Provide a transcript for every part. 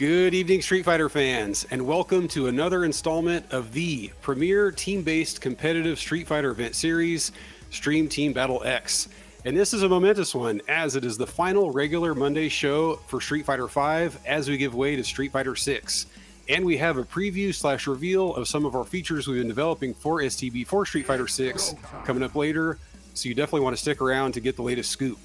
Good evening, Street Fighter fans, and welcome to another installment of the premier team-based competitive Street Fighter event series, Stream Team Battle X. And this is a momentous one, as it is the final regular Monday show for Street Fighter V as we give way to Street Fighter VI. And we have a preview/reveal of some of our features we've been developing for STB for Street Fighter VI coming up later, so you definitely want to stick around to get the latest scoop.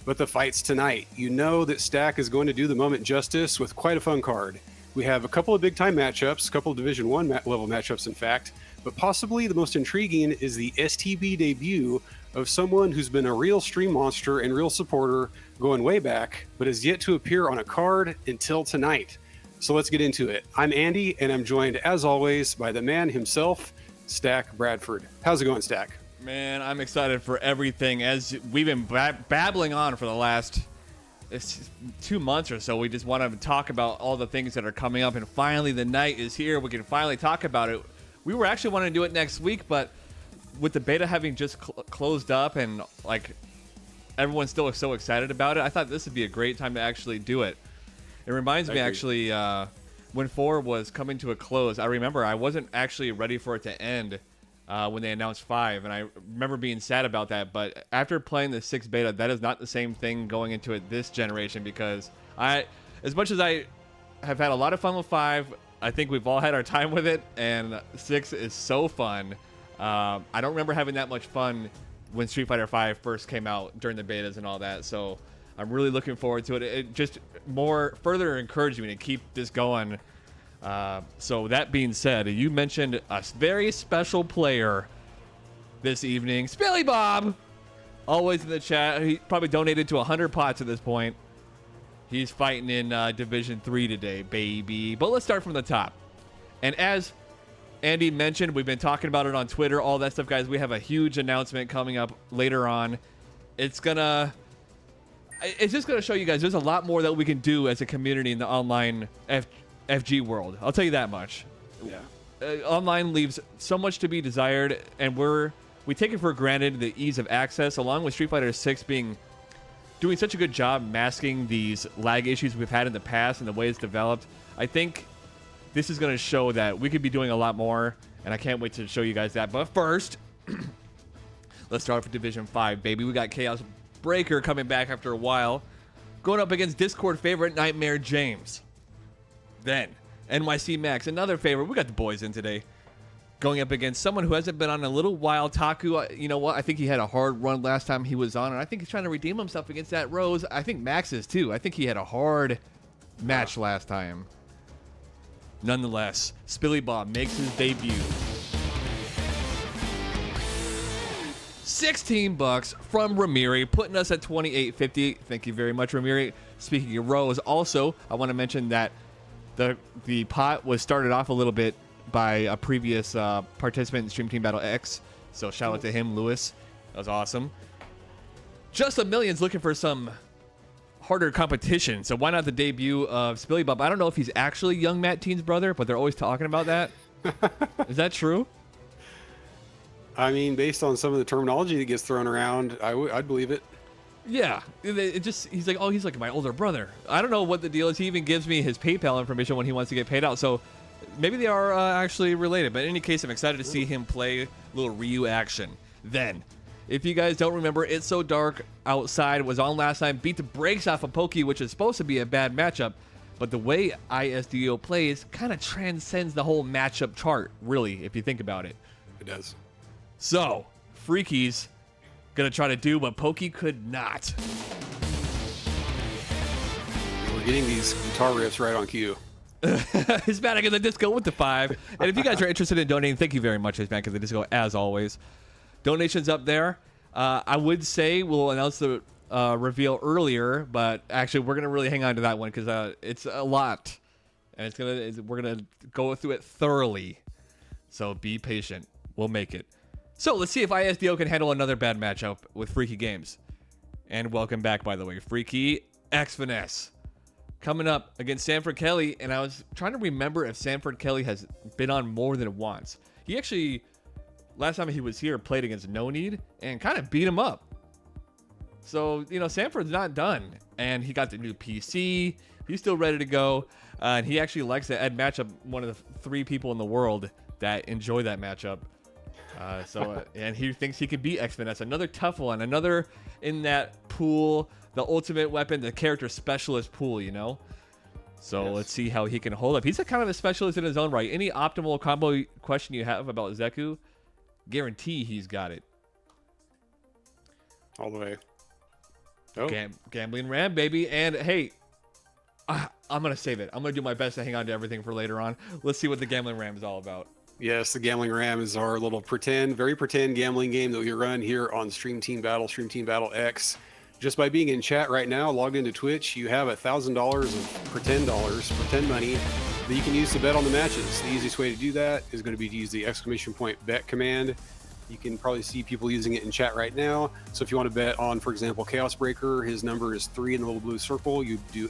But the fight's tonight. You know that Stack is going to do the moment justice with quite a fun card. We have a couple of big-time matchups, a couple of Division 1 level matchups, in fact, but possibly the most intriguing is the STB debut of someone who's been a real stream monster and real supporter going way back, but has yet to appear on a card until tonight. So let's get into it. I'm Andy, and I'm joined, as always, by the man himself, Stack Bradford. How's it going, Stack? Man, I'm excited for everything. As we've been babbling on for the last 2 months or so, we just want to talk about all the things that are coming up, and finally the night is here. We can finally talk about it. We were actually wanting to do it next week, but with the beta having just closed up and like everyone's still so excited about it, I thought this would be a great time to actually do it. It reminds me actually when 4 was coming to a close, I remember I wasn't actually ready for it to end when they announced 5, and I remember being sad about that. But after playing the 6 beta, that is not the same thing going into it this generation, because as much as I have had a lot of fun with 5, I think we've all had our time with it, and 6 is so fun. I don't remember having that much fun when Street Fighter V first came out during the betas and all that, so I'm really looking forward to it. It just further encouraged me to keep this going. So that being said, you mentioned a very special player this evening, Spillybob, always in the chat. He probably donated to 100 pots at this point. He's fighting in Division 3 today, baby. But let's start from the top. And as Andy mentioned, we've been talking about it on Twitter, all that stuff, guys. We have a huge announcement coming up later on. It's just gonna show you guys there's a lot more that we can do as a community in the online FG world. I'll tell you that much. Yeah. Online leaves so much to be desired, and we take it for granted the ease of access, along with Street Fighter 6 doing such a good job masking these lag issues we've had in the past and the way it's developed. I think this is going to show that we could be doing a lot more, and I can't wait to show you guys that. But first, let's start with Division 5, baby. We got ChaosBreaker coming back after a while, going up against Discord favorite NightmareJames. Then, NYCMax, another favorite. We got the boys in today. Going up against someone who hasn't been on in a little while, Taku. You know what? I think he had a hard run last time he was on, and I think he's trying to redeem himself against that Rose. I think Max is too. I think he had a hard match last time. Nonetheless, Spillybob makes his debut. $16 from Ramiri, putting us at $28.50. Thank you very much, Ramiri. Speaking of Rose, also, I want to mention that the pot was started off a little bit by a previous participant in Stream Team Battle X. So shout out to him, Lewis. That was awesome. JustLemillion's looking for some harder competition. So why not the debut of Spillybob? I don't know if he's actually young Matt Teen's brother, but they're always talking about that. Is that true? I mean, based on some of the terminology that gets thrown around, I'd believe it. Yeah, he's like my older brother. I don't know what the deal is. He even gives me his PayPal information when he wants to get paid out. So maybe they are actually related. But in any case, I'm excited to see him play a little Ryu action. Then, if you guys don't remember, ItsSoDarkOutside was on last time, beat the brakes off of Pokey, which is supposed to be a bad matchup. But the way ISDO plays kind of transcends the whole matchup chart, really, if you think about it. It does. So, Freaky's gonna try to do what Pokey could not. We're getting these guitar riffs right on cue. Hispanic in the Disco with the 5. And if you guys are interested in donating, thank you very much, Hispanic in the Disco, as always. Donations up there. I would say we'll announce the reveal earlier, but actually we're gonna really hang on to that one because it's a lot, and we're gonna go through it thoroughly. So be patient. We'll make it. So let's see if ISDO can handle another bad matchup with Freaky Games. And welcome back, by the way, Freaky X-Finesse. Coming up against SanfordKelly, and I was trying to remember if SanfordKelly has been on more than once. He actually, last time he was here, played against No Need and kind of beat him up. So, Sanford's not done. And he got the new PC. He's still ready to go. And he actually likes the Ed matchup, one of the 3 people in the world that enjoy that matchup. And he thinks he could beat X-Finesse. Another tough one. Another in that pool, the ultimate weapon, the character specialist pool, So Yes. let's see how he can hold up. He's a kind of a specialist in his own right. Any optimal combo question you have about Zeku, guarantee he's got it. All the way. Oh, Gambling Ram, baby. And hey, I'm going to save it. I'm going to do my best to hang on to everything for later on. Let's see what the Gambling Ram is all about. yes, the Gambling Ram is our little very pretend gambling game that we run here on Stream Team Battle X. Just by being in chat right now, logged into Twitch, you have $1,000 of pretend money that you can use to bet on the matches. The easiest way to do that is going to be to use the !bet command. You can probably see people using it in chat right now. So if you want to bet on, for example, ChaosBreaker, his number is 3 in the little blue circle. You do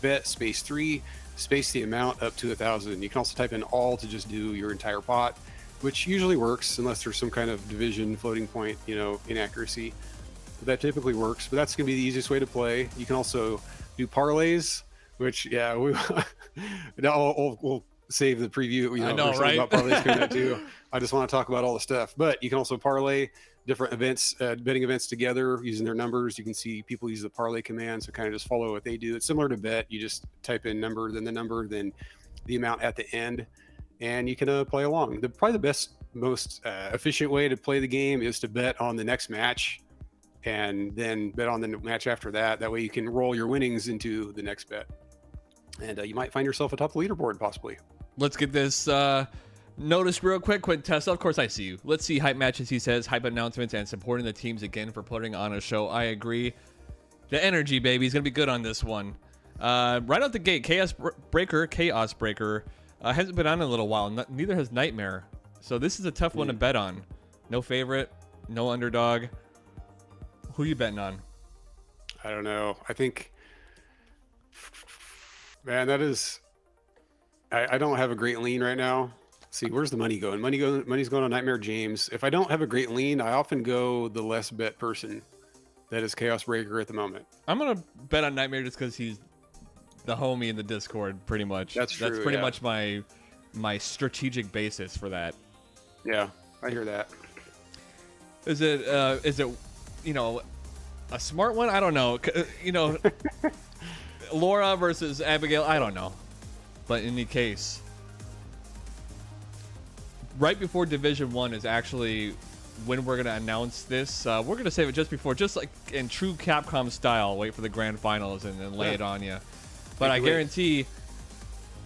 !bet space 3 space the amount up to 1,000. You can also type in all to just do your entire pot, which usually works unless there's some kind of division floating point, inaccuracy. That typically works, but that's going to be the easiest way to play. You can also do parlays, which we'll save the preview. I know, right? About parlays coming out too. I just want to talk about all the stuff, but you can also parlay different events, betting events together using their numbers. You can see people use the parlay command, so kind of just follow what they do. It's similar to bet. You just type in number, then the number, then the amount at the end, and you can play along. Probably the best, most efficient way to play the game is to bet on the next match and then bet on the match after that. That way you can roll your winnings into the next bet. And you might find yourself atop the leaderboard, possibly. Let's get this notice real quick. Quintessa, of course I see you. Let's see hype matches, he says. Hype announcements and supporting the teams again for putting on a show. I agree. The energy, baby, is going to be good on this one. Right out the gate, ChaosBreaker hasn't been on in a little while. Neither has Nightmare. So this is a tough one to bet on. No favorite, no underdog. Who you betting on? I don't know. I think, man, that is. I don't have a great lean right now. See, where's the money going? Money's going on NightmareJames. If I don't have a great lean, I often go the less bet person. That is ChaosBreaker at the moment. I'm gonna bet on Nightmare just because he's the homie in the Discord, pretty much. That's true. That's pretty much my strategic basis for that. Yeah, I hear that. Is it a smart one? I don't know. Laura versus Abigail, I don't know. But in any case, right before Division 1 is actually when we're going to announce this. We're going to save it just before, just like in true Capcom style, wait for the grand finals and then lay it on you. But I guarantee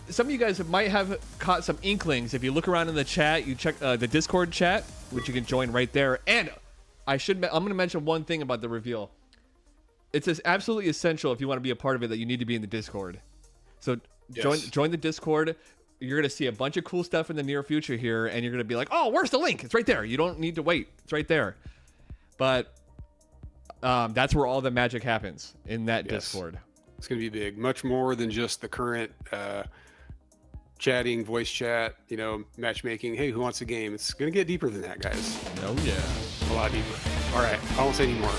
some of you guys might have caught some inklings. If you look around in the chat, you check the Discord chat, which you can join right there. And I'm going to mention one thing about the reveal. It's absolutely essential if you want to be a part of it that you need to be in the Discord. So join the Discord. You're going to see a bunch of cool stuff in the near future here, and you're going to be like, oh, where's the link? It's right there. You don't need to wait. It's right there. But that's where all the magic happens, in that Discord. It's going to be big. Much more than just the current chatting, voice chat, matchmaking. Hey, who wants a game? It's going to get deeper than that, guys. Oh, yeah. A lot deeper. All right. I won't say any more.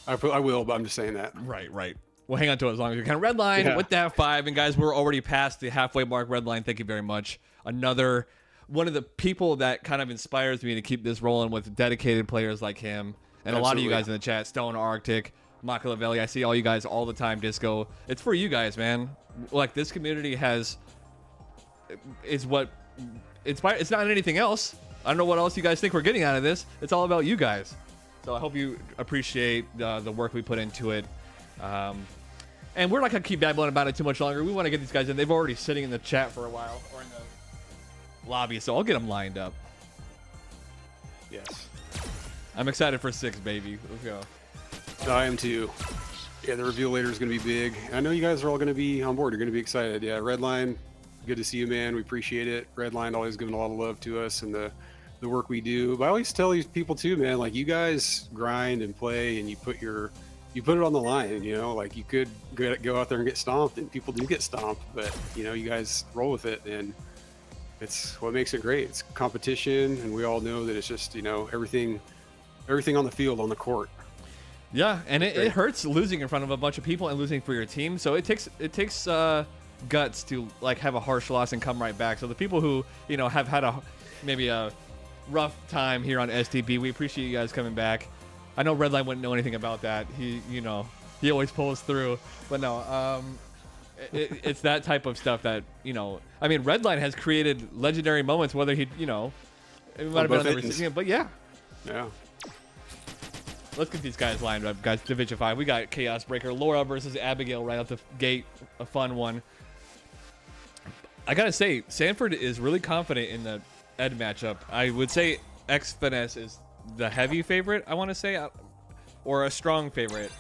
I will, but I'm just saying that. Right. We'll hang on to it as long as we can. Redline with that 5. And guys, we're already past the halfway mark. Redline, thank you very much. Another one of the people that kind of inspires me to keep this rolling with dedicated players like him. And a lot of you guys in the chat, Stone Arctic, Machiavelli. I see all you guys all the time, Disco. It's for you guys, man. Like, this community is what inspires. It's not anything else. I don't know what else you guys think we're getting out of this. It's all about you guys. So I hope you appreciate the work we put into it. And we're not going to keep babbling about it too much longer. We want to get these guys in. They've already sitting in the chat for a while, or in the lobby, so I'll get them lined up. Yes. I'm excited for 6, baby. Let's go. I am too. Yeah, the reveal later is going to be big. I know you guys are all going to be on board. You're going to be excited. Yeah, Redline, good to see you, man. We appreciate it. Redline always giving a lot of love to us and the work we do. But I always tell these people too, man, like, you guys grind and play and you put it on the line, like, you could go out there and get stomped, and people do get stomped, but you guys roll with it, and it's what makes it great. It's competition, and we all know that it's just everything on the field, on the court. Yeah, and it hurts losing in front of a bunch of people and losing for your team. So it takes guts to like have a harsh loss and come right back. So the people who have had maybe a rough time here on STB, we appreciate you guys coming back. I know Redline wouldn't know anything about that. He always pulls through, but no, it's that type of stuff that I mean, Redline has created legendary moments. Whether it might have been on the receiving end, but yeah. Let's get these guys lined up, guys. Division 5. We got ChaosBreaker, Laura versus Abigail right out the gate. A fun one. I gotta say, Sanford is really confident in the Ed matchup. I would say X-Finesse is the heavy favorite, I want to say, or a strong favorite,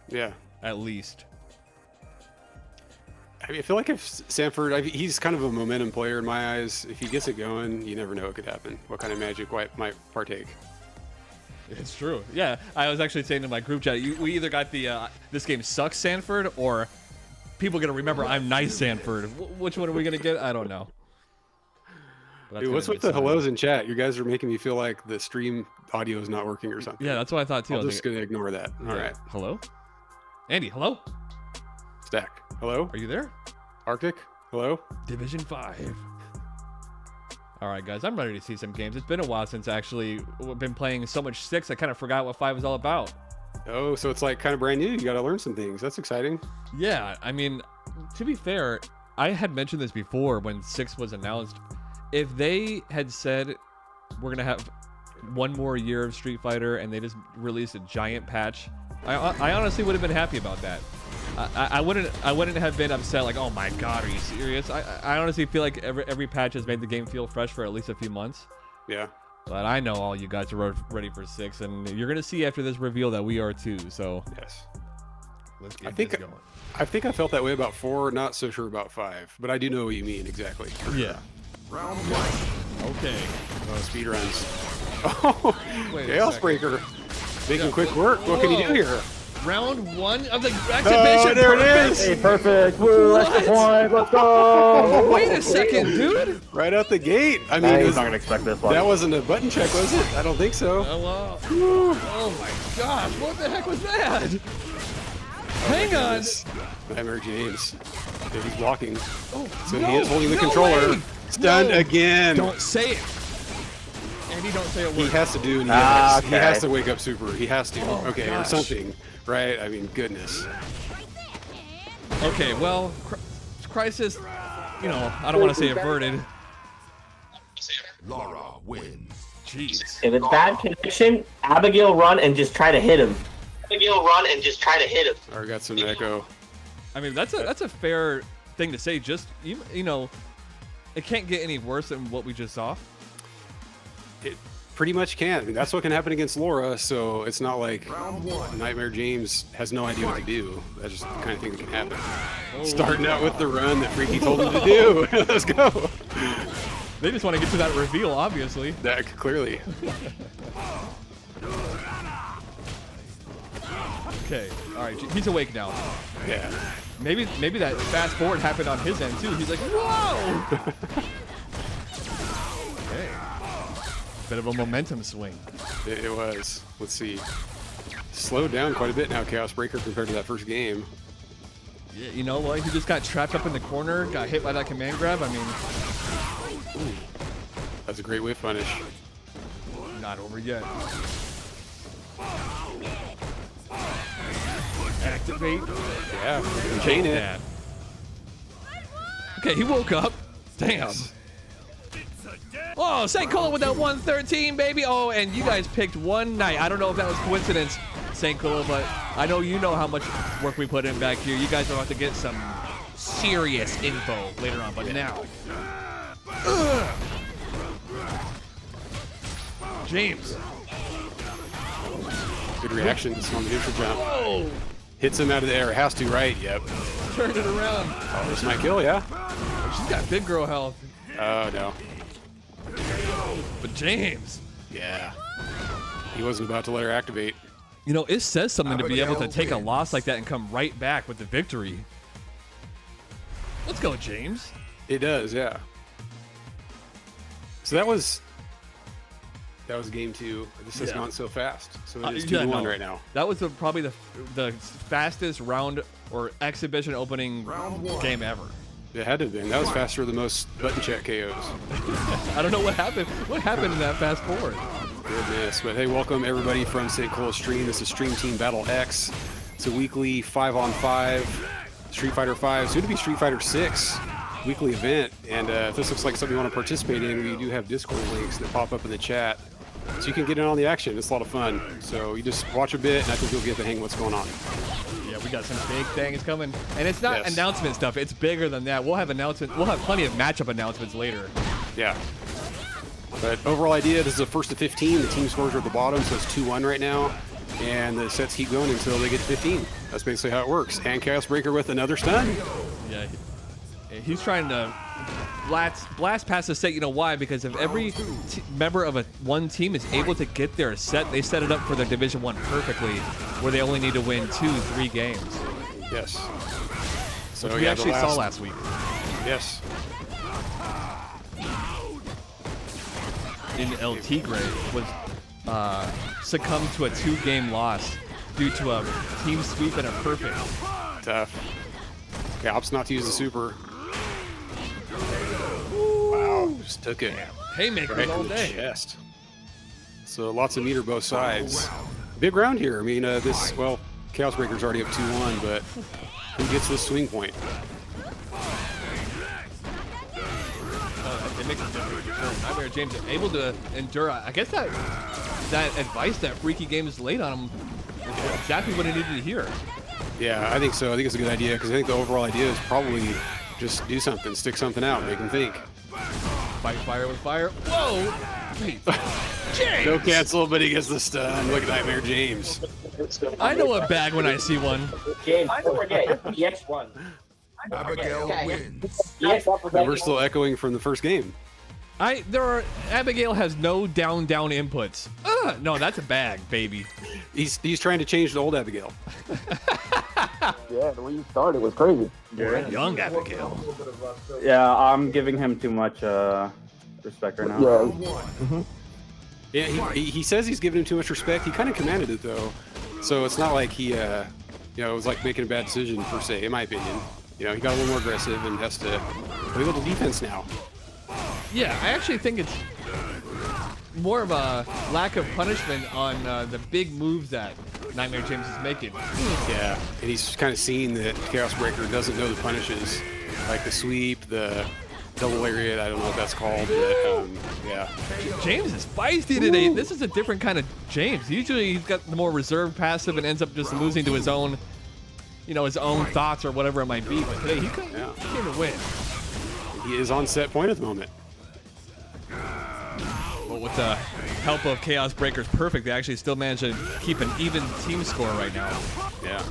Yeah. at least. I mean, I feel like if Sanford, he's kind of a momentum player in my eyes. If he gets it going, you never know what could happen. What kind of magic might partake. It's true. Yeah, I was actually saying in my group chat, we either got the this game sucks Sanford, or people gonna remember I'm nice Sanford. Which one are we gonna get? I don't know. Dude, what's with the hellos in chat? You guys are making me feel like the stream audio is not working or something. Yeah, that's what I thought too. I'm just gonna ignore that. All right. Hello, Andy. Hello. Stack. Hello. Are you there? Arctic. Hello. Division 5. All right, guys, I'm ready to see some games. It's been a while since I actually been playing so much 6. I kind of forgot what 5 was all about. Oh, so it's like kind of brand new. You got to learn some things. That's exciting. Yeah, I mean, to be fair, I had mentioned this before when 6 was announced. If they had said we're gonna have one more year of Street Fighter and they just released a giant patch, I honestly would have been happy about that. I wouldn't have been upset like, oh my god, are you serious? I honestly feel like every patch has made the game feel fresh for at least a few months. Yeah. But I know all you guys are ready for 6, and you're gonna see after this reveal that we are too. So yes, let's get this going. I think I felt that way about 4. Not so sure about 5, but I do know what you mean exactly. Yeah. Round 1. Okay. Oh, speed runs. Oh, ChaosBreaker making quick work. Whoa. What can you do here? Round 1 of the exhibition. Oh, there it is. Hey, perfect. Woo, extra point. Let's go. Wait a second, dude. Right out the gate. I mean, he's not gonna expect this one. That wasn't a button check, was it? I don't think so. Oh, wow. Oh my gosh, what the heck was that? Hang on. NightmareJames. Yeah, he's blocking. Oh, So no, he is holding the no controller. way. Stunned again. Don't say it. Andy, don't say a word. He has to do. He has to wake up super. He has to. Oh, okay, gosh. or something. Right? I mean, goodness. Okay, well, crisis, I don't want to say averted. Laura wins. Jeez. If it's bad connection, Abigail run and just try to hit him. Or got some echo. I mean, that's a fair thing to say. Just it can't get any worse than what we just saw. It pretty much can't. I mean, that's what can happen against Laura. So it's not like NightmareJames has no idea what to do. That's just the kind of thing that can happen. Starting out with the run that Freaky told him to do. Let's go. They just want to get to that reveal, obviously. That clearly. Okay, all right, he's awake now. Yeah. Maybe that fast forward happened on his end too. He's like, whoa! Okay. Bit of a momentum swing. It was. Let's see. Slowed down quite a bit now, ChaosBreaker, compared to that first game. Yeah, you know what? He just got trapped up in the corner, got hit by that command grab. I mean, Ooh. That's a great whiff punish. not over yet. Activate. Yeah, chain it. Yeah. Okay, he woke up. Damn. Oh, St. Cola with that 113, baby. Oh, and you guys picked one night. I don't know if that was coincidence, St. Cola, but I know you know how much work we put in back here. You guys are about to get some serious info later on, but now. James. Good reactions on the neutral jump. Whoa. Hits him out of the air. Has to, right? Yep. Turned it around. Oh, this might kill, yeah? She's got big girl health. Oh, no. But James. Yeah. He wasn't about to let her activate. You know, it says something to be able to take a loss like that and come right back with the victory. Let's go, James. It does, yeah. So that was That was game 2. This has Yeah. gone so fast. So it is Yeah, 2-1 no. right now. That was probably the fastest round or exhibition opening game ever. It had to have been. That was faster than most button check KOs. I don't know what happened. What happened in that fast forward? Goodness. But hey, welcome everybody from St. Cole Stream. This is Stream Team Battle X. It's a weekly 5-on-5 Street Fighter 5, soon to be Street Fighter 6 weekly event. And if this looks like something you want to participate in, we do have Discord links that pop up in the chat. So you can get in on the action. It's a lot of fun. So you just watch a bit, and I think you'll get the hang of what's going on. Yeah, we got some big things coming, and it's not Yes. announcement stuff. It's bigger than that. We'll have announcements. We'll have plenty of matchup announcements later. Yeah. But overall idea, this is a first to 15. The team scores are at the bottom, so it's 2-1 right now. And the sets keep going until they get to 15. That's basically how it works. And ChaosBreaker with another stun. Yeah, he's trying to blast past the set. You know why? Because if every member of one team is able to get their set, they set it up for their Division 1 perfectly, where they only need to win 2-3 games. Yes. So We yeah, actually saw last week. Yes. In El Tigre was succumbed to a 2-game loss due to a team sweep and a perfect. Tough. Okay, opts not to use the super. Wow, just took it. Haymakers Right all in the day. chest. So lots of meter both sides. Big round here. I mean, well, ChaosBreaker's already up 2-1, but who gets this swing point? It makes a difference for sure. NightmareJames able to endure. I guess that advice that Freaky Games laid on him is exactly what he needed to hear. Yeah, I think so. I think it's a good idea because I think the overall idea is probably just do something, stick something out, make them think. Fight fire with fire. Whoa! James! No cancel, but he gets the stun. Look at NightmareJames. I know a bag when I see one. James, don't forget, EX won. Abigail wins. EX won for And we're still echoing from the first game. Abigail has no down inputs. No, that's a bag, baby. He's trying to change the old Abigail. Yeah, the way you started was crazy. Young Abigail. Yeah, I'm giving him too much respect right now. Yeah, Yeah, he says he's giving him too much respect. He kind of commanded it though, so it's not like he, it was like making a bad decision per se, in my opinion. He got a little more aggressive and has to play a little defense now. Yeah, I actually think it's more of a lack of punishment on the big moves that NightmareJames is making. Yeah, and he's kind of seen that ChaosBreaker doesn't know the punishes, like the sweep, the double lariat. I don't know what that's called, but yeah. James is feisty today. This is a different kind of James. Usually he's got the more reserved passive and ends up just losing to his own, his own thoughts or whatever it might be. But today he came to win. He is on set point at the moment. But with the help of ChaosBreaker's perfect, they actually still managed to keep an even team score right now. Yeah.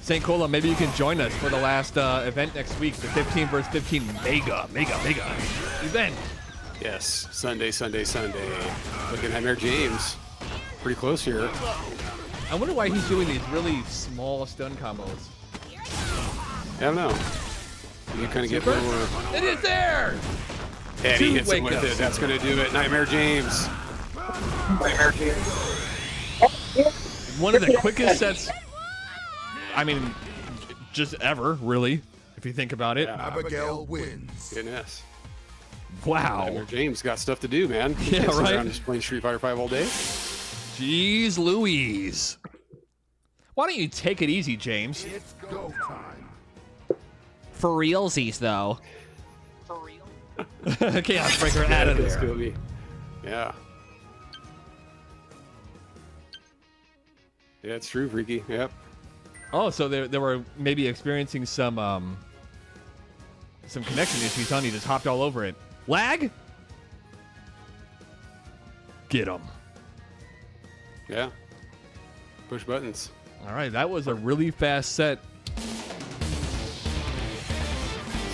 St. Cola, maybe you can join us for the last event next week, the 15 versus 15 mega event. Yes. Sunday. Look at NightmareJames. Pretty close here. I wonder why he's doing these really small stun combos. I don't know. You kind of get Super? lower. It is there! And Two he hits it with wake-ups. it. That's going to do it. NightmareJames. One of the quickest sets, just ever, really, if you think about it. Yeah. Abigail wins. Goodness. Wow. NightmareJames got stuff to do, man. He Yeah, can't sit right? around just playing Street Fighter 5 all day. Jeez Louise. Why don't you take it easy, James? It's go time. For realsies, though. ChaosBreaker out of It's there. gonna be. Yeah. Yeah, it's true, Freaky. Yep. Oh, so they were maybe experiencing some connection issues, huh? And he just hopped all over it. Lag? Get him. Yeah. Push buttons. All right, that was a really fast set.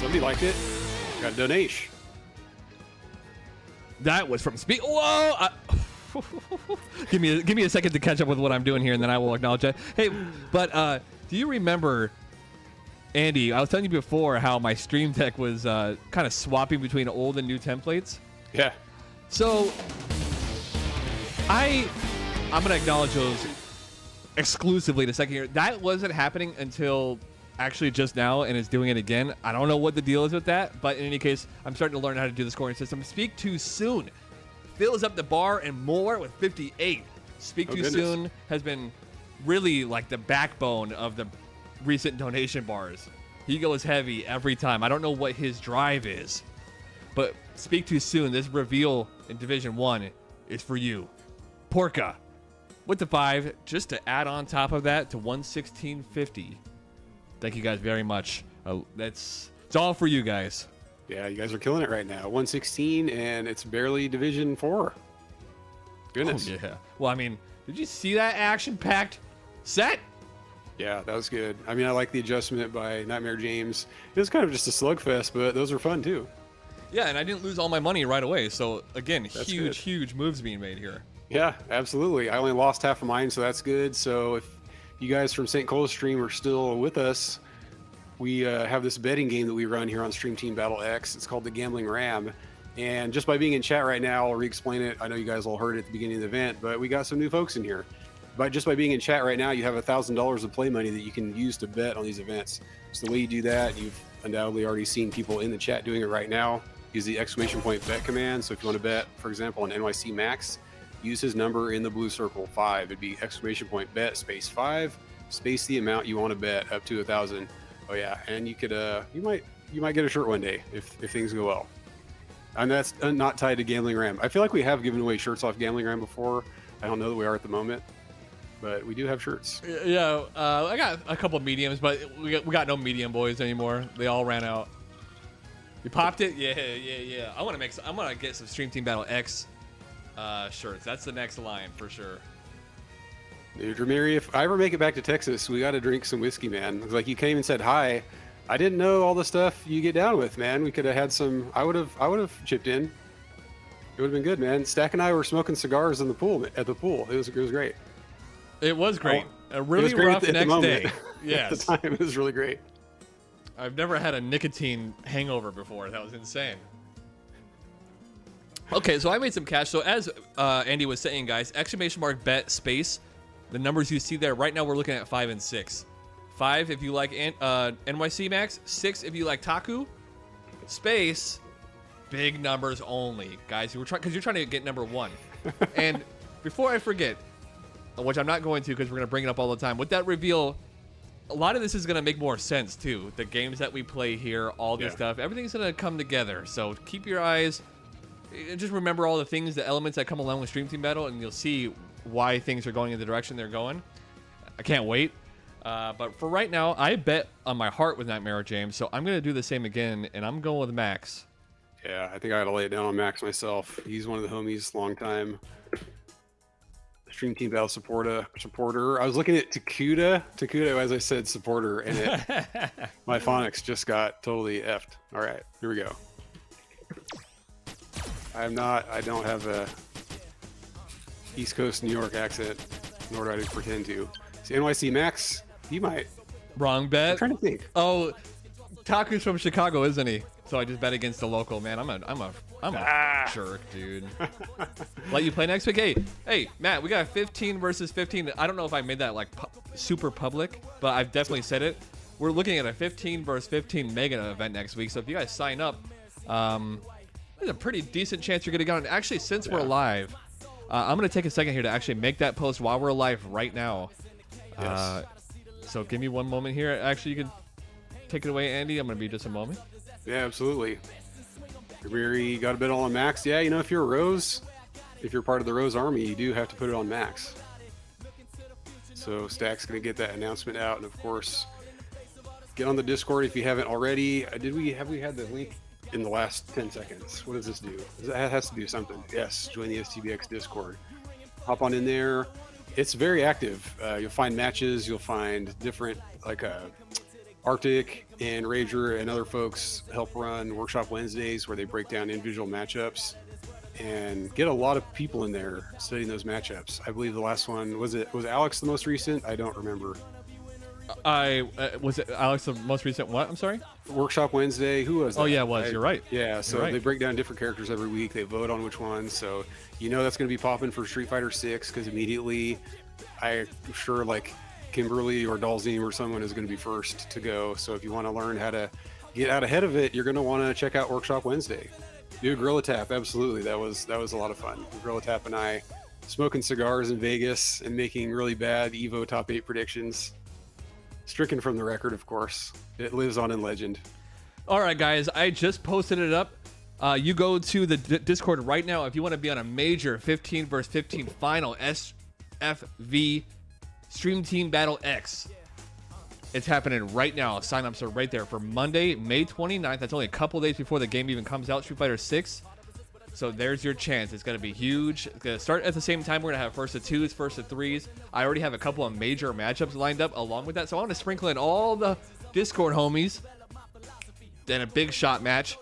Somebody liked it. Got a donation. That was from Speed. Whoa! Give me a second to catch up with what I'm doing here, and then I will acknowledge that. Hey, but do you remember, Andy? I was telling you before how my stream deck was kind of swapping between old and new templates. Yeah. So I'm gonna acknowledge those exclusively the second year. That wasn't happening until actually just now, and it's doing it again. I don't know what the deal is with that, but in any case, I'm starting to learn how to do the scoring system. Speak Too Soon fills up the bar and more with 58. Speak Too Soon has been really like the backbone of the recent donation bars. He goes heavy every time. I don't know what his drive is, but Speak Too Soon, this reveal in Division 1 is for you. Porka with the 5, just to add on top of that to 116.50. Thank you guys very much. It's all for you guys. Yeah, you guys are killing it right now. 116, and it's barely Division 4. Goodness. Oh, yeah. Well, I mean, did you see that action-packed set? Yeah, that was good. I mean, I like the adjustment by NightmareJames. It was kind of just a slugfest, but those are fun too. Yeah, and I didn't lose all my money right away. So, again, That's huge, good. huge moves being made here. Yeah, absolutely. I only lost half of mine, so that's good. So if you guys from St. Cole's stream are still with us, we have this betting game that we run here on Stream Team Battle X. It's called the Gambling Ram. And just by being in chat right now, I'll re-explain it. I know you guys all heard it at the beginning of the event, but we got some new folks in here. But just by being in chat right now, you have $1,000 of play money that you can use to bet on these events. So the way you do that, you've undoubtedly already seen people in the chat doing it right now. Use the ! bet command. So if you want to bet, for example, on NYCMax, use his number in the blue circle, 5. It'd be ! bet space 5, space the amount you want to bet up to 1,000. Oh yeah, and you could you might get a shirt one day if things go well. And that's not tied to Gambling Ram. I feel like we have given away shirts off Gambling Ram before. I don't know that we are at the moment, but we do have shirts. Yeah, I got a couple mediums, but we got no medium boys anymore. They all ran out. You popped it? Yeah. I'm gonna get some Stream Team Battle X shirts. That's the next line for sure. Dude, Ramiri, if I ever make it back to Texas, we got to drink some whiskey, man. It's like you came and said hi. I didn't know all the stuff you get down with, man. We could have had some. I would have chipped in. It would have been good, man. Stack and I were smoking cigars in the pool at the pool. It was great. It was great. A It was really great rough at the next moment. day. Yes. At the time, it was really great. I've never had a nicotine hangover before. That was insane. Okay, so I made some cash. So as Andy was saying, guys, !bet space. The numbers you see there right now, we're looking at 5 and 6. 5 if you like NYCMax. 6 if you like Taku. Space. Big numbers only, guys. Because you're trying to get number 1. And before I forget, which I'm not going to because we're going to bring it up all the time, with that reveal, a lot of this is going to make more sense too. The games that we play here, all this stuff, everything's going to come together. So keep your eyes, just remember all the things, the elements that come along with Stream Team Battle, and you'll see why things are going in the direction they're going. I can't wait. But for right now, I bet on my heart with NightmareJames, so I'm going to do the same again, and I'm going with Max. Yeah, I think I got to lay it down on Max myself. He's one of the homies, long time Stream Team Battle supporter. I was looking at TakuDa, as I said, supporter, and my phonics just got totally effed. All right, here we go. I don't have a East Coast New York accent, nor do I pretend to. See, NYCMax, he might. Wrong bet. I'm trying to think. Oh, Taku's from Chicago, isn't he? So I just bet against the local. Man, I'm a jerk, dude. Let you play next week. Hey, Matt, we got 15 versus 15. I don't know if I made that like super public, but I've definitely said it. We're looking at a 15 versus 15 mega event next week. So if you guys sign up, there's a pretty decent chance you're gonna get on. Actually, since we're live, I'm gonna take a second here to actually make that post while we're live right now. Yes. So give me one moment here. Actually, you can take it away, Andy. I'm gonna be just a moment. Yeah, absolutely. Ramiri got a bit on Max. Yeah, you know, if you're a Rose, if you're part of the Rose Army, you do have to put it on Max. So Stack's going to get that announcement out, and of course, get on the Discord if you haven't already. Have we had the link in the last 10 seconds? What does this do? That has to do something. Yes, join the STBX Discord. Hop on in there. It's very active. You'll find matches. You'll find different like Arctic and Rager and other folks help run Workshop Wednesdays where they break down individual matchups and get a lot of people in there studying those matchups. I believe the last one was Alex the most recent? I don't remember. Was it Alex the most recent what? I'm sorry. Workshop Wednesday. Who was that? Oh yeah, it was. You're right. Yeah, so You're right. they break down different characters every week. They vote on which ones. So you know that's going to be popping for Street Fighter 6 because immediately, I'm sure like Kimberly or Dalzim or someone is going to be first to go. So if you want to learn how to get out ahead of it, you're going to want to check out Workshop Wednesday. Do a Gorilla Tap. Absolutely, that was a lot of fun. Gorilla Tap and I smoking cigars in Vegas and making really bad Evo top 8 predictions. Stricken from the record, of course. It lives on in legend. All right, guys, I just posted it up. You go to the Discord right now if you want to be on a major 15 versus 15 final SFV Stream Team Battle X. It's happening right now. Sign-ups are right there for Monday, May 29th. That's only a couple days before the game even comes out, Street Fighter 6. So there's your chance. It's going to be huge. It's going to start at the same time. We're going to have first to twos, first to threes. I already have a couple of major matchups lined up along with that. So I want to sprinkle in all the Discord homies. Then a big shot match.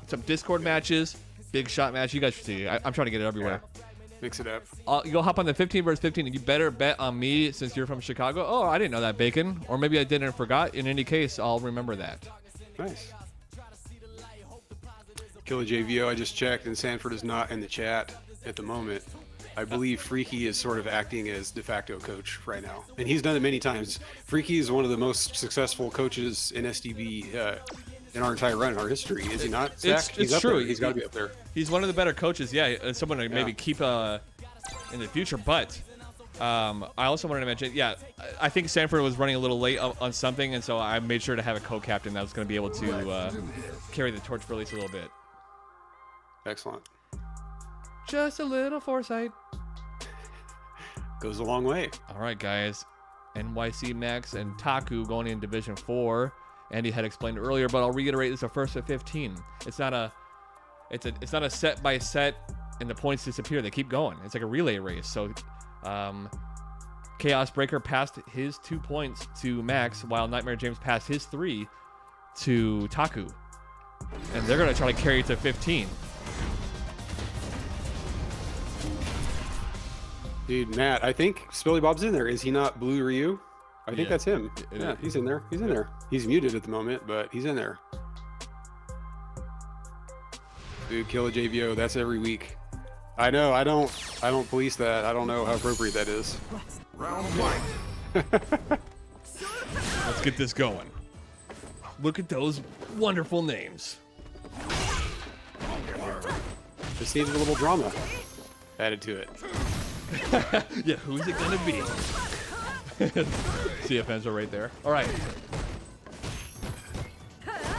Some Discord matches. Big shot match. You guys should see. I'm trying to get it everywhere. Yeah. Mix it up. You'll hop on the 15 versus 15, and you better bet on me since you're from Chicago. Oh, I didn't know that, Bacon. Or maybe I didn't and forgot. In any case, I'll remember that. Nice. Killer JVO, I just checked, and Sanford is not in the chat at the moment. I believe Freaky is sort of acting as de facto coach right now, and he's done it many times. Freaky is one of the most successful coaches in STB in our entire run, in our history. Is he not, Zach? It's up true. There. He's got to be up there. He's one of the better coaches, yeah. Someone to maybe keep in the future. But I also wanted to mention, I think Sanford was running a little late on something, and so I made sure to have a co-captain that was going to be able to carry the torch for at least a little bit. Excellent. Just a little foresight. Goes a long way. All right, guys. NYCMax and Taku going in Division 4. Andy had explained earlier, but I'll reiterate: it's a first to 15. It's not a set by set, and the points disappear. They keep going. It's like a relay race. So, ChaosBreaker passed his 2 points to Max, while NightmareJames passed his 3 to Taku, and they're gonna try to carry it to 15. Dude, Matt, I think Spillybob's in there. Is he not Blue Ryu? I think that's him. Yeah, he's in there. He's in there. He's muted at the moment, but he's in there. Dude, kill a JVO. That's every week. I know. I don't police that. I don't know how appropriate that is. Round one. Let's get this going. Look at those wonderful names. Just needed a little drama added to it. Yeah, who's it gonna be? CFNs are right there. All right.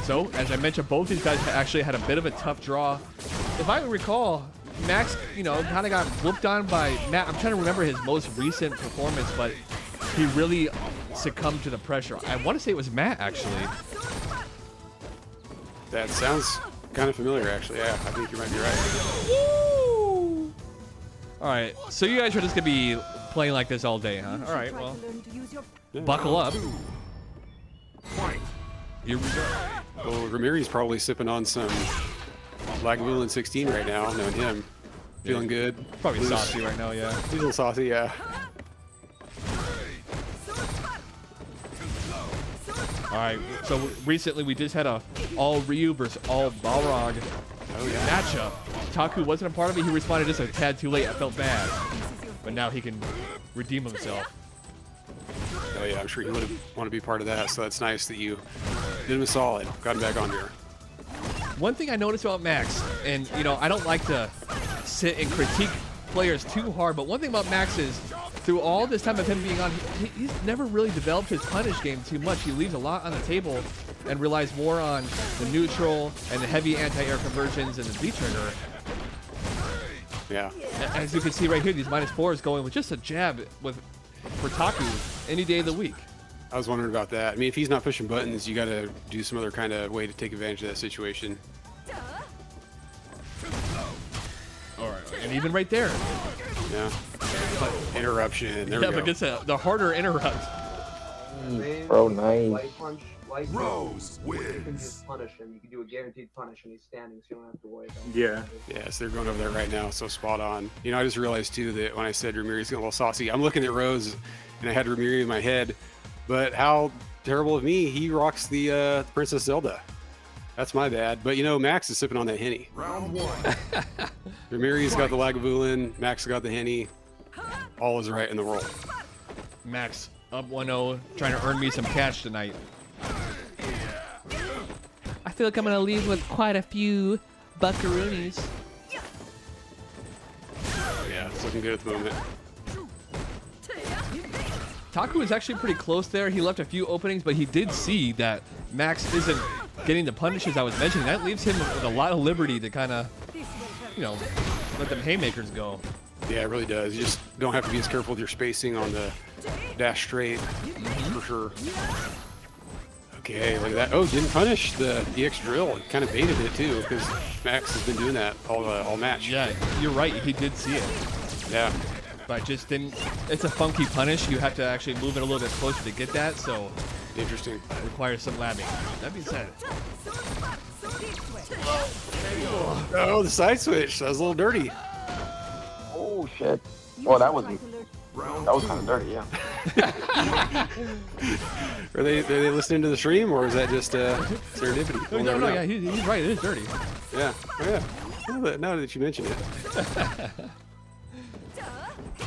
So, as I mentioned, both these guys actually had a bit of a tough draw. If I recall, Max, kind of got whooped on by Matt. I'm trying to remember his most recent performance, but he really succumbed to the pressure. I want to say it was Matt, actually. That sounds kind of familiar, actually. Yeah, I think you might be right. Woo! All right, so you guys are just gonna be playing like this all day, huh? All right, well, buckle up. Here we go. Well, Ramirez probably sipping on some Lagavulin 16 right now, knowing him. Feeling good. Probably Loose. saucy right now, yeah. He's a little saucy, yeah. All right, so recently we just had a all Ryu versus all Balrog matchup. Taku wasn't a part of it. He responded just a tad too late. I felt bad. But now he can redeem himself. Oh yeah, I'm sure he would want to be part of that, so that's nice that you did him a solid. Got him back on here. One thing I noticed about Max, and I don't like to sit and critique players too hard, but one thing about Max is through all this time of him being on, he's never really developed his punish game too much. He leaves a lot on the table and relies more on the neutral and the heavy anti-air conversions and the V-trigger. Yeah. As you can see right here, these -4s going with just a jab for Taku any day of the week. I was wondering about that. I mean, if he's not pushing buttons, you got to do some other kind of way to take advantage of that situation. All right, and even right there. Yeah. Interruption. There Yeah, we but go. it's the harder interrupt. Bro, nice. Light punch, light Rose punch. You can wins. just punish him. You can do a guaranteed punish and he's standing, so you don't have to worry about it. Yeah. Yeah, so they're going over there right now, so spot on. I just realized too that when I said Ramirez got a little saucy, I'm looking at Rose and I had Ramirez in my head, But how terrible of me, he rocks the Princess Zelda. That's my bad. But you know, Max is sipping on that Henny. Round 1. Ramiri's got the Lagavulin, Max got the Henny. All is right in the world. Max up 1-0, trying to earn me some cash tonight. I feel like I'm gonna leave with quite a few buckaroonies. Yeah, it's looking good at the moment. Taku is actually pretty close there. He left a few openings, but he did see that Max isn't getting the punishes I was mentioning. That leaves him with a lot of liberty to kind of, you know, let them haymakers go. Yeah, it really does. You just don't have to be as careful with your spacing on the dash straight, for sure. Okay, look at that. Oh, didn't punish the EX drill. He kind of baited it too, because Max has been doing that all match. Yeah, you're right. He did see it. Yeah. But just didn't. It's a funky punish. You have to actually move it a little bit closer to get that, so Interesting. it requires some labbing. That being said, Oh, the side switch. That was a little dirty. Oh shit. Oh, that was kind of dirty. Yeah. Are they listening to the stream, or is that just serendipity? We'll no, never know. yeah, he's right. It is dirty. Yeah. Oh, yeah. Now that you mention it.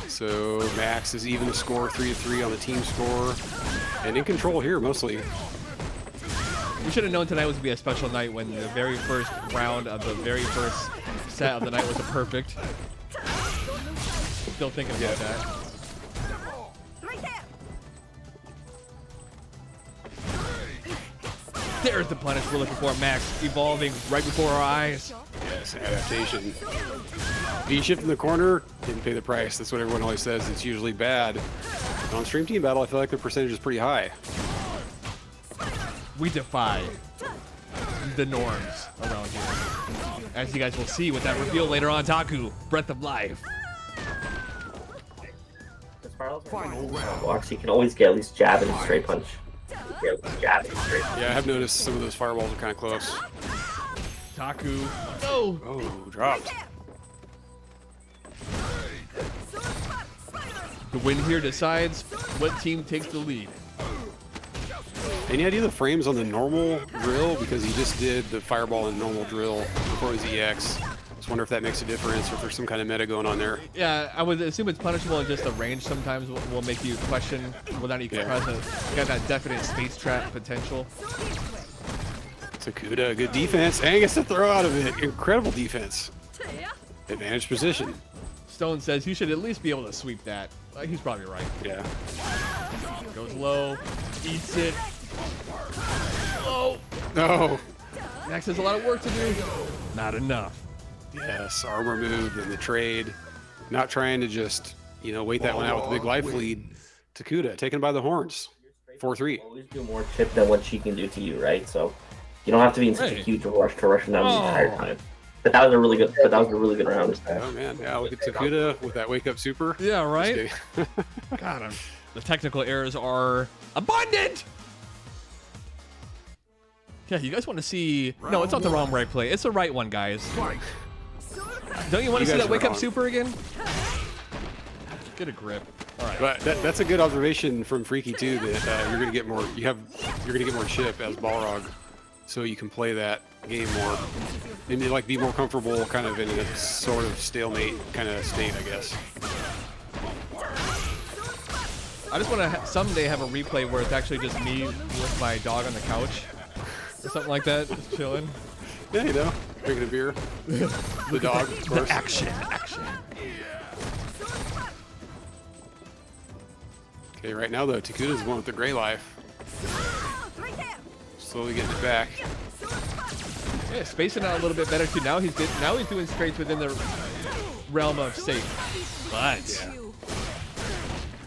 So Max is even the score, 3-3 on the team score, and in control here mostly. We should have known tonight was going to be a special night when the very first round of the very first set of the night was a perfect. Still thinking about that. There's the punish we're looking for, Max. Evolving right before our eyes. Yes, adaptation. V shift in the corner, didn't pay the price. That's what everyone always says. It's usually bad. But on Stream Team Battle, I feel like the percentage is pretty high. We defy the norms around here. As you guys will see with that reveal later on, Taku, Breath of Life. Final round. Blocks, you can always get at least jab and straight punch. Yeah, at least jab and straight punch. Yeah, I have noticed some of those fireballs are kind of close. Taku, no! Oh, dropped. The win here decides what team takes the lead. Any idea the frames on the normal drill? Because he just did the fireball and normal drill before it was EX. Just wonder if that makes a difference, or if there's some kind of meta going on there. Yeah, I would assume it's punishable, and just the range sometimes will make you question whether or not you can press it. You got that definite space trap potential. Takuda, good defense, and gets the throw out of it. Incredible defense. Advantage position. Stone says you should at least be able to sweep that. He's probably right. Yeah. Goes low, eats it. Oh, No. Max has a lot of work to do. Not enough. Yes, arm removed in the trade. Not trying to just, wait that one out with a big life lead. Takuda taken by the horns. 4-3. Always do more chip than what she can do to you, right? So you don't have to be in such a huge rush to rush them down the entire time. But that was a really good round. Oh man, yeah, look at Takuda with that wake up super. Yeah, right? God, the technical errors are abundant! Yeah, you guys want to see... No, it's not the wrong right play. It's the right one, guys. Don't you want to see that wake up super again? Get a grip. All right. But that's a good observation from Freaky too. That you're gonna get more. You're gonna get more chip as Balrog, so you can play that game more and be more comfortable, kind of in a sort of stalemate kind of state, I guess. I just want to someday have a replay where it's actually just me with my dog on the couch or something like that, just chilling. Yeah, drinking a beer. The dog, of course. Action. Okay, right now though, Takuda's the one with the gray life. Slowly getting it back. Yeah, spacing out a little bit better too. Now he's doing straights within the realm of safe. But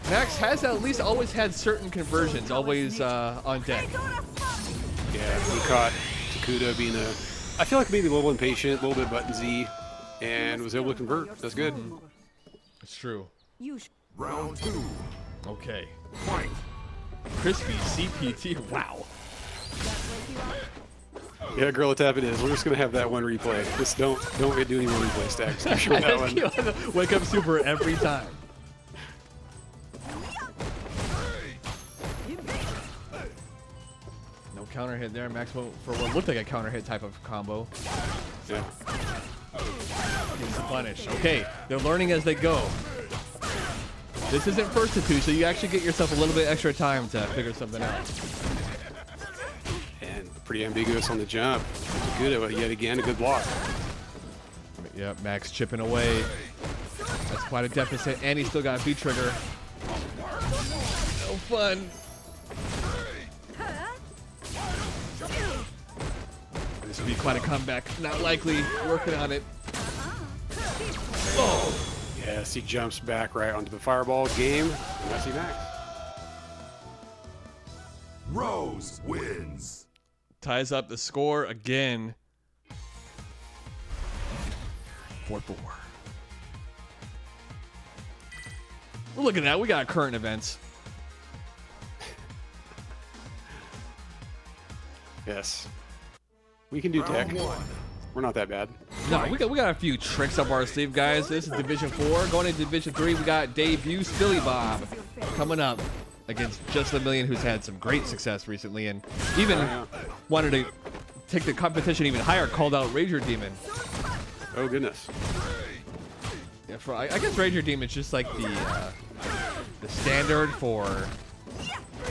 Max has at least always had certain conversions, always on deck. Yeah, he caught Takuda being I feel like maybe a little impatient, a little bit button Z, and was able to convert. That's good. It's true. Round 2. Okay. Fight. Crispy CPT. Wow. Yeah, Gorilla Tap it is. We're just gonna have that one replay. Just don't do any more replay stacks. I'm sure that one. Wake up super every time. counter hit there. Max went for what looked like a counter hit type of combo. Yeah. Gets the punish. Okay, they're learning as they go. This isn't first to two, so you actually get yourself a little bit extra time to figure something out. And pretty ambiguous on the jump. Good, yet again, a good block. Yep, Max chipping away. That's quite a deficit, and he's still got a V trigger. No fun. This would be quite a comeback. Not likely. Working on it. Oh. Yes, he jumps back right onto the fireball game. NYCMax. Rose wins. Ties up the score again. 4-4. We're looking at. We got current events. Yes. We can do tech. We're not that bad. No, we got a few tricks up our sleeve, guys. This is Division 4. Going into Division 3, we got debut Spillybob coming up against JustLemillion, who's had some great success recently and even wanted to take the competition even higher, called out Rager Demon. Oh, goodness. Yeah, I guess Rager Demon's just like the standard for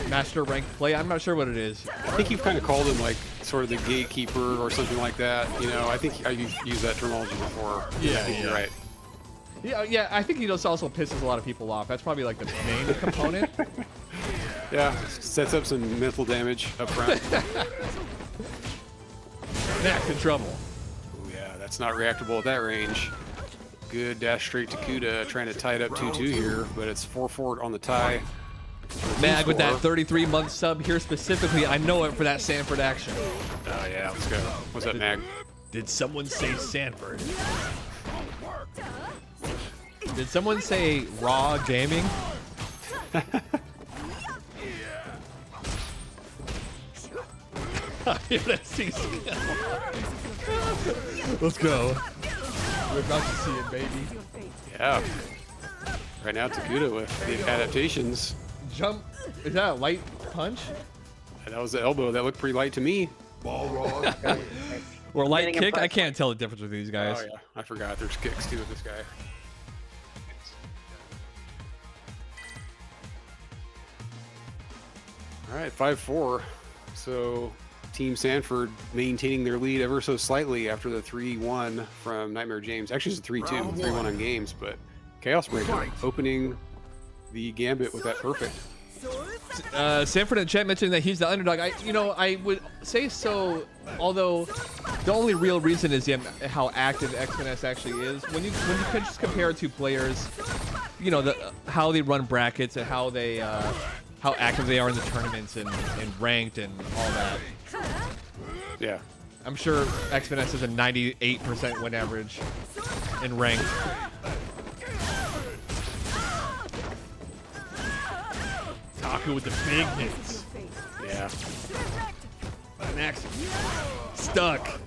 master rank play. I'm not sure what it is. I think you've kind of called him like sort of the gatekeeper or something like that. You know, I think I've used that terminology before. Yeah, I think you're right. Yeah, I think he just also pisses a lot of people off. That's probably like the main component. Yeah, sets up some mental damage up front. Max in trouble. Oh yeah, that's not reactable at that range. Good dash straight to Kuda, trying to tie it up 2-2 here, but it's 4-4 on the tie. Mag with that 33-month sub here specifically. I know it for that Sanford action. Oh yeah, let's go. What's up, Mag? Did someone say Sanford? Did someone say raw gaming? Let's go. We're about to see it, baby. Yeah. Right now, Takuda with the adaptations. Jump. Is that a light punch? That was the elbow. That looked pretty light to me. Balrog. Or light kick? I can't tell the difference with these guys. Oh yeah, I forgot. There's kicks too with this guy. All right, 5-4. So Team Sanford maintaining their lead ever so slightly after the 3-1 from NightmareJames. Actually, it's a 3-2, 3-1 on games, but ChaosBreaker opening the gambit with that perfect. Sanford in chat mentioned that he's the underdog. I would say so, although the only real reason is how active X-Finesse actually is. When you can just compare two players, you know, how they run brackets and how they how active they are in the tournaments and ranked and all that. Yeah. I'm sure X-Finesse has a 98% win average in ranked. Taku with the big hits. Yeah. Max stuck.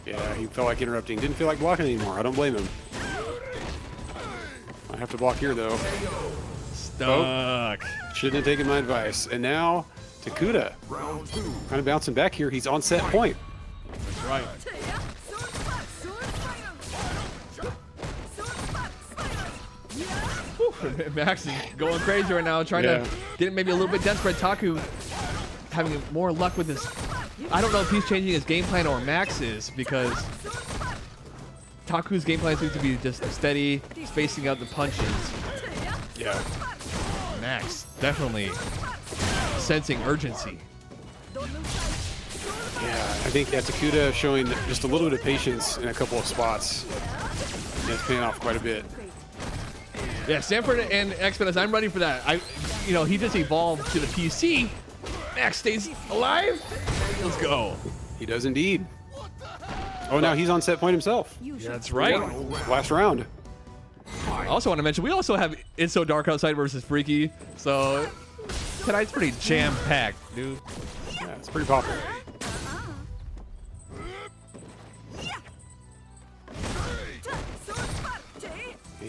Yeah, he felt like interrupting. Didn't feel like blocking anymore. I don't blame him. I have to block here, though. Stuck. Shouldn't have taken my advice. And now, Takuda. Kind of bouncing back here. He's on set point. That's right. Max is going crazy right now, trying to get maybe a little bit desperate. Taku having more luck with this. I don't know if he's changing his game plan or Max's, because Taku's game plan seems to be just steady, spacing out the punches. Yeah. Max definitely sensing urgency. Yeah, I think Takuda showing just a little bit of patience in a couple of spots. And it's paying off quite a bit. Yeah, Sanford and X-Finesse, I'm ready for that. He just evolved to the PC. Max stays alive. Let's go. He does indeed. Oh, now he's on set point himself. Yeah, that's right. Last round. I also want to mention, we also have ItsSoDarkOutside versus Freaky. So tonight's pretty jam-packed, dude. Yeah, it's pretty popular.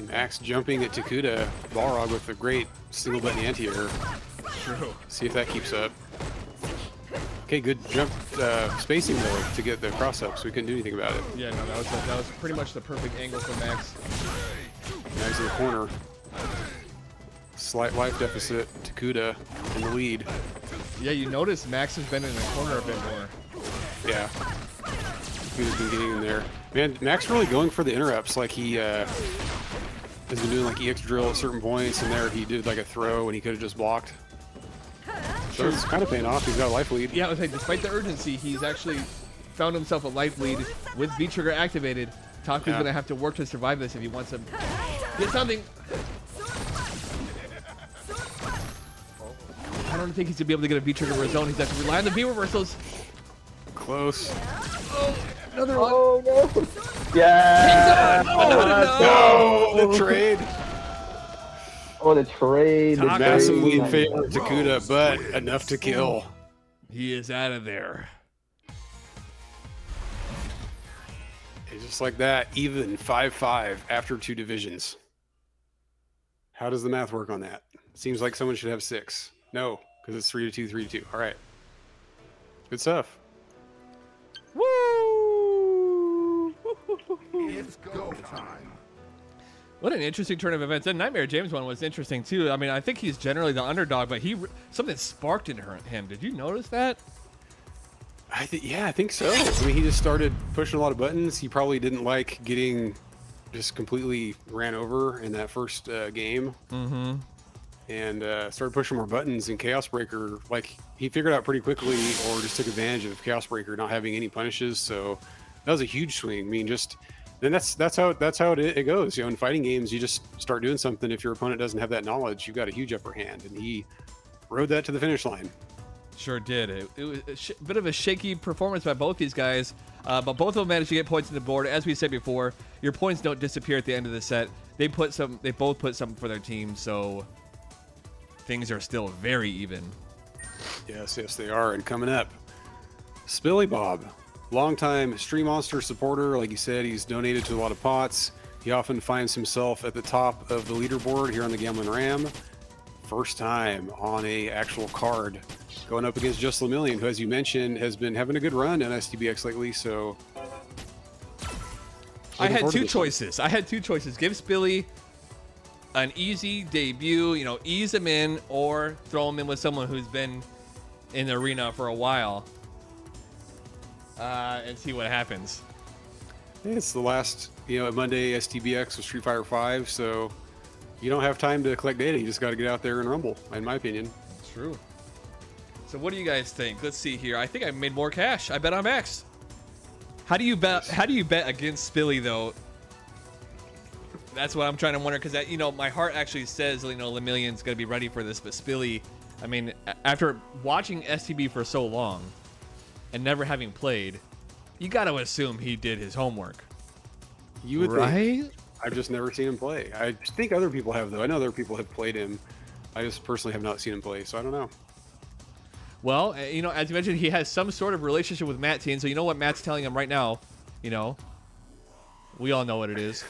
Max jumping at Takuda. Balrog with a great single button anti-air. True. See if that keeps up. Okay, good jump spacing though to get the cross up, so we couldn't do anything about it. Yeah, no, that was pretty much the perfect angle for Max. Now he's in the corner. Slight life deficit. Takuda in the lead. Yeah, you notice Max has been in the corner a bit more. Yeah. Takuda's been getting in there. Man, Max really going for the interrupts. Like he has been doing like EX drill at certain points, and there he did like a throw and he could have just blocked. So it's kind of paying off. He's got a life lead. Yeah, I was like, despite the urgency, he's actually found himself a life lead with V-Trigger activated. Taku's going to have to work to survive this if he wants to get something. I don't think he's going to be able to get a V-Trigger for his own. He's going to have to rely on the V-reversals. Close. Oh, another one. Oh, no. Yeah. No, the trade. Oh, the trade. Taku. Massively in favor of Takuda, but enough to kill. He is out of there. It's just like that, even 5-5 after 2 divisions. How does the math work on that? Seems like someone should have 6. No, because it's 3-2, 3-2. All right. Good stuff. Woo! It's go time. What an interesting turn of events. That NightmareJames one was interesting too. I mean, I think he's generally the underdog, but something sparked in him. Did you notice that? Yeah, I think so. I mean, he just started pushing a lot of buttons. He probably didn't like getting just completely ran over in that first game. Mm-hmm. And started pushing more buttons. And ChaosBreaker, like, he figured out pretty quickly, or just took advantage of ChaosBreaker not having any punishes. So that was a huge swing. I mean, just then that's how it goes. You know, in fighting games, you just start doing something. If your opponent doesn't have that knowledge, you've got a huge upper hand. And he rode that to the finish line. Sure did. It was a bit of a shaky performance by both these guys, but both of them managed to get points on the board. As we said before, your points don't disappear at the end of the set. They both put something for their team, so things are still very even. Yes, they are. And coming up, Spillybob, longtime Stream Monster supporter. Like you said, he's donated to a lot of pots. He often finds himself at the top of the leaderboard here on the Gambling Ram. First time on a actual card, going up against JustLemillion, who, as you mentioned, has been having a good run in STBX lately. So I had two choices. Give Spilly an easy debut, ease him in, or throw him in with someone who's been in the arena for a while, and see what happens. It's the last, Monday STBX with Street Fighter 5, so you don't have time to collect data. You just got to get out there and rumble, in my opinion. True. So what do you guys think? Let's see here. I think I made more cash. I bet on Max. How do you bet against Spilly though? That's what I'm trying to wonder, because my heart actually says Lemillion's gonna be ready for this, but Spilly, I mean, after watching STB for so long and never having played, you got to assume he did his homework. You would right? think. I've just never seen him play. I think other people have, though. I know other people have played him. I just personally have not seen him play, so I don't know. Well, as you mentioned, he has some sort of relationship with Matt Teen, so you know what Matt's telling him right now. We all know what it is.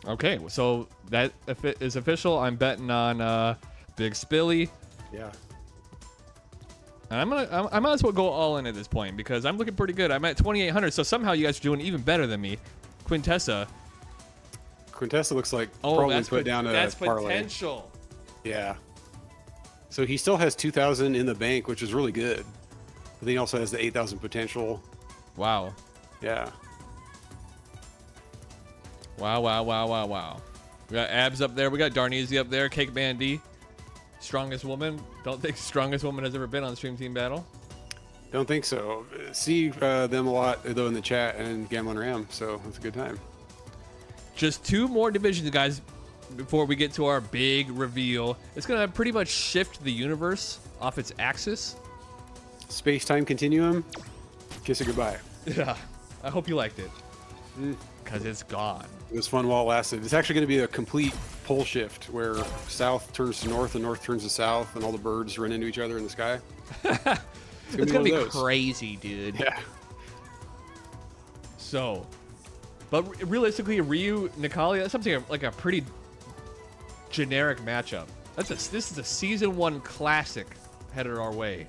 Okay, so that is official. I'm betting on Big Spilly. Yeah. And I might as well go all in at this point, because I'm looking pretty good. I'm at 2,800, so somehow you guys are doing even better than me. Quintessa looks like probably put down a that's parlay. potential. Yeah. So he still has 2,000 in the bank, which is really good. But then he also has the 8,000 potential. Wow. Yeah. Wow. We got Abs up there. We got Darneezy up there. Cake Man D. Strongest woman. Don't think strongest woman has ever been on Stream Team Battle. Don't think so. See them a lot, though, in the chat and Gambling Ram, so it's a good time. Just 2 more divisions, guys, before we get to our big reveal. It's going to pretty much shift the universe off its axis. Space-time continuum. Kiss it goodbye. Yeah. I hope you liked it. Because it's gone. It was fun while it lasted. It's actually going to be a complete pole shift where south turns to north and north turns to south and all the birds run into each other in the sky. It's going to be crazy, dude. Yeah. So, but realistically, Ryu, Nikali, that's something like a pretty generic matchup. This is a season 1 classic headed our way.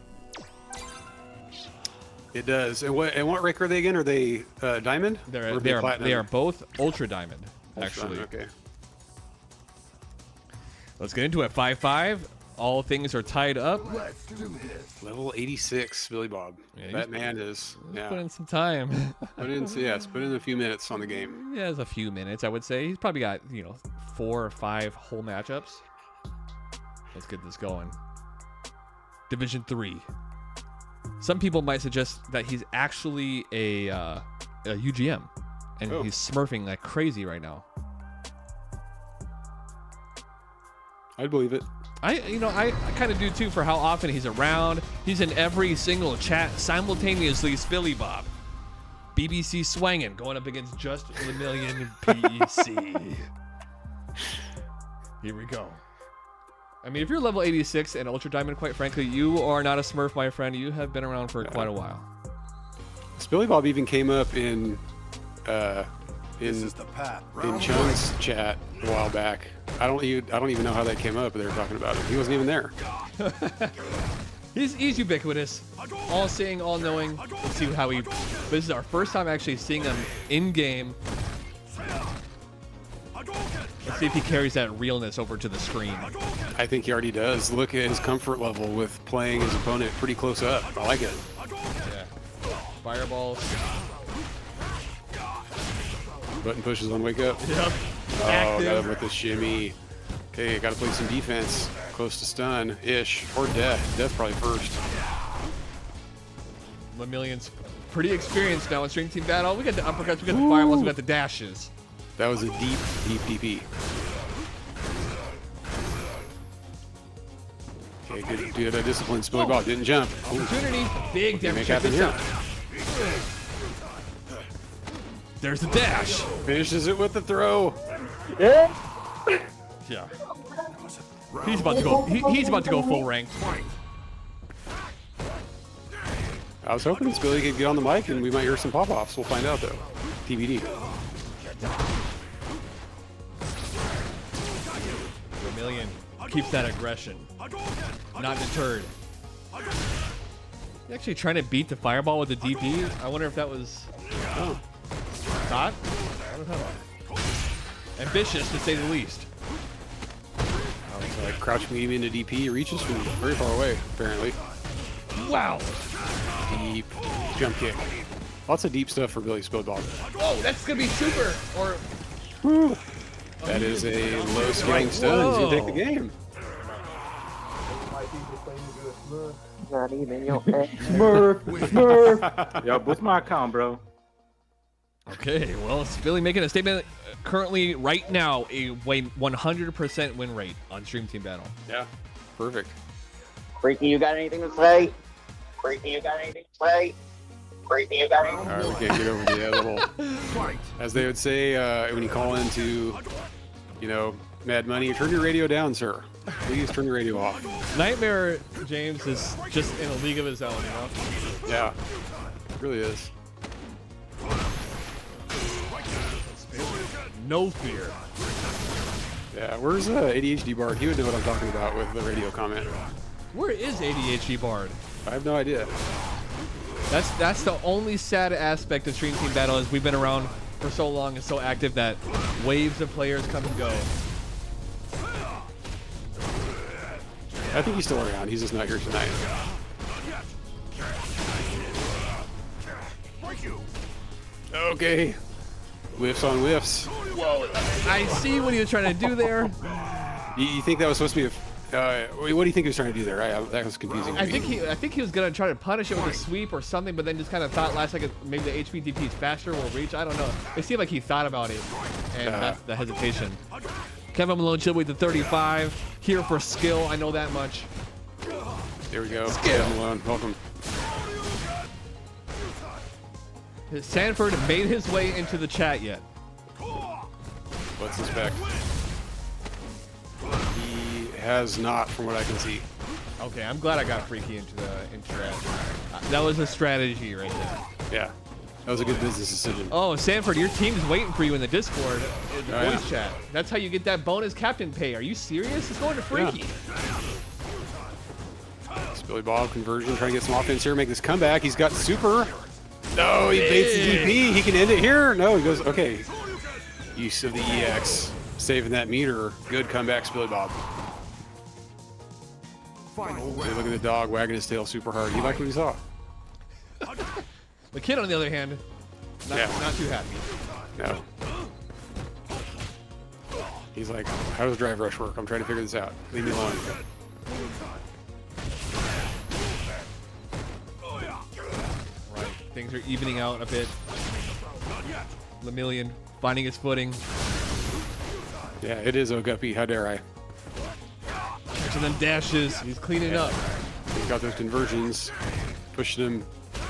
It does. And what rank are they again? Are they diamond? Or They platinum? are both ultra diamond, Ultra actually. diamond, okay. Let's get into it. 5-5. All things are tied up. Let's do this. Level 86, Spillybob. Yeah, That man is. Yeah. Put in some time. Put in a few minutes on the game. Yeah, it's a few minutes, I would say. He's probably got 4 or 5 whole matchups. Let's get this going. Division 3. Some people might suggest that he's actually a UGM, and he's smurfing like crazy right now. I'd believe it. I kind of do too for how often he's around. He's in every single chat simultaneously. Spillybob, BBC swanging, going up against JustLemillion PEC. Here we go. I mean, if you're level 86 and Ultra Diamond, quite frankly, you are not a Smurf, my friend. You have been around for quite a while. Spillybob even came up in This is the path. in Chung's chat a while back. I don't even know how that came up, but they were talking about it. He wasn't even there. He's ubiquitous, all seeing, all knowing. Let's see how he. This is our first time actually seeing him in game. Let's see if he carries that realness over to the screen. I think he already does. Look at his comfort level with playing his opponent pretty close up. I like it. Yeah. Fireballs. Button pushes on wake up. Yep. Oh, got Active. him with the shimmy. Okay, got to play some defense. Close to stun-ish. Or death. Death probably first. Lemillion's pretty experienced now in Stream Team Battle. We got the uppercuts, we got the fireballs, we got the dashes. That was a deep DP. Okay, good discipline. Spillybob didn't jump. Ooh. Opportunity. Big damage. Make Check happen this here. out. There's the dash. Finishes it with the throw. Yeah. He's about to go. He's about to go full rank. I was hoping Spilly could get on the mic and we might hear some pop-offs. We'll find out though. TBD. Lemillion keeps that aggression. Not deterred. He's actually trying to beat the fireball with the DP. I wonder if that was thought. I don't know. Ambitious to say the least. Like crouch medium into DP. He reaches from very far away, apparently. Wow. Deep jump kick. Lots of deep stuff for Billy Spillybob. Oh, that's gonna be super. Or That is a low scaling stun. You take the game. Not even your ex. Smurf. Yo, boost my account, bro. okay, well, Spilly making a statement. Currently, right now, a 100% win rate on Stream Team Battle. Yeah. Perfect. Freaky, you got anything to say? Freaky, you got anything to say? Freaky, you got anything All right, we can't get over the little, as they would say when you call into, Mad Money, turn your radio down, sir. Please turn your radio off. NightmareJames is just in a league of his own, Yeah, it really is. No fear. Yeah, where's ADHD Bard? He would know what I'm talking about with the radio comment. Where is ADHD Bard? I have no idea. That's the only sad aspect of Stream Team Battle is we've been around for so long and so active that waves of players come and go. I think he's still around. He's just not here tonight. Okay. Whiffs on whiffs. Whoa. I see what he was trying to do there. You think that was supposed to be what do you think he was trying to do there? That was confusing to I me. think he was gonna try to punish it with a sweep or something, but then just kind of thought last second maybe the HP DP is faster, will reach. I don't know. It seemed like he thought about it, and that's the hesitation. Kevin Malone chill with the 35 here for skill. I know that much. There we go. Skill. Kevin Malone, welcome. Sanford made his way into the chat yet. What's his spec? He has not, from what I can see. Okay, I'm glad I got Freaky into chat. That was a strategy right there. Yeah. That was a good business decision. Oh, Sanford, your team's waiting for you in the Discord, in the Oh, voice chat. That's how you get that bonus captain pay. Are you serious? It's going to Freaky. Spillybob conversion, trying to get some offense here, make this comeback. He's got super. No, he baits the DP. He can end it here. No, he goes, okay. Use of the EX, saving that meter. Good comeback, Spillybob. Hey, look at the dog wagging his tail super hard. He liked what he saw. The kid, on the other hand, not too happy. No. He's like, how does drive rush work? I'm trying to figure this out. Leave me alone. Right, things are evening out a bit. Lemillion finding his footing. Yeah, it is Oguppy. How dare I? Catching them dashes. He's cleaning up. He's got those conversions, pushing him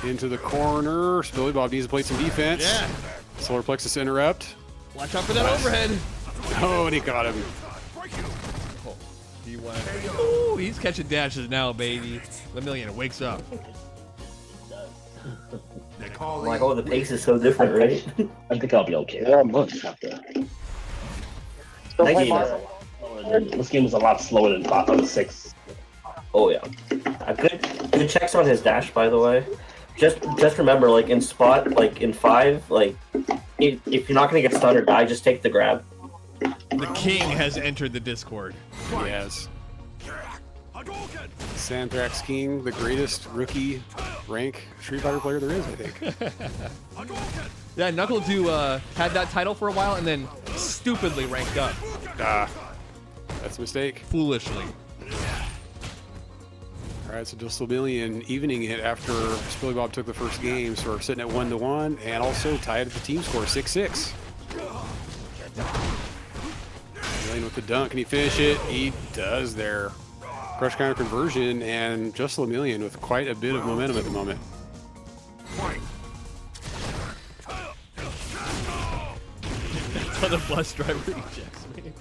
into the corner. Spillybob needs to play some defense. Yeah. Solar plexus interrupt. Watch out for that overhead. Oh, and he got him. Oh, he went. Ooh, he's catching dashes now, baby. Lemillion wakes up. I'm like, oh, the pace is so different, right? I think I'll be okay. Yeah, I'm going to have to. This game is a lot slower than 5 on 6. Oh yeah. Good checks on his dash, by the way. Just remember, like in spot, like in 5, like if you're not gonna get stunned or die, just take the grab. The king has entered the Discord. Yes. Santhrax King, the greatest rookie rank Street Fighter player there is, I think. Yeah, Knuckle Dew had that title for a while and then stupidly ranked up. That's a mistake. Foolishly. All right, so JustLemillion evening it after Spillybob took the first game, so we're sitting at 1-1 and also tied at the team score 6-6. Lemillion with the dunk, can he finish it? He does there. Crush counter conversion, and JustLemillion with quite a bit of momentum at the moment. That's how the bus driver ejects me.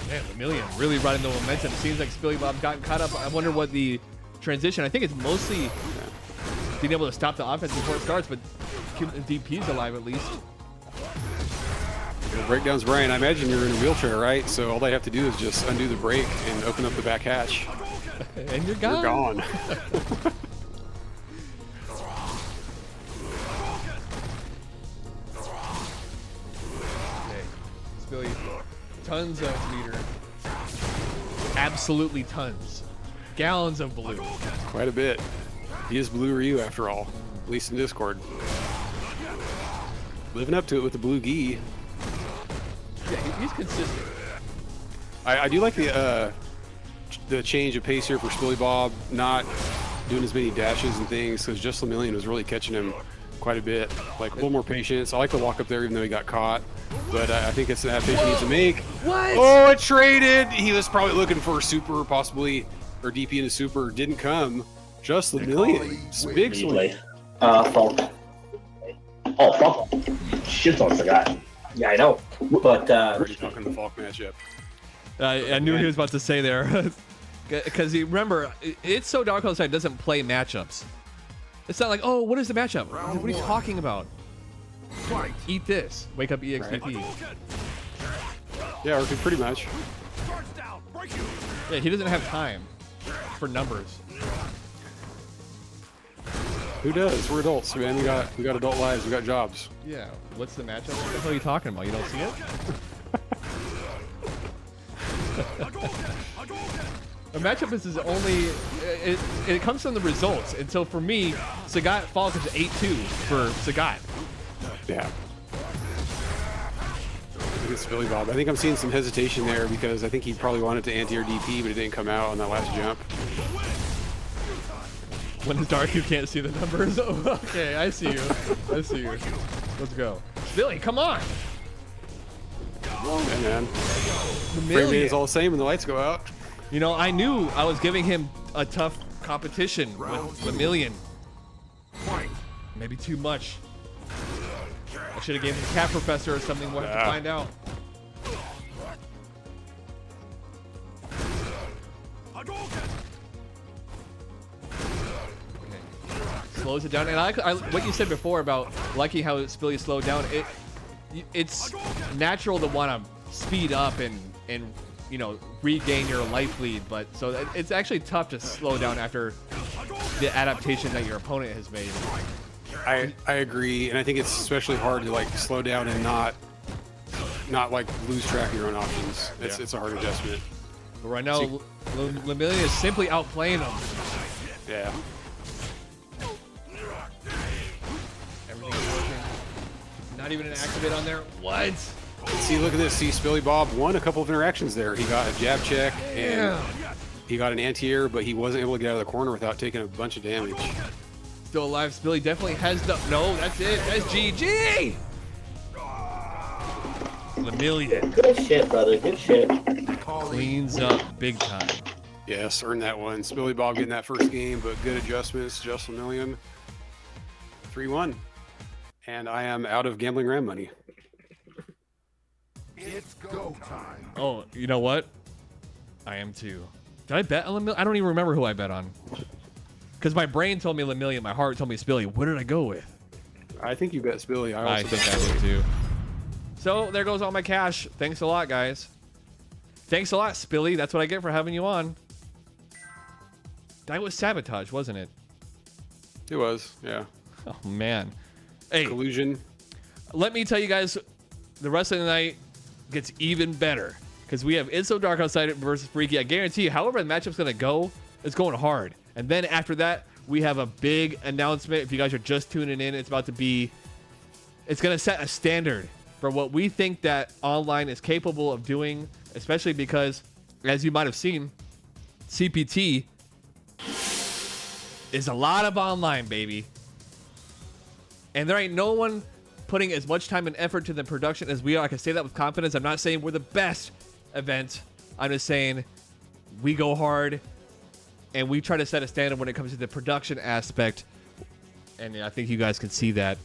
Man, Lemillion really riding the momentum. Seems like Spillybob got caught up. I wonder what the transition. I think it's mostly being able to stop the offense before it starts, but keep the DPs alive at least. Breakdowns, Brian. I imagine you're in a wheelchair, right? So all they have to do is just undo the brake and open up the back hatch. And you're gone. You're gone. Okay. Spilly, tons of meter. Absolutely tons. Gallons of blue. Quite a bit. He is Blue Ryu after all, at least in Discord. Living up to it with the blue gi. Yeah, he's consistent. I do like the change of pace here for Spillybob, not doing as many dashes and things, because JustLemillion was really catching him quite a bit. Like a little more patience. I like the walk up there even though he got caught, but I think it's an adaptation he needs to make. What? Oh, it traded! He was probably looking for a super possibly, or DP into super, didn't come. JustLemillion, big swing. Fault. Oh, fuck. Shit, I forgot. Yeah, I know. But Already talking the Falk matchup. I knew he was about to say there. Because remember, ItsSoDarkOutside doesn't play matchups. It's not like, oh, what is the matchup? What are you talking about? Eat this. Wake up EXDP. Right. Yeah, or pretty much. Yeah, he doesn't have time for numbers. Who does? We're adults, man. We got adult lives. We got jobs. Yeah. What's the matchup? What the hell are you talking about? You don't see it? A matchup is only it comes from the results. And so for me, Sagat Falk is 8-2 for Sagat. Yeah. I think it's Spillybob. I think I'm seeing some hesitation there because I think he probably wanted to anti-air DP, but it didn't come out on that last jump. When it's dark, you can't see the numbers. Oh, okay, I see you. I see you. Let's go. Billy, come on. Yeah, man. Frame rate is all the same when the lights go out. You know, I knew I was giving him a tough competition with Lemillion. Maybe too much. I should have gave him a cat professor or something. We'll have to find out. slows it down. And I what you said before about liking how Spilly slowed down. It's natural to want to speed up and you know, regain your life lead, but so it's actually tough to slow down after the adaptation that your opponent has made. I agree, and I think it's especially hard to like slow down and not like lose track of your own options. It's a hard adjustment. But right now, JustLemillion is simply outplaying him. Yeah. Everything's working. Not even an activate on there. What? See, look at this. See, Spillybob won a couple of interactions there. He got a jab check and he got an anti-air, but he wasn't able to get out of the corner without taking a bunch of damage. Still alive. Spilly definitely has the. No, that's it. That's GG. JustLemillion. Good shit, brother. Good shit. Cleans up big time. Yes, earned that one. Spillybob getting that first game, but good adjustments. JustLemillion. 3-1. And I am out of Gambling Ram money. It's go time. Oh, you know what? I am too. Did I bet on JustLemillion? I don't even remember who I bet on. Because my brain told me JustLemillion, my heart told me Spilly. What did I go with? I think you bet Spilly. I think I did too. So there goes all my cash. Thanks a lot, guys. Thanks a lot, Spilly. That's what I get for having you on. That was sabotage, wasn't it? It was, yeah. Oh, man. Hey, Collusion. let me tell you guys, the rest of the night gets even better. Because we have ItsSoDarkOutside versus Freaky. I guarantee you, however the matchup's going to go, it's going hard. And then after that, we have a big announcement. If you guys are just tuning in, it's about to be... It's going to set a standard for what we think that online is capable of doing, especially because, as you might have seen, CPT is a lot of online, baby. And there ain't no one putting as much time and effort to the production as we are. I can say that with confidence. I'm not saying we're the best event. I'm just saying we go hard and we try to set a standard when it comes to the production aspect. And I think you guys can see that.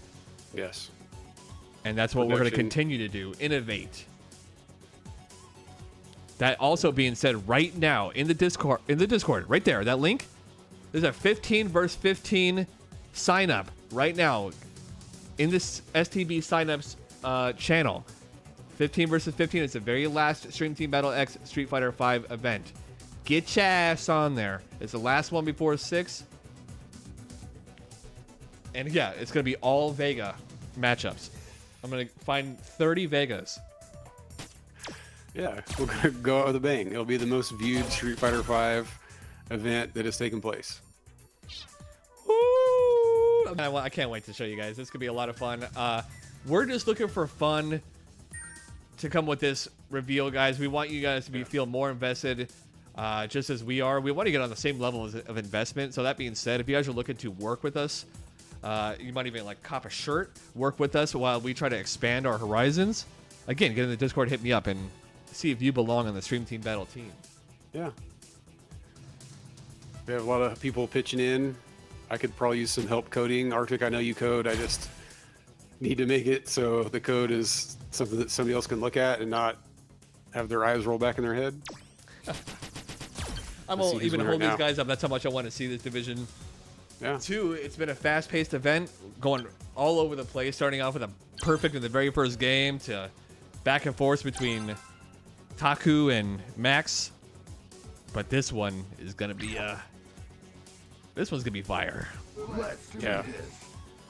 Yes. And that's what we're going to continue to do. Innovate. That also being said, right now in the Discord, right there, that link, there's a 15 versus 15 sign up right now in this STB signups channel. 15 versus 15 is the very last Stream Team Battle X Street Fighter 5 event. Get your ass on there. It's the last one before 6. And yeah, it's going to be all Vega matchups. I'm going to find 30 Vegas. Yeah, we're going to go out with a bang. It'll be the most viewed Street Fighter 5 event that has taken place. Woo! I can't wait to show you guys. This could be a lot of fun. We're just looking for fun to come with this reveal, guys. We want you guys to feel more invested, just as we are. We want to get on the same level of investment. So that being said, if you guys are looking to work with us, you might even like cop a shirt, work with us while we try to expand our horizons. Again, get in the Discord, hit me up, and see if you belong on the Stream Team Battle team. Yeah. We have a lot of people pitching in. I could probably use some help coding. Arctic, I know you code. I just need to make it so the code is something that somebody else can look at and not have their eyes roll back in their head. I won't even hold these guys up. That's how much I want to see this division. Yeah. 2, it's been a fast-paced event, going all over the place, starting off with a perfect in the very first game to back and forth between Taku and Max. But this one is going to be this one's going to be fire. Yeah.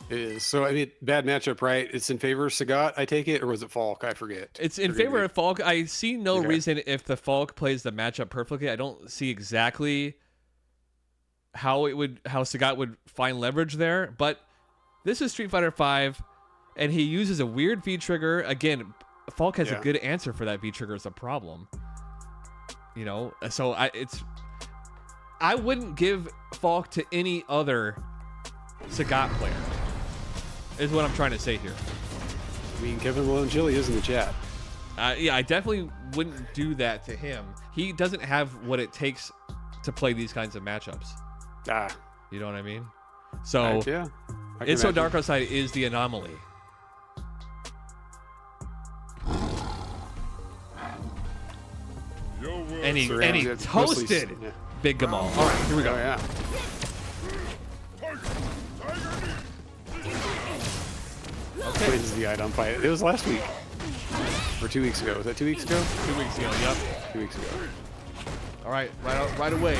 It is. So, I mean, bad matchup, right? It's in favor of Sagat, I take it, or was it Falk? I forget. It's in favor of Falk. I see no reason if the Falk plays the matchup perfectly. I don't see exactly how Sagat would find leverage there. But this is Street Fighter 5, and he uses a weird V trigger. Again, Falk has a good answer for that V trigger as a problem. You know, so I wouldn't give Falk to any other Sagat player. Is what I'm trying to say here. I mean, Kevin William is in the chat. Yeah, I definitely wouldn't do that to him. He doesn't have what it takes to play these kinds of matchups. You know what I mean? So, yeah, ItsSoDarkOutside is the anomaly. And he toasted Big Gamal. All right, here we go. Yeah. the item fight? It was last week. Or 2 weeks ago. Was that 2 weeks ago? 2 weeks ago, yep. 2 weeks ago. All right, right away.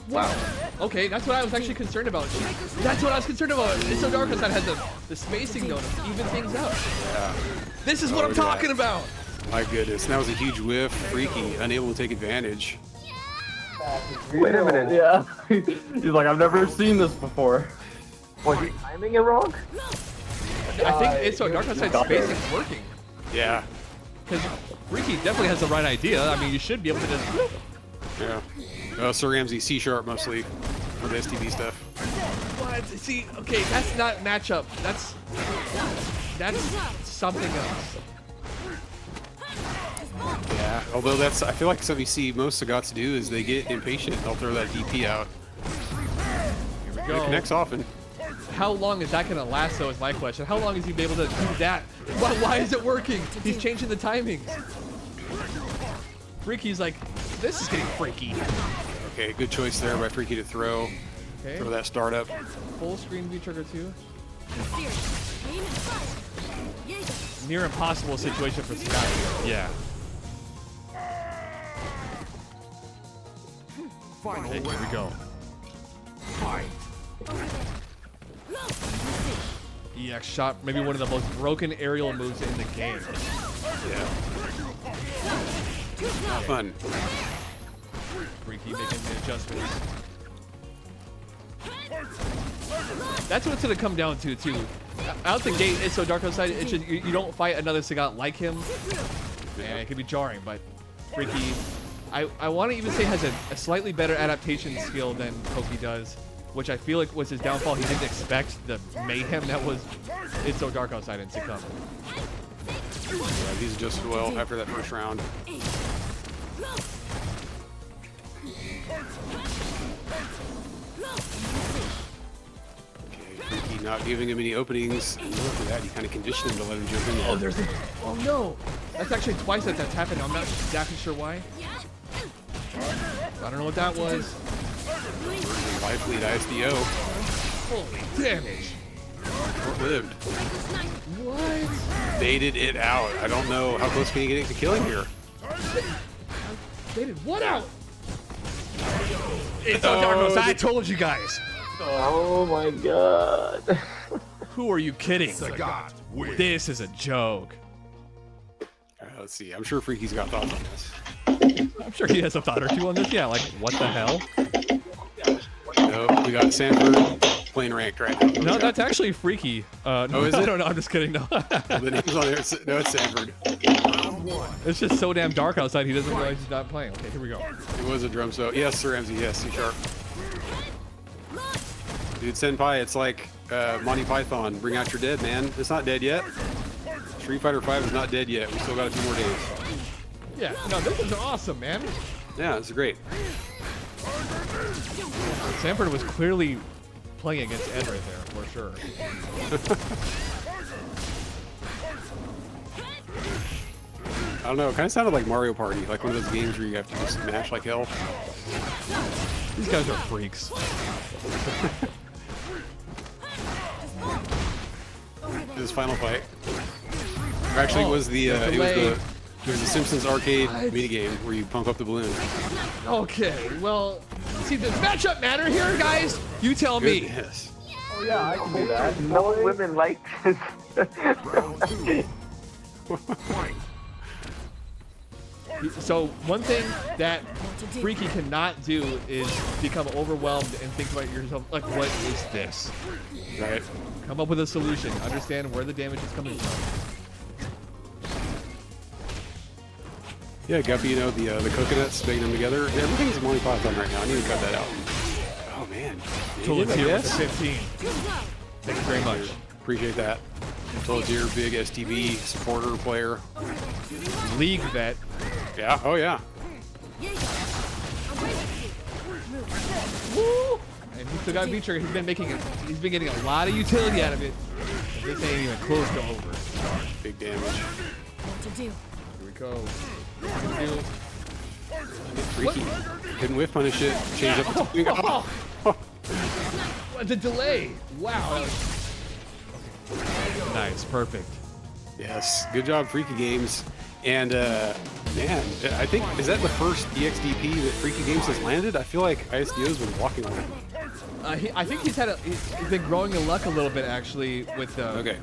Wow. Okay, that's what I was actually concerned about. That's what I was concerned about. ItsSoDarkOutside has the spacing though to even things out. Yeah. This is what I'm talking about. My goodness, that was a huge whiff. Freaky, unable to take advantage. Wait a minute. Yeah. He's like, I've never seen this before. Was he timing it wrong? I think ItsSoDarkOutside's spacing is working. Yeah. Because Freaky definitely has the right idea. I mean, you should be able to just. Yeah. Sir Ramsey C# mostly for the STB stuff. What? See, okay, that's not matchup. That's something else. Yeah. Although that's, I feel like something you see most Sagots do is they get impatient and they'll throw that DP out. Here we It go. connects often. How long is that going to last, though, is my question. How long is he be able to do that? Why is it working? He's changing the timings. Freaky's like, this is getting freaky. Okay, good choice there by Freaky to throw. Okay. Throw that startup. Full screen V-trigger too. Near impossible situation for Scott. Yeah. Okay, here we go. EX shot, maybe one of the most broken aerial moves in the game. Yeah. Not fun. Freaky making the adjustments. That's what it's gonna come down to too. Out the gate, ItsSoDarkOutside, it's just you don't fight another Sagat like him. And it can be jarring, but Freaky, I want to even say has a slightly better adaptation skill than Koki does, which I feel like was his downfall. He didn't expect the mayhem that was ItsSoDarkOutside and Succumb. Yeah, these adjusted well after that first round. Okay, Freaky not giving him any openings. And look at that, you kind of conditioned him to let him jump in there. Oh, there's a. Oh no! That's actually twice that's happened. I'm not exactly sure why. I don't know what that was. Life lead ISDO. Holy damage! Short-lived. What? Baited it out. I don't know how close can you get to killing here. They did what out? ItsSoDarkOutside. I told you guys. Oh my god. Who are you kidding? Sagat wins. This is a joke. Let's see. I'm sure Freaky's got thoughts on this. I'm sure he has a thought or two on this. Yeah, like what the hell? No, we got Sanford playing ranked right now. No, that's actually Freaky. No, is it? I don't know. I'm just kidding. No, The name's on there. No, it's Sanford. it's just so damn dark outside. He doesn't realize he's not playing. Okay, here we go. It was a drum so. Yes, Sir Ramsey. Yes, C#. Dude, Senpai, it's like Monty Python. Bring out your dead, man. It's not dead yet. Street Fighter V is not dead yet. We still got a few more days. Yeah, no, this is awesome, man. Yeah, it's great. Sanford was clearly playing against Ed right there, for sure. I don't know. It kind of sounded like Mario Party, like one of those games where you have to just smash like hell. These guys are freaks. This final fight. Or actually, it was the Simpsons arcade minigame where you pump up the balloon. Okay, well, see, does matchup matter here, guys? You tell me. Goodness. Oh yeah, I can do that. No women like this. So one thing that Freaky cannot do is become overwhelmed and think about yourself, like, what is this? Right. Come up with a solution. Understand where the damage is coming from. Yeah, Guppy, you know, the coconuts, baking them together. Everything's Monty Python right now. I need to cut that out. Oh, man. Totally here with Yes? the 15. Thank you very much. Appreciate that. Tolzier, big STB supporter player. League vet. Yeah, oh yeah. Woo! And he still got V-trigger. He's been getting a lot of utility out of it. This ain't even close to over. Big damage. Here we go. What do we do? Freaky. Didn't whiff punish it. Change up the The delay. Wow. Nice. Perfect. Yes, good job, Freaky Games. And man, I think, is that the first EXDP that Freaky Games has landed? I feel like ISDO's been walking on it. I think he's been growing in luck a little bit actually with Okay.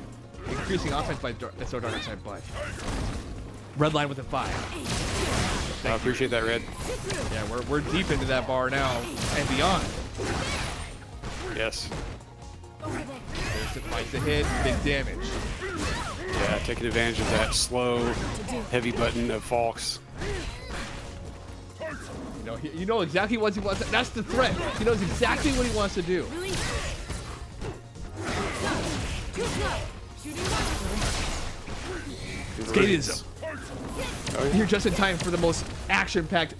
increasing offense by STBX, but red line with a 5. I appreciate that, Red. Yeah, we're deep into that bar now and beyond. Yes. There's the hit, big damage. Yeah, taking advantage of that slow, heavy button of Falks. You know exactly what he wants. That's the threat. He knows exactly what he wants to do. Skatism. Oh, yeah. You're just in time for the most action-packed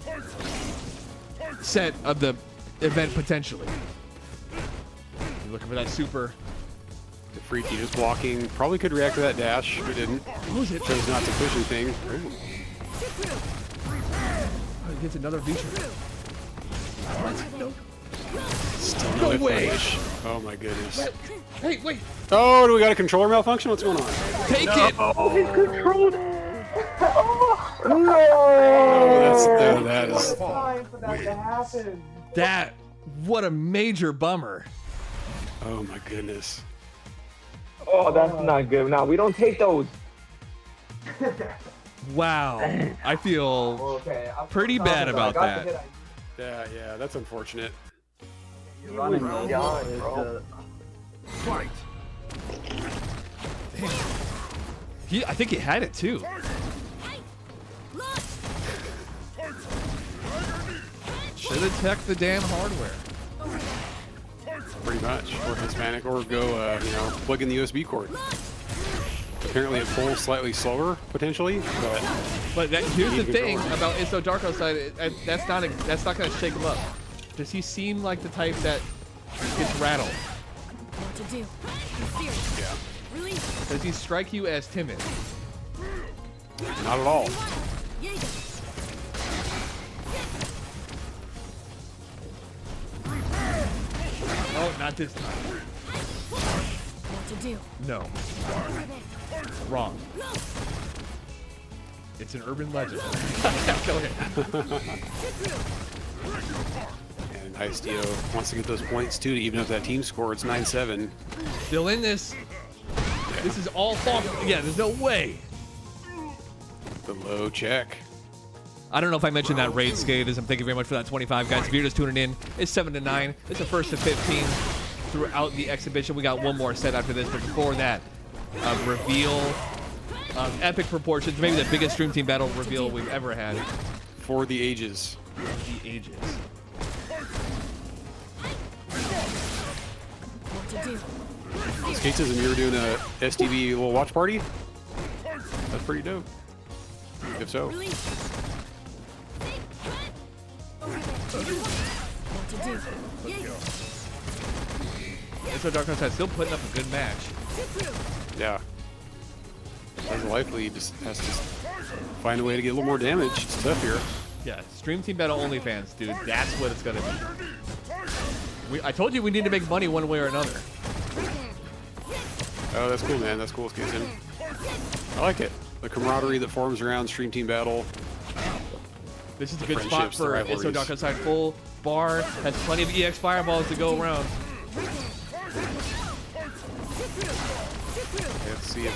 set of the event potentially. You're looking for that super. The Freaky just blocking. Probably could react to that dash, but didn't. Chose it. Chose not to push anything. Ooh. Oh, he gets another feature. No. Still No no way. punish. Oh my goodness. Hey, wait. Oh, do we got a controller malfunction? What's going on? Take it. Oh, that is. Time for that to happen. That. What a major bummer. Oh my goodness. Oh, that's not good. Now we don't take those. Wow. I feel Okay, I'm pretty bad about got the that. hit Yeah, that's unfortunate. You're running this. Bro. Fight. I think he had it too. Should have checked the damn hardware. Pretty much. Or Hispanic, or go, plug in the USB cord. Apparently it pulls slightly slower, potentially, But here's the thing about ItsSoDarkOutside. That's not going to shake him up. Does he seem like the type that gets rattled? What to do? Serious. yeah, Release. Does he strike you as timid? not at all. Jaeger. Oh, not this time. What to do? No. Over there. Wrong. It's an urban legend. Go ahead. And ISDO wants to get those points too to even up that team score. It's 9-7. Still in this. This is all fault. Yeah, there's no way. The low check. I don't know if I mentioned that raid skatism. Thank you very much for that 25, guys. If you're just tuning in, it's 7-9. It's the first to 15 throughout the exhibition. We got one more set after this, but before that, reveal of epic proportions. Maybe the biggest Stream Team Battle reveal we've ever had. For the ages. The ages. What to do? Skatism, you were doing a STB little watch party? That's pretty dope. If so. Release. Over there. What to do? Jaeger. ItsSoDarkOutside still putting up a good match. Yeah. As likely, just has to find a way to get a little more damage. It's tough here. Yeah, Stream Team Battle OnlyFans, dude. That's what it's gonna be. I told you we need to make money one way or another. Oh, that's cool, man. That's cool, Skatism. I like it. The camaraderie that forms around Stream Team Battle. This is a The good spot friendships, the for rivalries. ItsSoDarkOutside. Full bar, has plenty of EX fireballs to go around. Let's see if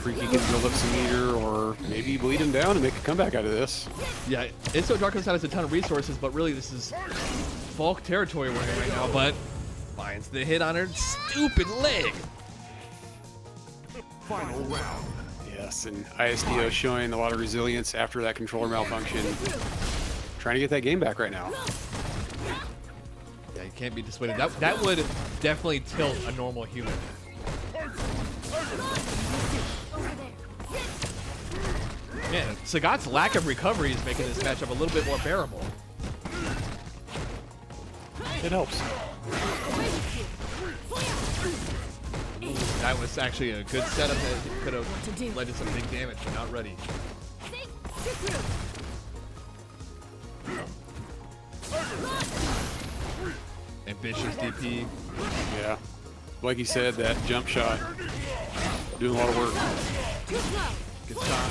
Freaky can build up some meter or maybe bleed him down and make a comeback out of this. Yeah, ItsSoDarkOutside has a ton of resources, but really this is Falk territory we're in right now, but finds the hit on her stupid leg. Final round. Yes, and ISDO showing a lot of resilience after that controller malfunction. Trying to get that game back right now. Yeah, you can't be dissuaded. That would definitely tilt a normal human. Man, Sagat's lack of recovery is making this matchup a little bit more bearable. It helps. That was actually a good setup that could have led to some big damage, but not ready. And vicious DP. Yeah. Like you said, that jump shot doing a lot of work. Good shot.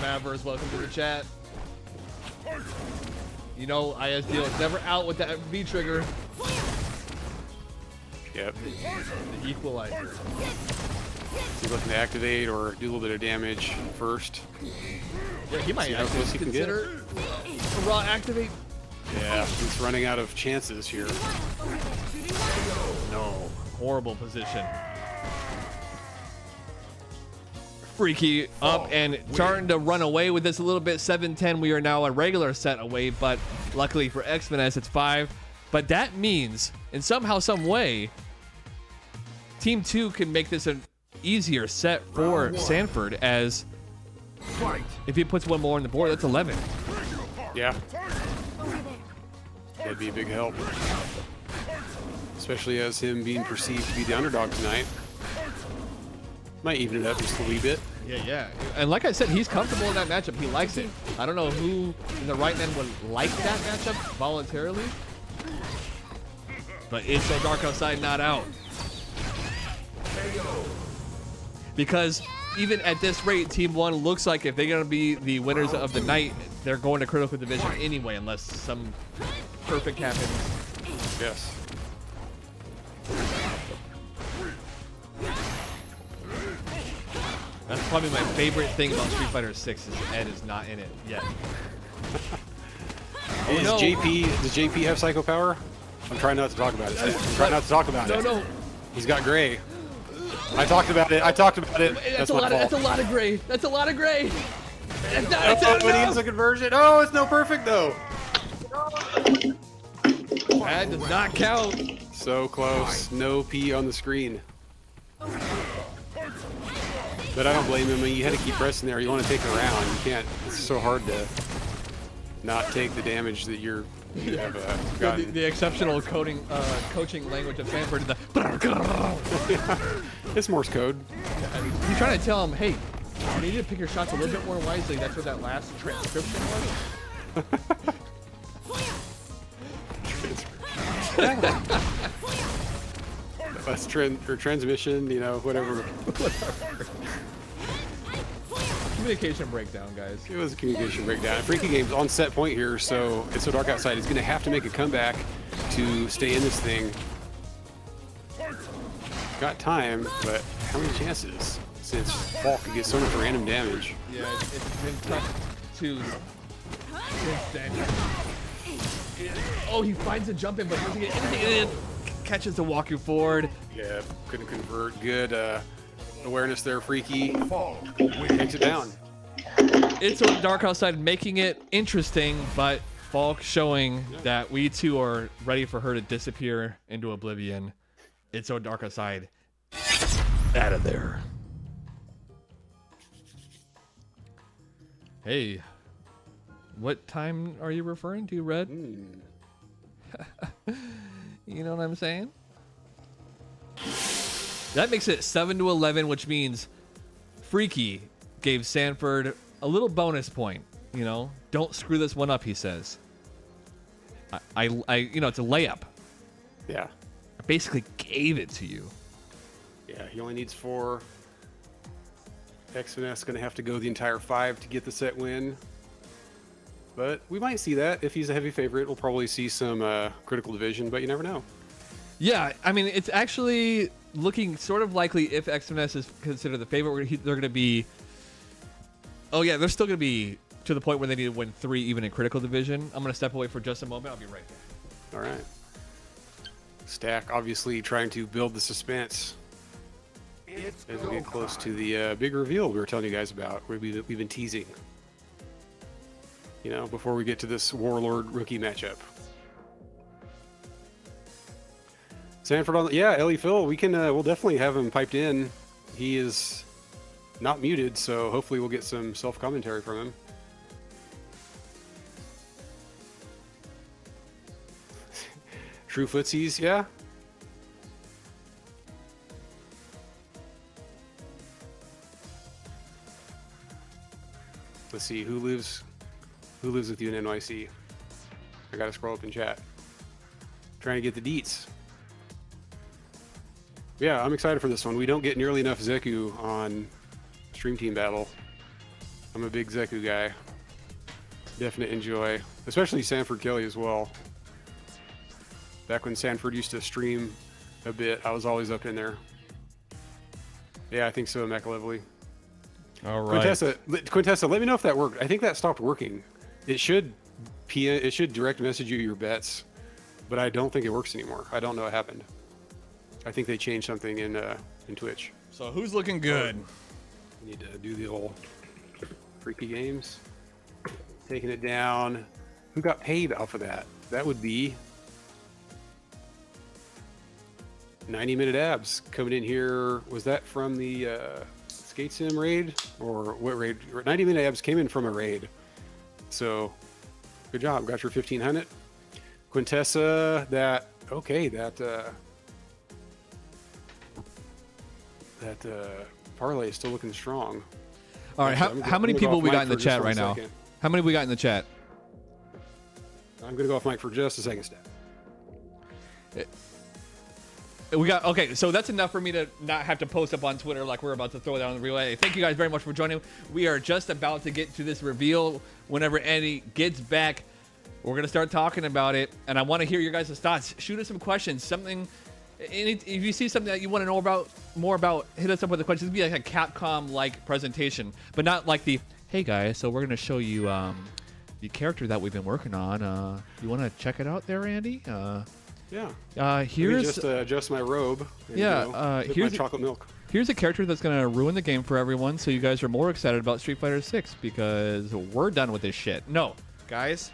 Mavers, welcome to the chat. You know, ISDL is never out with that V trigger. Yep. The equalizer. He's looking to activate or do a little bit of damage first. Yeah, he might See how actually close he can get. consider a raw activate. Yeah, he's running out of chances here. No. Horrible position. Freaky up and starting to run away with this a little bit. 7-10. We are now a regular set away, but luckily for X-Finesse, it's 5. But that means, in somehow, some way, Team 2 can make this an easier set for Sanford, as if he puts one more on the board, that's 11. Yeah. That'd be a big help. Especially as him being perceived to be the underdog tonight. Might even it up just a wee bit. Yeah. And like I said, he's comfortable in that matchup. He likes it. I don't know who in the right end would like that matchup voluntarily. But it's so dark outside, not out. Because even at this rate, Team 1 looks like if they're going to be the winners of the night, they're going to critical division anyway, unless some perfect happens. Yes. That's probably my favorite thing about Street Fighter 6 is Ed is not in it yet. Does JP have psycho power? I'm trying not to talk about it. I'm trying not to talk about it. No. He's got gray. I talked about it. That's my fault. That's a lot of gray. That's a lot of gray. It's not, But he has a conversion. Oh, it's no perfect though. That does not count. So close. No P on the screen. But I don't blame him. I mean, you had to keep pressing there. You want to take it around. You can't. It's so hard to not take the damage that you have gotten. The exceptional coaching language of Sanford. It's Morse code. He's trying to tell him, hey, you need to pick your shots a little bit more wisely. That's what that last transcription was. That's transmission, you know, whatever. Communication breakdown, guys. It was a communication breakdown. Freaky Game's on set point here, so It's So Dark Outside is going to have to make a comeback to stay in this thing. Got time, but how many chances? Since Paul could get so much random damage. Yeah, it's been tough to since then. Oh, he finds a jump in, but doesn't get anything in. Catches the walking forward. Yeah, couldn't convert. Good awareness there, Freaky. Takes it down. It's So Dark Outside, making it interesting, but Falk showing that we too are ready for her to disappear into oblivion. It's So Dark Outside. Out of there. Hey, what time are you referring to, Red? You know what I'm saying? That makes it 7-11, which means Freaky gave Sanford a little bonus point. You know, don't screw this one up, he says. I you know, it's a layup. Yeah. I basically gave it to you. Yeah, he only needs 4. X-Finesse going to have to go the entire 5 to get the set win. But we might see that. If he's a heavy favorite, we'll probably see some critical division, but you never know. Yeah, I mean, it's actually looking sort of likely if X-Finesse is considered the favorite, they're going to be... Oh, yeah, they're still going to be to the point where they need to win 3 even in critical division. I'm going to step away for just a moment. I'll be right back. All right. Stack obviously trying to build the suspense as we get close to the big reveal we were telling you guys about. We've been teasing. You know, before we get to this Warlord rookie matchup. Sanford on, yeah, Ellie Phil, we can, we'll definitely have him piped in. He is not muted, so hopefully we'll get some self-commentary from him. True footsies, yeah. Let's see, who lives with you in NYC? I gotta scroll up in chat. trying to get the deets. Yeah, I'm excited for this one. We don't get nearly enough Zeku on Stream Team Battle. I'm a big Zeku guy. Definite enjoy, especially SanfordKelly as well. Back when Sanford used to stream a bit, I was always up in there. Yeah, I think so, McAlevely. All right. Quintessa, let me know if that worked. I think that stopped working. It should direct message you your bets, but I don't think it works anymore. I don't know what happened. I think they changed something in Twitch. So who's looking good? We need to do the old freaky games. Taking it down. Who got paid off of that? That would be 90-minute abs coming in here. Was that from the Skate Sim raid? Or what raid? 90-minute abs came in from a raid. So good job. Got your 1500. Quintessa, that parlay is still looking strong. All right, how many people we got in the chat right now? How many we got in the chat? I'm gonna go off mic for just a second, Stat. We got, okay, so that's enough for me to not have to post up on Twitter like we're about to throw down the relay. Thank you guys very much for joining. We are just about to get to this reveal. Whenever Andy gets back, we're going to start talking about it, and I want to hear your guys' thoughts. Shoot us some questions, something, if you see something that you want to know more about, hit us up with the questions. It'd be like a Capcom-like presentation, but not like the, hey guys, so we're going to show you the character that we've been working on. You want to check it out there, Andy? Yeah. Here's just adjust my robe. And, here's my chocolate milk. Here's a character that's gonna ruin the game for everyone, so you guys are more excited about Street Fighter 6 because we're done with this shit. No, guys.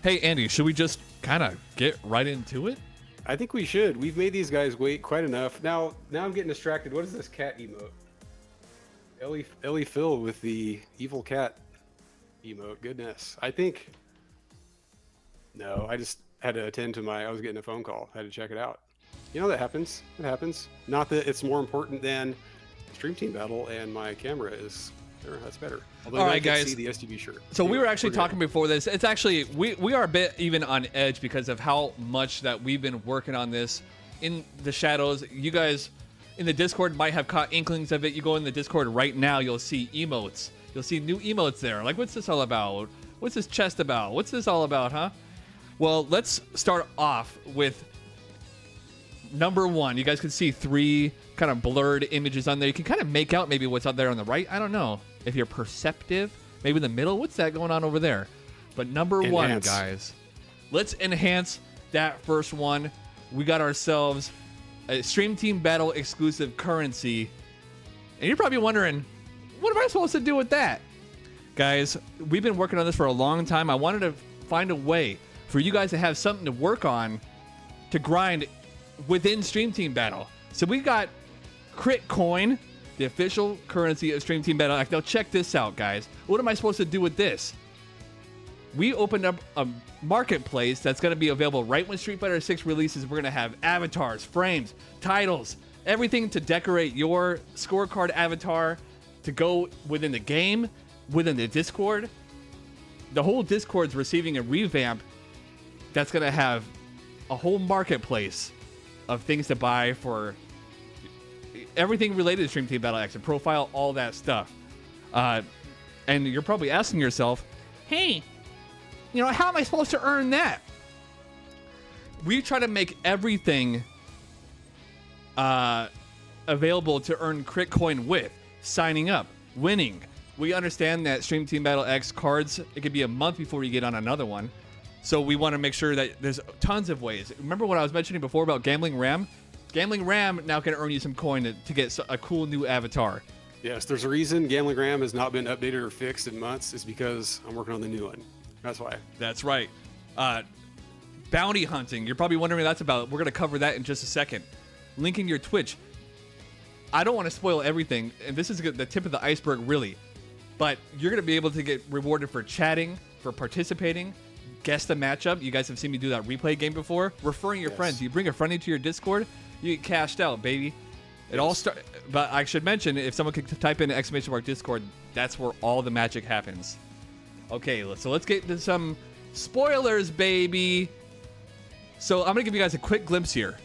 Hey, Andy, should we just kind of get right into it? I think we should. We've made these guys wait quite enough. Now I'm getting distracted. What is this cat emote? Ellie Phil with the evil cat emote. Goodness. I think. No, I just had to attend to I was getting a phone call. I had to check it out. You know, that happens. It happens. Not that it's more important than Stream Team Battle and my camera is there. That's better. Although all I right, can guys. see the STB shirt. So we were actually talking before this. It's actually, we are a bit even on edge because of how much that we've been working on this in the shadows. You guys in the Discord might have caught inklings of it. You go in the Discord right now, you'll see emotes. You'll see new emotes there. Like, what's this all about? What's this chest about? What's this all about, huh? Well, let's start off with number one. You guys can see 3 kind of blurred images on there. You can kind of make out maybe what's out there on the right. I don't know if you're perceptive. Maybe in the middle. What's that going on over there? But number one, guys, let's enhance that first one. We got ourselves a Stream Team Battle exclusive currency. And you're probably wondering, what am I supposed to do with that? Guys, we've been working on this for a long time. I wanted to find a way for you guys to have something to work on to grind within Stream Team Battle. So we got Crit Coin, the official currency of Stream Team Battle. Now check this out, guys. What am I supposed to do with this? We opened up a marketplace that's going to be available right when Street Fighter 6 releases. We're going to have avatars, frames, titles, everything to decorate your scorecard avatar to go within the game, within the Discord. The whole Discord's receiving a revamp that's going to have a whole marketplace of things to buy for everything related to Stream Team Battle X and profile, all that stuff. And you're probably asking yourself, hey, you know, how am I supposed to earn that? We try to make everything available to earn Crit Coin with. Signing up, winning. We understand that Stream Team Battle X cards, it could be a month before you get on another one. So we want to make sure that there's tons of ways. Remember what I was mentioning before about Gambling Ram? Gambling Ram now can earn you some coin to get a cool new avatar. Yes, there's a reason Gambling Ram has not been updated or fixed in months. It's because I'm working on the new one. That's why. That's right. Bounty hunting. You're probably wondering what that's about. We're going to cover that in just a second. Linking your Twitch. I don't want to spoil everything, and this is the tip of the iceberg, really. But you're going to be able to get rewarded for chatting, for participating, guess the matchup. You guys have seen me do that replay game before. Referring your friends. You bring a friend into your Discord, you get cashed out, baby. It all start. But I should mention, if someone could type in !! Discord, that's where all the magic happens. Okay, so let's get into some spoilers, baby. So I'm going to give you guys a quick glimpse here.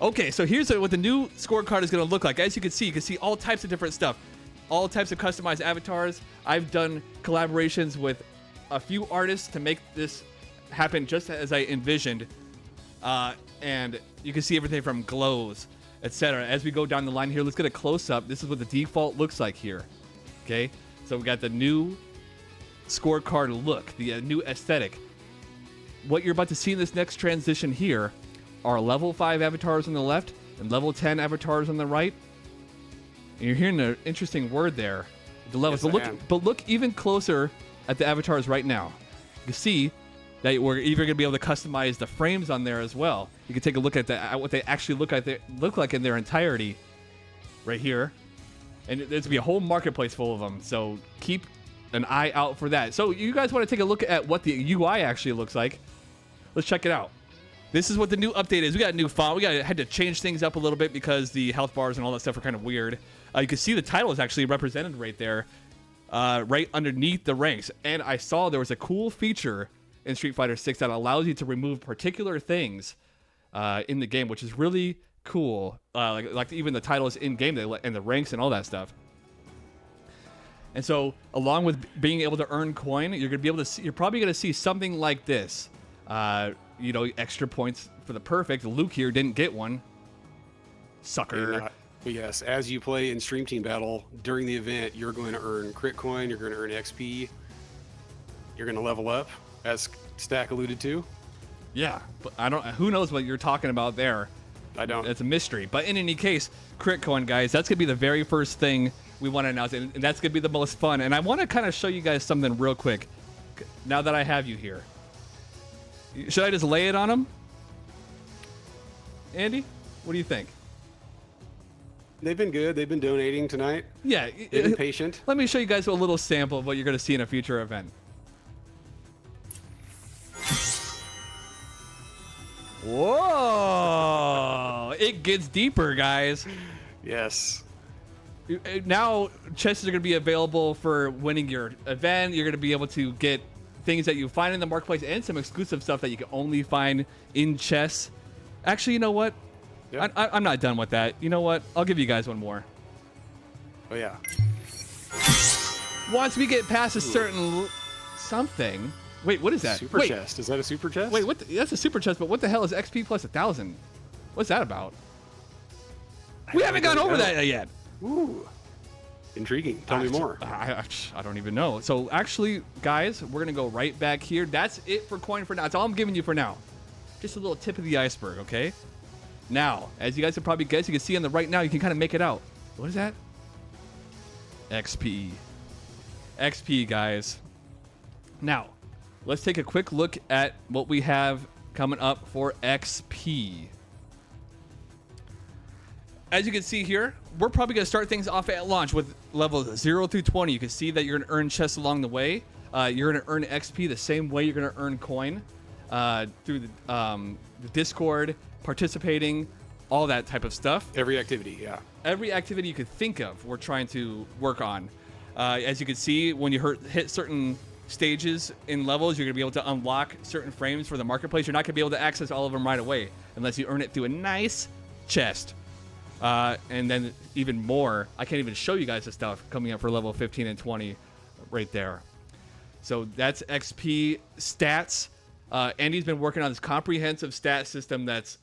Okay, so here's what the new scorecard is going to look like. As you can see all types of different stuff. All types of customized avatars. I've done collaborations with a few artists to make this happen just as I envisioned. And you can see everything from glows, etc. As we go down the line here, let's get a close-up. This is what the default looks like here. Okay, so we got the new scorecard look, the new aesthetic. What you're about to see in this next transition here are level 5 avatars on the left and level 10 avatars on the right. And you're hearing an interesting word there, the levels. Yes, but look even closer at the avatars right now. You can see that we're even going to be able to customize the frames on there as well. You can take a look at what they actually look like in their entirety right here. And there's going to be a whole marketplace full of them, so keep an eye out for that. So you guys want to take a look at what the UI actually looks like. Let's check it out. This is what the new update is. We got a new font. We had to change things up a little bit because the health bars and all that stuff are kind of weird. You can see the title is actually represented right there, right underneath the ranks. And I saw there was a cool feature in Street Fighter 6 that allows you to remove particular things in the game, which is really cool. Like even the titles in game and the ranks and all that stuff. And so, along with being able to earn coin, you're gonna be able to see, you're probably gonna see something like this. You know, extra points for the perfect. Luke here didn't get one. Sucker. But yes, as you play in Stream Team Battle during the event, you're going to earn crit coin, you're going to earn XP, you're going to level up, as Stack alluded to. Yeah, but who knows what you're talking about there. I don't. It's a mystery. But in any case, crit coin, guys, that's going to be the very first thing we want to announce, and that's going to be the most fun. And I want to kind of show you guys something real quick now that I have you here. Should I just lay it on him? Andy, what do you think? They've been good. They've been donating tonight. Yeah. They've been patient. Let me show you guys a little sample of what you're going to see in a future event. Whoa! It gets deeper, guys. Yes. Now, chests are going to be available for winning your event. You're going to be able to get things that you find in the marketplace and some exclusive stuff that you can only find in chests. Actually, you know what? Yep. I'm not done with that. You know what? I'll give you guys one more. Oh, yeah. Once we get past a certain something. Wait, what is that? Super chest. Is that a super chest? Wait, that's a super chest, but what the hell is XP plus 1,000? What's that about? We haven't gone over that yet. Ooh. Intriguing. Tell me more. I don't even know. So actually, guys, we're going to go right back here. That's it for coin for now. That's all I'm giving you for now. Just a little tip of the iceberg, okay? Now, as you guys can probably guess, you can see on the right now, you can kind of make it out. What is that? XP. XP, guys. Now, let's take a quick look at what we have coming up for XP. As you can see here, we're probably going to start things off at launch with levels 0 through 20. You can see that you're going to earn chests along the way. You're going to earn XP the same way you're going to earn coin through the Discord, participating, all that type of stuff. Every activity, yeah. Every activity you could think of, we're trying to work on. As you can see, when you hit certain stages in levels, you're going to be able to unlock certain frames for the marketplace. You're not going to be able to access all of them right away unless you earn it through a nice chest. And then even more, I can't even show you guys the stuff coming up for level 15 and 20 right there. So that's XP stats. Andy's been working on this comprehensive stat system that's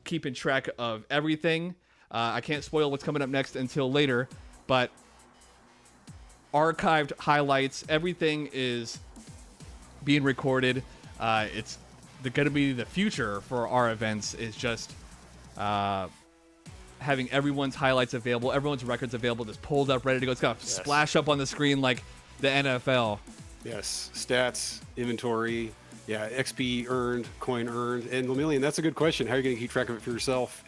keeping track of everything. I can't spoil what's coming up next until later, but archived highlights, everything is being recorded. It's going to be the future for our events is just having everyone's highlights available, everyone's records available, just pulled up, ready to go. It's going to splash up on the screen like the NFL. Yes, stats, inventory, yeah, XP earned, coin earned, and Lemillion, that's a good question. How are you going to keep track of it for yourself?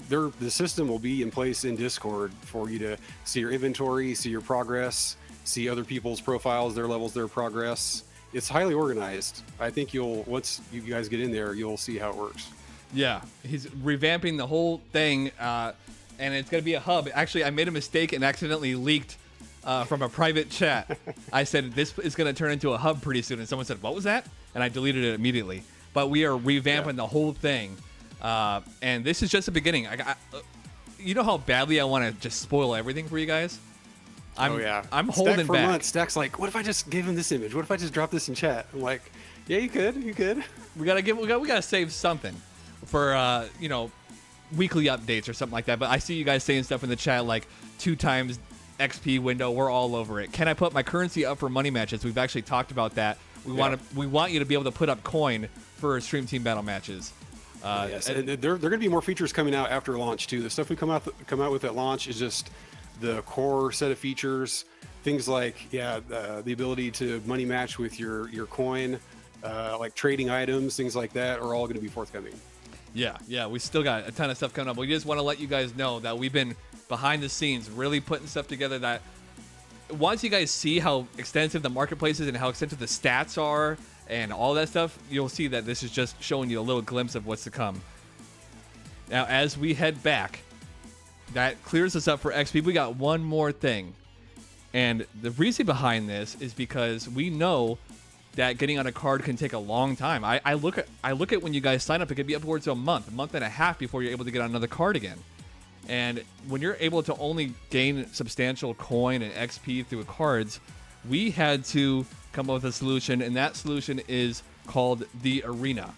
The system will be in place in Discord for you to see your inventory, see your progress, see other people's profiles, their levels, their progress. It's highly organized. I think once you guys get in there, you'll see how it works. Yeah, he's revamping the whole thing, and it's going to be a hub. Actually, I made a mistake and accidentally leaked from a private chat. I said, this is going to turn into a hub pretty soon, and someone said, what was that? and I deleted it immediately. But we are revamping the whole thing, and this is just the beginning. You know how badly I want to just spoil everything for you guys. I'm holding Stack for back. months. Stack's like, what if I just gave him this image? What if I just drop this in chat? I'm like, yeah, you could. We gotta save something for weekly updates or something like that. But I see you guys saying stuff in the chat like 2 times XP window. We're all over it. Can I put my currency up for money matches? We've actually talked about that. We want you to be able to put up coin for stream team battle matches. Yes, and there are going to be more features coming out after launch too. The stuff we come out with at launch is just the core set of features. Things like the ability to money match with your coin, like trading items, things like that are all going to be forthcoming. Yeah, we still got a ton of stuff coming up. We just want to let you guys know that we've been behind the scenes really putting stuff together that once you guys see how extensive the marketplace is and how extensive the stats are and all that stuff, you'll see that this is just showing you a little glimpse of what's to come. Now, as we head back, that clears us up for XP. We got one more thing. And the reason behind this is because we know that getting on a card can take a long time. I look at when you guys sign up, it could be upwards of a month and a half before you're able to get on another card again. And when you're able to only gain substantial coin and XP through cards, we had to come up with a solution, and that solution is called the Arena,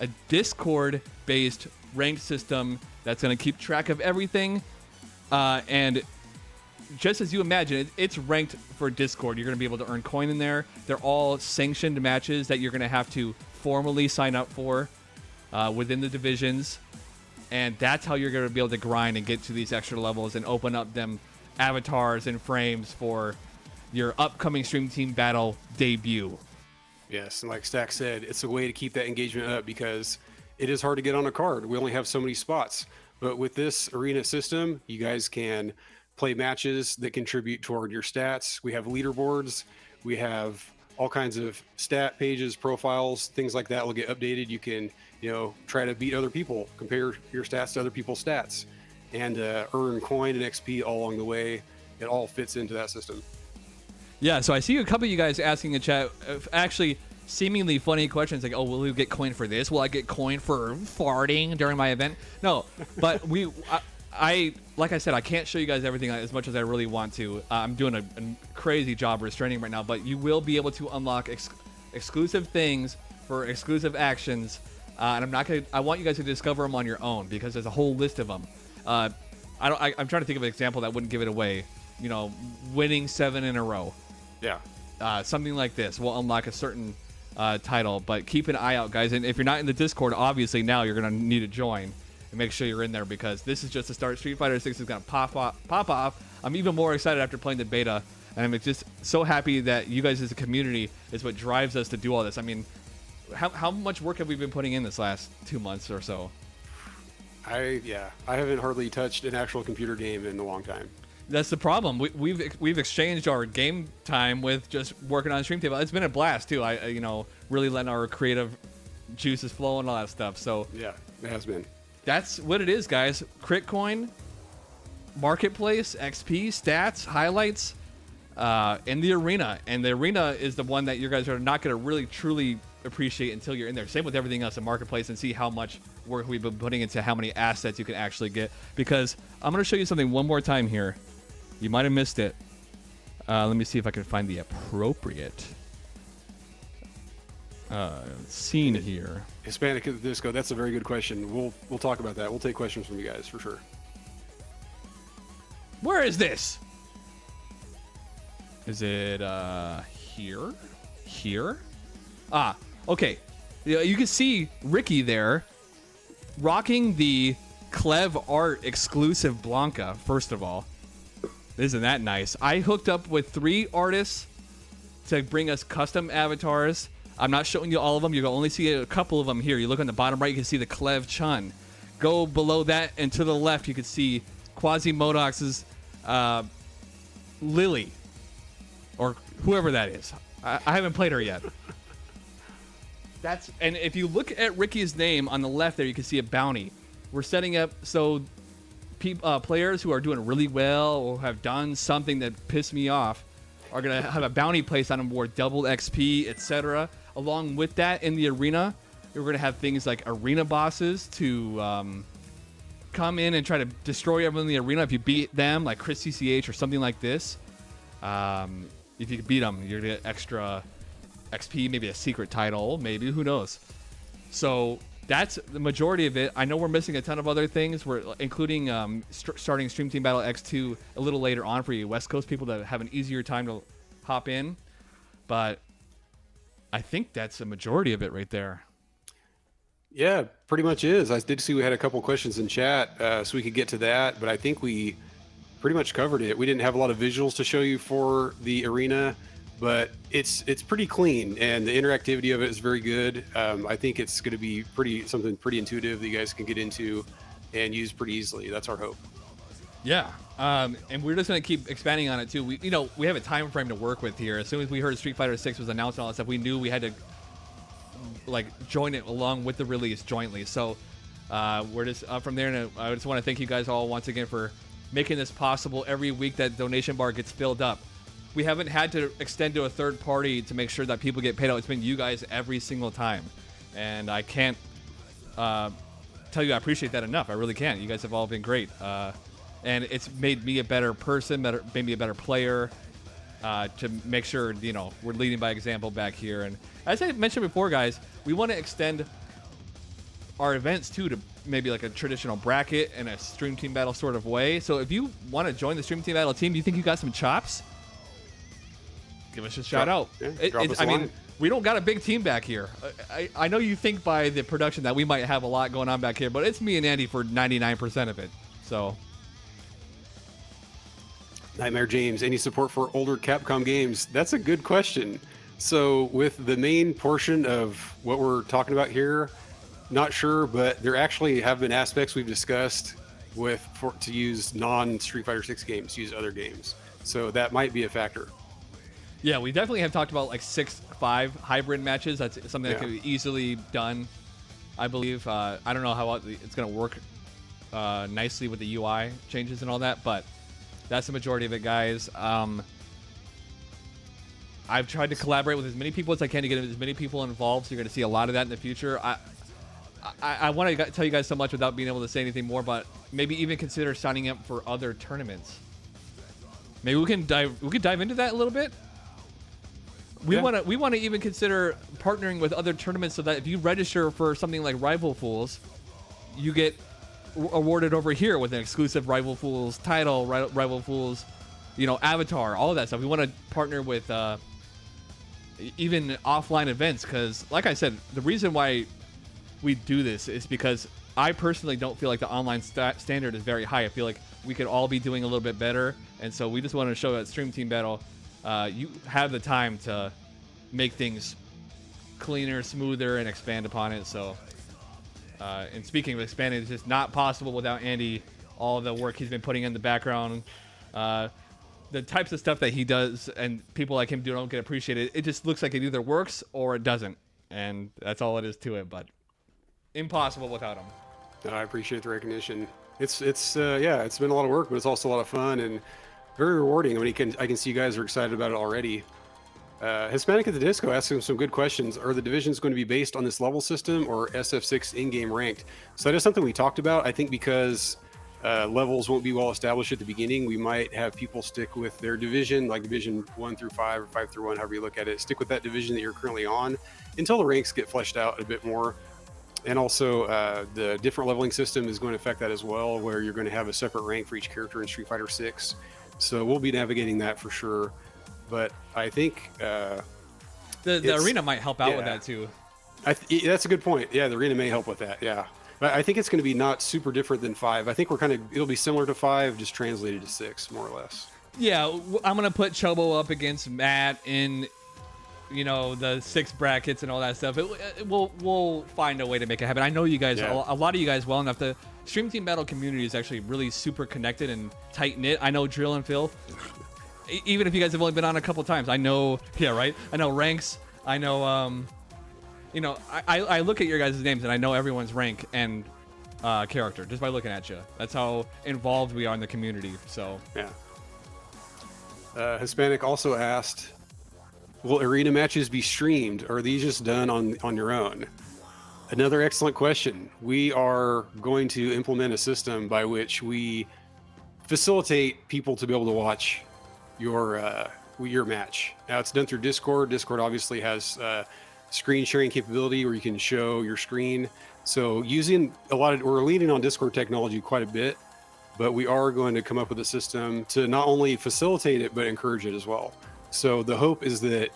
a Discord-based ranked system that's going to keep track of everything. And just as you imagine, it's ranked for Discord. You're going to be able to earn coin in there. They're all sanctioned matches that you're going to have to formally sign up for within the divisions. And that's how you're going to be able to grind and get to these extra levels and open up them avatars and frames for your upcoming Stream Team Battle debut. Yes, and like Stack said, it's a way to keep that engagement up because it is hard to get on a card. We only have so many spots. But with this Arena system, you guys can play matches that contribute toward your stats. We have leaderboards. We have all kinds of stat pages, profiles, things like that will get updated. You can, try to beat other people, compare your stats to other people's stats, and earn coin and XP all along the way. It all fits into that system. Yeah, so I see a couple of you guys asking in chat, actually seemingly funny questions like, oh, will we get coin for this? Will I get coin for farting during my event? No, but I like I said, I can't show you guys everything as much as I really want to. I'm doing a crazy job restraining right now, but you will be able to unlock exclusive things for exclusive actions, and I want you guys to discover them on your own because there's a whole list of them. I'm trying to think of an example that wouldn't give it away. Winning 7 in a row. Yeah. Something like this will unlock a certain title, but keep an eye out, guys. And if you're not in the Discord, obviously now you're going to need to join. And make sure you're in there because this is just the start. Street Fighter 6 is going to pop off. I'm even more excited after playing the beta, and I'm just so happy that you guys as a community is what drives us to do all this. I mean, how much work have we been putting in this last 2 months or so? I haven't hardly touched an actual computer game in a long time. That's the problem. We've exchanged our game time with just working on Stream Table. It's been a blast too. Really letting our creative juices flow and all that stuff. So yeah, it has been. That's what it is, guys. Critcoin, Marketplace, XP, stats, highlights, and the Arena. And the Arena is the one that you guys are not going to really truly appreciate until you're in there. Same with everything else in Marketplace, and see how much work we've been putting into how many assets you can actually get. Because I'm going to show you something one more time here. You might have missed it. Let me see if I can find the appropriate scene here. Hispanic Disco, that's a very good question. We'll talk about that. We'll take questions from you guys for sure. Where is this? Is it here? Here? Ah, okay. You can see Ricky there rocking the Clev Art exclusive Blanca, first of all. Isn't that nice? I hooked up with 3 artists to bring us custom avatars. I'm not showing you all of them. You can only see a couple of them here. You look on the bottom right, you can see the Clev Chun. Go below that, and to the left, you can see Quasimodox's Lily, or whoever that is. I haven't played her yet. And if you look at Ricky's name on the left there, you can see a bounty. We're setting up so players who are doing really well or have done something that pissed me off are going to have a bounty placed on them worth double XP, etc. along with that, in the arena, we're going to have things like arena bosses to come in and try to destroy everyone in the arena. If you beat them, like Chris CCH or something like this, if you beat them, you're going to get extra XP, maybe a secret title, maybe, who knows. So that's the majority of it. I know we're missing a ton of other things. We're including starting Stream Team Battle X2 a little later on for you West Coast people that have an easier time to hop in. But I think that's the majority of it right there. Yeah, pretty much is. I did see we had a couple questions in chat, so we could get to that, but I think we pretty much covered it. We didn't have a lot of visuals to show you for the arena, but it's pretty clean, and the interactivity of it is very good. I think it's going to be something pretty intuitive that you guys can get into and use pretty easily. That's our hope. Yeah, and we're just going to keep expanding on it too. We have a time frame to work with here. As soon as we heard Street Fighter 6 was announced and all that stuff, we knew we had to join it along with the release jointly. So we're just up from there, and I just want to thank you guys all once again for making this possible. Every week that donation bar gets filled up, we haven't had to extend to a third party to make sure that people get paid out. It's been you guys every single time, and I can't tell you I appreciate that enough. I really can't. You guys have all been great, and it's made me a better person, made me a better player, to make sure we're leading by example back here. And as I mentioned before, guys, we want to extend our events too to maybe like a traditional bracket and a Stream Team Battle sort of way. So if you want to join the Stream Team Battle team, do you think you got some chops? Give us a shout out. Yeah, we don't got a big team back here. I know you think by the production that we might have a lot going on back here, but it's me and Andy for 99% of it. So, NightmareJames, any support for older Capcom games? That's a good question. So with the main portion of what we're talking about here, not sure, but there actually have been aspects we've discussed to use non-Street Fighter 6 games, use other games. So that might be a factor. Yeah, we definitely have talked about like 6-5 hybrid matches. That's something that could be easily done, I believe. I don't know how it's going to work nicely with the UI changes and all that, but that's the majority of it, guys. I've tried to collaborate with as many people as I can to get as many people involved, so you're going to see a lot of that in the future. I want to tell you guys so much without being able to say anything more, but maybe even consider signing up for other tournaments. Maybe we can dive into that a little bit. We want to even consider partnering with other tournaments so that if you register for something like Rival Fools, you get awarded over here with an exclusive Rival Fools title, Rival Fools, avatar, all of that stuff. We want to partner with even offline events because, like I said, the reason why we do this is because I personally don't feel like the online standard is very high. I feel like we could all be doing a little bit better, and so we just want to show that Stream Team Battle, you have the time to make things cleaner, smoother, and expand upon it. So, and speaking of expanding, it's just not possible without Andy. All the work he's been putting in the background, the types of stuff that he does, and people like him don't get appreciated. It just looks like it either works or it doesn't, and that's all it is to it. But impossible without him. I appreciate the recognition. It's been a lot of work, but it's also a lot of fun and very rewarding. I mean, I can see you guys are excited about it already. Hispanic at the Disco asking some good questions. Are the divisions going to be based on this level system or SF6 in-game ranked? So that is something we talked about. I think because levels won't be well established at the beginning, we might have people stick with their division, like division 1 through 5 or 5 through 1, however you look at it. Stick with that division that you're currently on until the ranks get fleshed out a bit more. And also, the different leveling system is going to affect that as well, where you're going to have a separate rank for each character in Street Fighter 6. So we'll be navigating that for sure. But I think the arena might help out with that too. That's a good point. Yeah, the arena may help with that. Yeah, but I think it's going to be not super different than 5. I think it'll be similar to 5, just translated to 6, more or less. Yeah, I'm gonna put Chobo up against Matt in, the 6 brackets and all that stuff. We'll find a way to make it happen. I know you guys, a lot of you guys well enough. The Stream Team Battle community is actually really super connected and tight knit. I know Drill and Phil. Even if you guys have only been on a couple times, I know. Yeah, right. I know ranks. I know. I look at your guys' names and I know everyone's rank and character just by looking at you. That's how involved we are in the community. So yeah. Hispanic also asked, Will arena matches be streamed, or are these just done on your own? Another excellent question. We are going to implement a system by which we facilitate people to be able to watch your match. Now, it's done through Discord. Discord obviously has screen sharing capability where you can show your screen. So we're leaning on Discord technology quite a bit, but we are going to come up with a system to not only facilitate it, but encourage it as well. So the hope is that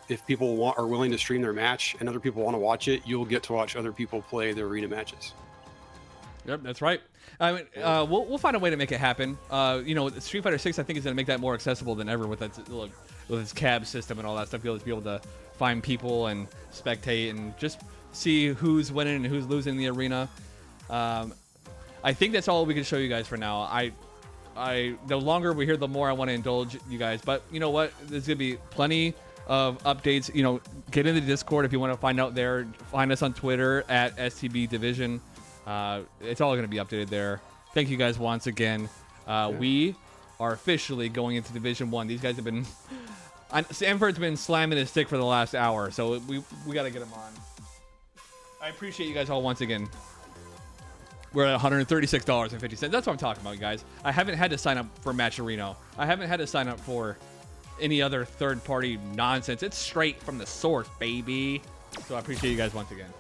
if people are willing to stream their match and other people want to watch it, you'll get to watch other people play their arena matches. Yep, that's right. I mean, we'll find a way to make it happen. Street Fighter 6, I think, is going to make that more accessible than ever with its cab system and all that stuff. Be able to find people and spectate and just see who's winning and who's losing in the arena. I think that's all we can show you guys for now. The longer we're here, the more I want to indulge you guys. But you know what? There's going to be plenty of updates. Get into the Discord if you want to find out there. Find us on Twitter at STB Division. It's all going to be updated there. Thank you guys once again. We are officially going into Division 1. These guys have been... Sanford's been slamming his stick for the last hour, so we got to get him on. I appreciate you guys all once again. We're at $136.50. That's what I'm talking about, guys. I haven't had to sign up for Matcherino. I haven't had to sign up for any other third-party nonsense. It's straight from the source, baby. So I appreciate you guys once again.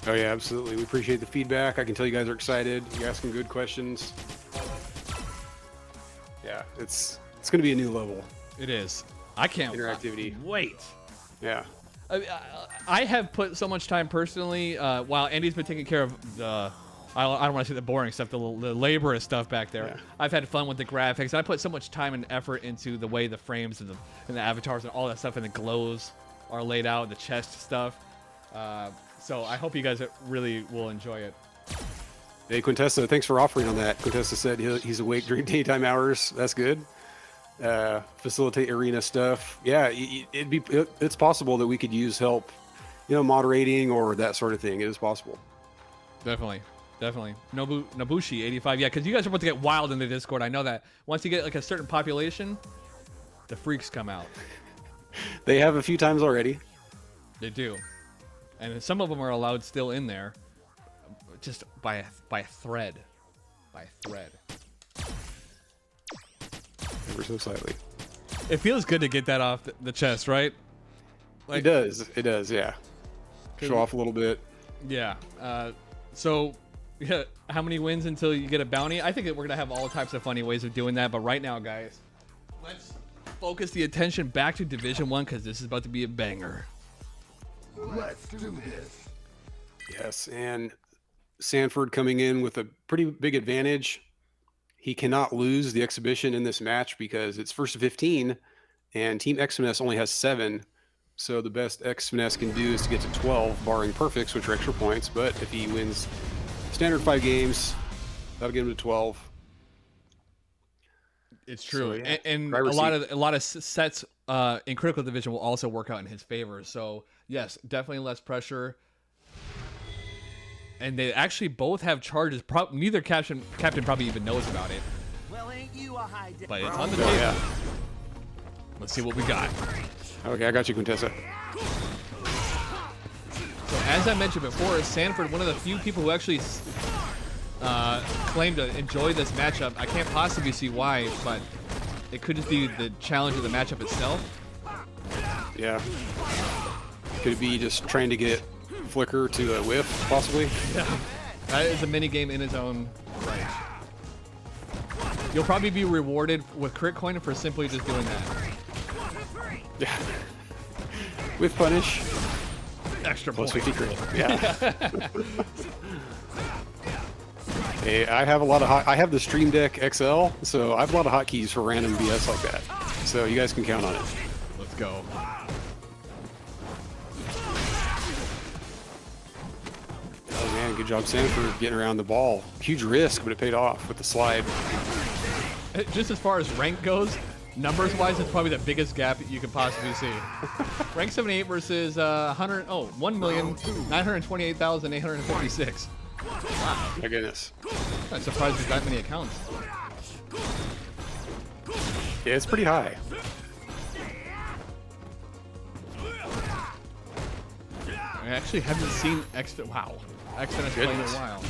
Oh yeah, absolutely. We appreciate the feedback. I can tell you guys are excited. You're asking good questions. Yeah, it's going to be a new level. It is. I can't wait. Yeah. I have put so much time personally, while Andy's been taking care of the, I don't want to say the boring stuff, the laborious stuff back there. Yeah. I've had fun with the graphics. And I put so much time and effort into the way the frames and the avatars and all that stuff and the glows are laid out, the chest stuff. So I hope you guys really will enjoy it. Hey, Quintessa, thanks for offering on that. Quintessa said he's awake during daytime hours. That's good. Facilitate arena stuff. Yeah, it's possible that we could use help, moderating or that sort of thing. It is possible. Definitely. Nobushi 85. Yeah, because you guys are about to get wild in the Discord. I know that. Once you get like a certain population, the freaks come out. They have a few times already. They do. And some of them are allowed still in there, just by a thread. Ever so slightly. It feels good to get that off the chest, right? It does, yeah. Show off a little bit. Yeah. So, yeah, how many wins until you get a bounty? I think that we're going to have all types of funny ways of doing that, but right now, guys, let's focus the attention back to Division 1 because this is about to be a banger. Let's do this. Yes, and Sanford coming in with a pretty big advantage. He cannot lose the exhibition in this match because it's first to 15, and Team X-Finesse only has 7. So the best X-Finesse can do is to get to 12, barring perfects, which are extra points. But if he wins standard 5 games, that'll get him to 12. It's true, so, yeah. and a lot of sets in critical division will also work out in his favor. So yes, definitely less pressure. And they actually both have charges. Neither captain probably even knows about it. Well, ain't you a high but it's on the table. Yeah. Let's see what we got. Okay, I got you, Quintessa. So as I mentioned before, Sanford, one of the few people who actually claim to enjoy this matchup. I can't possibly see why, but it could just be the challenge of the matchup itself. Yeah. Could it be just trying to get Flicker to a whiff, possibly? Yeah. That is a mini game in its own right. You'll probably be rewarded with crit coin for simply just doing that. Yeah. With punish. Extra plus point. 50 crit. Yeah. Hey, I have I have the Stream Deck XL, so I have a lot of hotkeys for random BS like that. So you guys can count on it. Let's go. Oh man, good job Sanford getting around the ball. Huge risk, but it paid off with the slide. Just as far as rank goes, numbers-wise, it's probably the biggest gap you could possibly see. Rank 78 versus 1,928,856. Wow. My goodness. I'm surprised there's that many accounts. Yeah, it's pretty high. I actually haven't seen X-Finesse play in a while.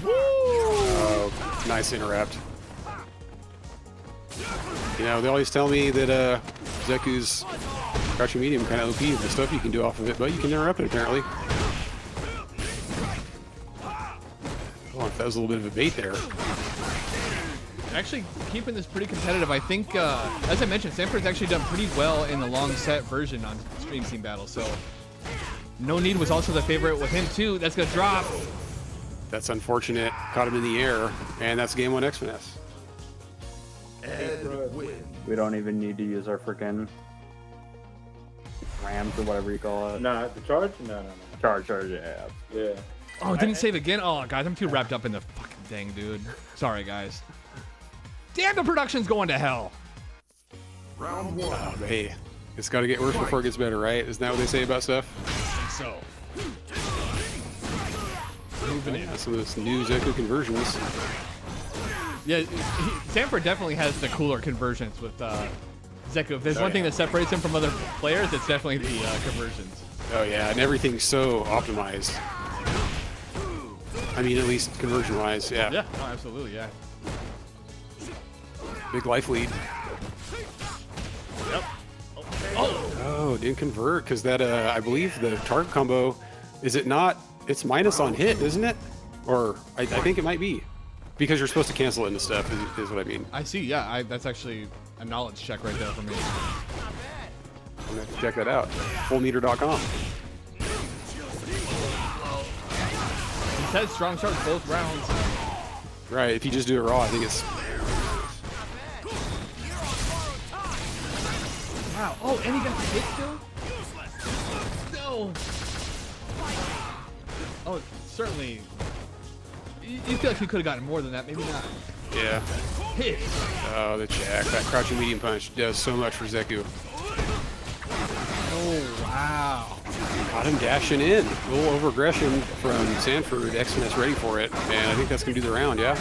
Oh, nice interrupt. You know, they always tell me that Zeku's crouching medium kind of OP with the stuff you can do off of it, but you can interrupt it apparently. Oh, that was a little bit of a bait there. Actually, keeping this pretty competitive. I think, as I mentioned, Sanford's actually done pretty well in the long set version on Stream Team Battle, so No Need was also the favorite with him too. That's gonna drop. That's unfortunate. Caught him in the air, and that's game 1 X-Finesse. We don't even need to use our freaking rams or whatever you call it. Nah, the charge? No. Charge, yeah. Yeah. Oh, it didn't save again. Oh, guys, I'm too wrapped up in the fucking thing, dude. Sorry, guys. Damn, the production's going to hell. Round 1. Oh, hey, it's got to get worse before it gets better, right? Isn't that what they say about stuff? So, Moving in. Some of those new Zeku conversions. yeah, Sanford definitely has the cooler conversions with Zeku. If there's one thing that separates him from other players, it's definitely the conversions. Oh yeah, and everything's so optimized. I mean, at least conversion-wise, yeah. Yeah, no, absolutely, yeah. Big life lead. Yep. Oh, didn't convert because that, I believe the target combo, is it not? It's minus on hit, isn't it? Or I think it might be. Because you're supposed to cancel it into stuff, is what I mean. I see, yeah. That's actually a knowledge check right there for me. I'm going to have to check that out. Fullmeter.com. He said strong starts both rounds. Right, if you just do it raw, I think it's... Wow. Oh, and he got the hit still? No. Oh, certainly. You feel like he could have gotten more than that, maybe not. Yeah. Hit. Oh, the check. That crouching medium punch does so much for Zeku. Oh, wow. Got him dashing in. A little over-aggression from Sanford. X-Finesse ready for it. And I think that's going to do the round, yeah?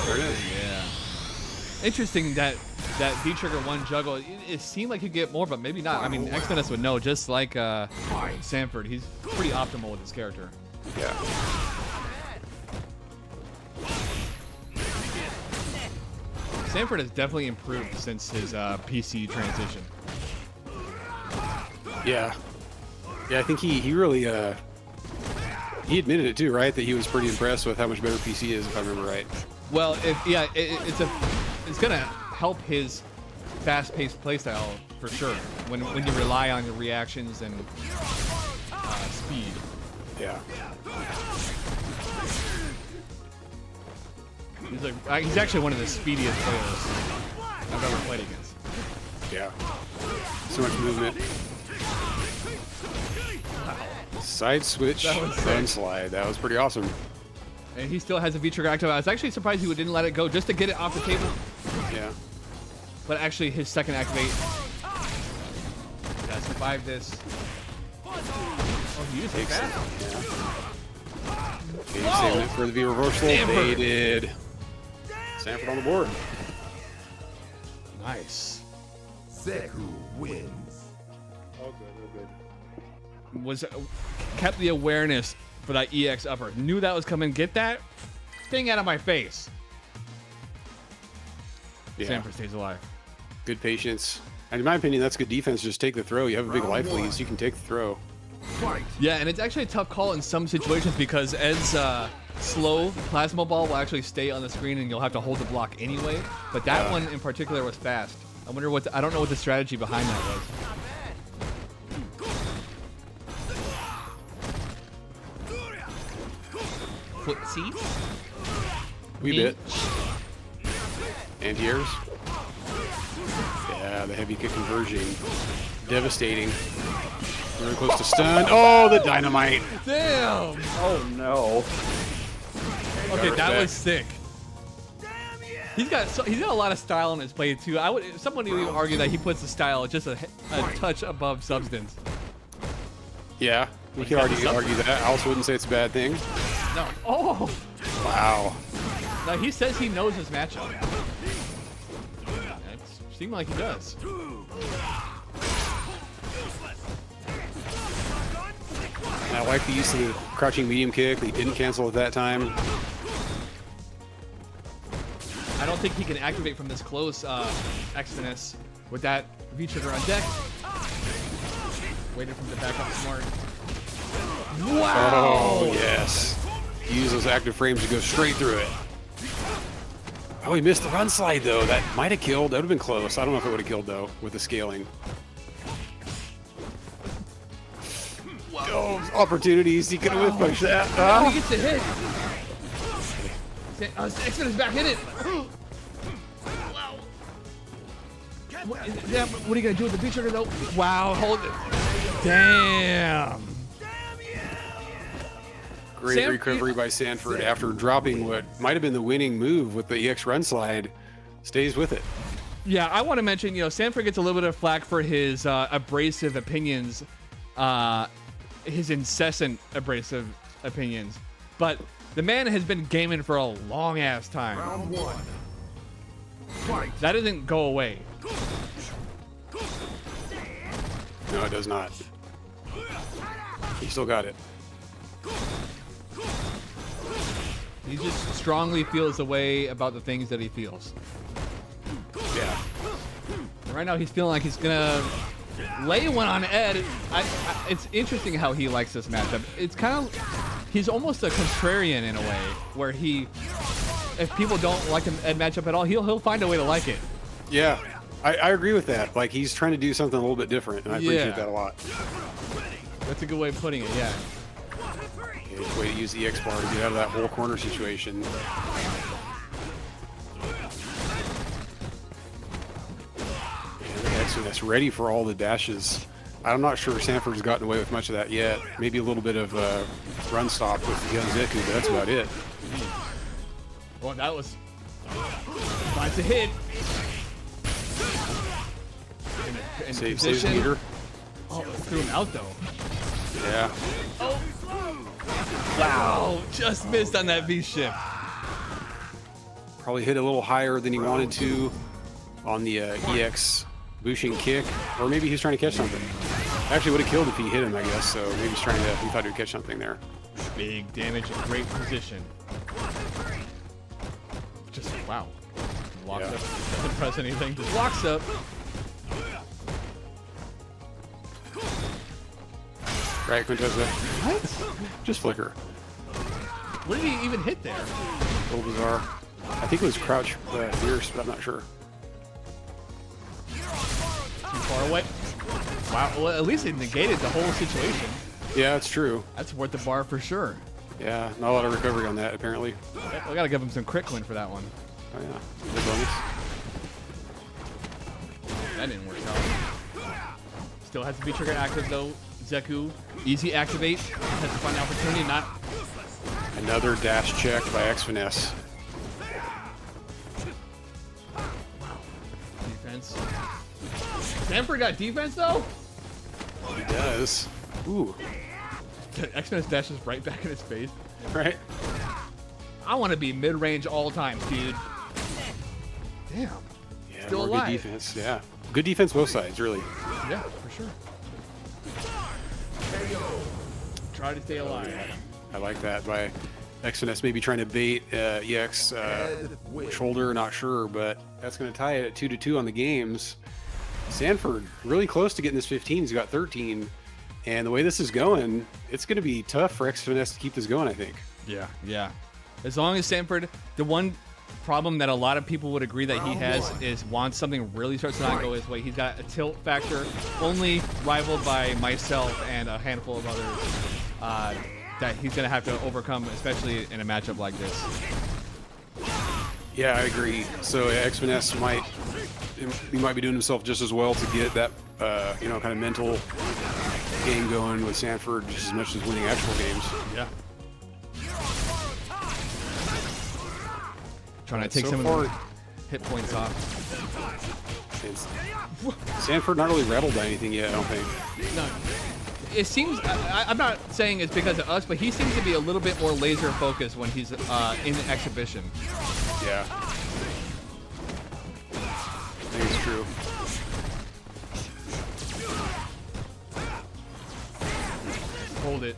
There it is. Yeah. Interesting that V-Trigger 1 juggle, it seemed like he'd get more, but maybe not. I mean, X-Finesse would know, just like Sanford. He's pretty optimal with his character. Yeah. Sanford has definitely improved since his PC transition. Yeah. Yeah, I think he really, he admitted it too, right? That he was pretty impressed with how much better PC is, if I remember right. Well, it's gonna help his fast-paced playstyle for sure. When you rely on your reactions and speed. Yeah. He's actually one of the speediest players I've ever played against. Yeah. So much movement. Wow. Side switch and slide. That was pretty awesome. And he still has a V-Trigger active. I was actually surprised he didn't let it go just to get it off the table. Yeah. But actually, his second activate. Gotta survive this. Oh, he used it fast. Yeah. Saving it for the V reversal. They did. Sanford on the board. Nice. Zeku wins. Oh, good. Kept the awareness for that EX upper. Knew that was coming. Get that thing out of my face. Yeah. Sanford stays alive. Good patience. And in my opinion, that's good defense. Just take the throw. You have a big life lead, so you can take the throw. Yeah, and it's actually a tough call in some situations because Ed's slow plasma ball will actually stay on the screen and you'll have to hold the block anyway. But that one in particular was fast. I wonder I don't know what the strategy behind that was. Footsie? Wee bit. Anti-airs. Yeah, the heavy kick conversion. Devastating. Very close to stun. Oh, the dynamite. Damn! Oh no. Okay, that was sick. He's got a lot of style in his play too. Someone would even argue that he puts the style just a touch above substance. Yeah, we can argue that. I also wouldn't say it's a bad thing. No. Oh! Wow. No, he says he knows his matchup. It seems like he does. And I like the use of the crouching medium kick. He didn't cancel at that time. I don't think he can activate from this close, X-Finesse, with that V-trigger on deck. Waited for him to back up smart. Wow! Oh, yes. Use those active frames to go straight through it. Oh, he missed the run slide, though. That might have killed. That would have been close. I don't know if it would have killed, though, with the scaling. Oh, opportunities. He could have whip punched that. Oh, he gets a hit. X-Finesse back hit it. What are you going to do with the V-trigger, though? Wow, hold it. Damn. Great recovery by Sanford after dropping what might have been the winning move with the EX run slide. Stays with it. Yeah, I want to mention, Sanford gets a little bit of flack for his abrasive opinions, his incessant abrasive opinions. But the man has been gaming for a long-ass time. Round 1. Fight. That doesn't go away. No, it does not. He still got it. He just strongly feels the way about the things that he feels. Yeah. And right now, he's feeling like he's gonna lay one on Ed. It's interesting how he likes this matchup. It's kind of, he's almost a contrarian in a way, where if people don't like the Ed matchup at all, he'll find a way to like it. Yeah, I agree with that. Like, he's trying to do something a little bit different, and I appreciate that a lot. That's a good way of putting it, yeah. Okay, way to use the X bar to get out of that whole corner situation. And that's ready for all the dashes. I'm not sure Sanford's gotten away with much of that yet. Maybe a little bit of run stop with Zeku, but that's about it. Well, that was finds a hit. In Saves position. meter. Oh, threw him out though. Yeah. Oh. Wow, just missed on that V-shift. Probably hit a little higher than he wanted to on the EX Bushin kick, or maybe he's trying to catch something. Actually, would have killed if he hit him, I guess. So maybe he thought he would catch something there. Big damage in great position. Just wow. Walks up, doesn't press anything, just walks up. Right, Quintessa. What? Just flicker. What did he even hit there? A little bizarre. I think it was crouch fierce, but I'm not sure. Too far away. Wow, well, at least it negated the whole situation. Yeah, it's true. That's worth the bar for sure. Yeah, not a lot of recovery on that, apparently. We gotta give him some crit win for that one. Oh, yeah. Good bonus. That didn't work out. Still has to be trigger active though. Zeku, easy activate. Has to find the opportunity, not. Another dash check by X-Finesse. Wow. Defense. Sanford got defense though? He does. Ooh. X-Finesse dashes right back in his face. Right. I want to be mid-range all time, dude. Damn. Yeah, Still more alive. good defense. Yeah. Good defense both sides, really. Yeah, for sure. Try to stay alive. I like that by X-Finesse maybe trying to bait EX shoulder, not sure, but that's going to tie it at 2-2 on the games. Sanford really close to getting this 15. He's got 13. And the way this is going, it's going to be tough for X-Finesse to keep this going, I think. Yeah, yeah. As long as Sanford, the one problem that a lot of people would agree that he has is once something really starts to not go his way, he's got a tilt factor only rivaled by myself and a handful of others that he's going to have to overcome, especially in a matchup like this. Yeah, I agree. So X-Finesse might be doing himself just as well to get that, kind of mental game going with Sanford just as much as winning actual games. Yeah. Trying to take some of the hit points off. Sanford not really rattled by anything yet, I don't think. No. It seems, I'm not saying it's because of us, but he seems to be a little bit more laser focused when he's in the exhibition. Yeah. I think it's true. Hold it.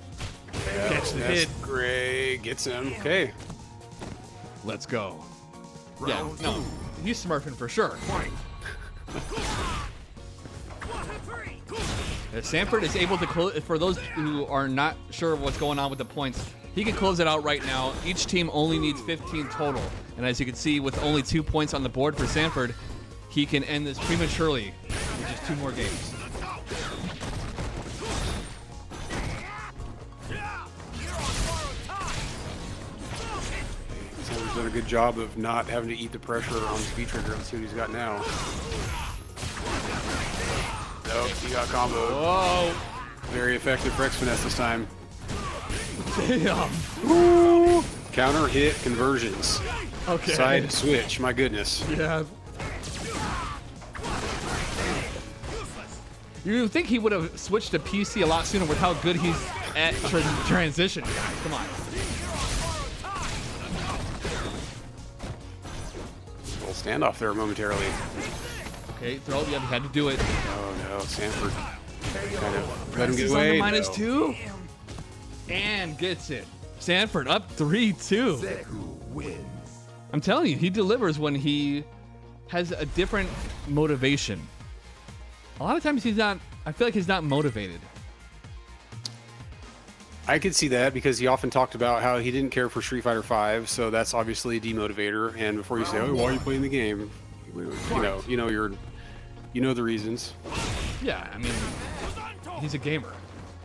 Yeah, Catch the hit. Gray gets him. Okay. Let's go. Yeah, no. He's smurfing for sure. Sanford is able to close, for those who are not sure what's going on with the points, he can close it out right now. Each team only needs 15 total. And as you can see, with only 2 points on the board for Sanford, he can end this prematurely with just 2 more games. Sanford's done a good job of not having to eat the pressure on the speed trigger. Let's see what he's got now. Nope, he got comboed. Whoa! Very effective for X-Finesse this time. Damn. Woo. Counter hit conversions. Okay. Side switch, my goodness. Yeah. You would think he would have switched to PC a lot sooner with how good he's at transition. Come on. Little standoff there momentarily. Okay, throw. Yeah, he had to do it. Oh no, Sanford. Kind of let him get He's on away. the -2. And gets it. Sanford up 3-2. I'm telling you, he delivers when he has a different motivation. A lot of times he's not, I feel like he's not motivated. I could see that because he often talked about how he didn't care for Street Fighter V, so that's obviously a demotivator. And before you say, "Oh, why are you playing the game?" You know the reasons. Yeah, I mean, he's a gamer.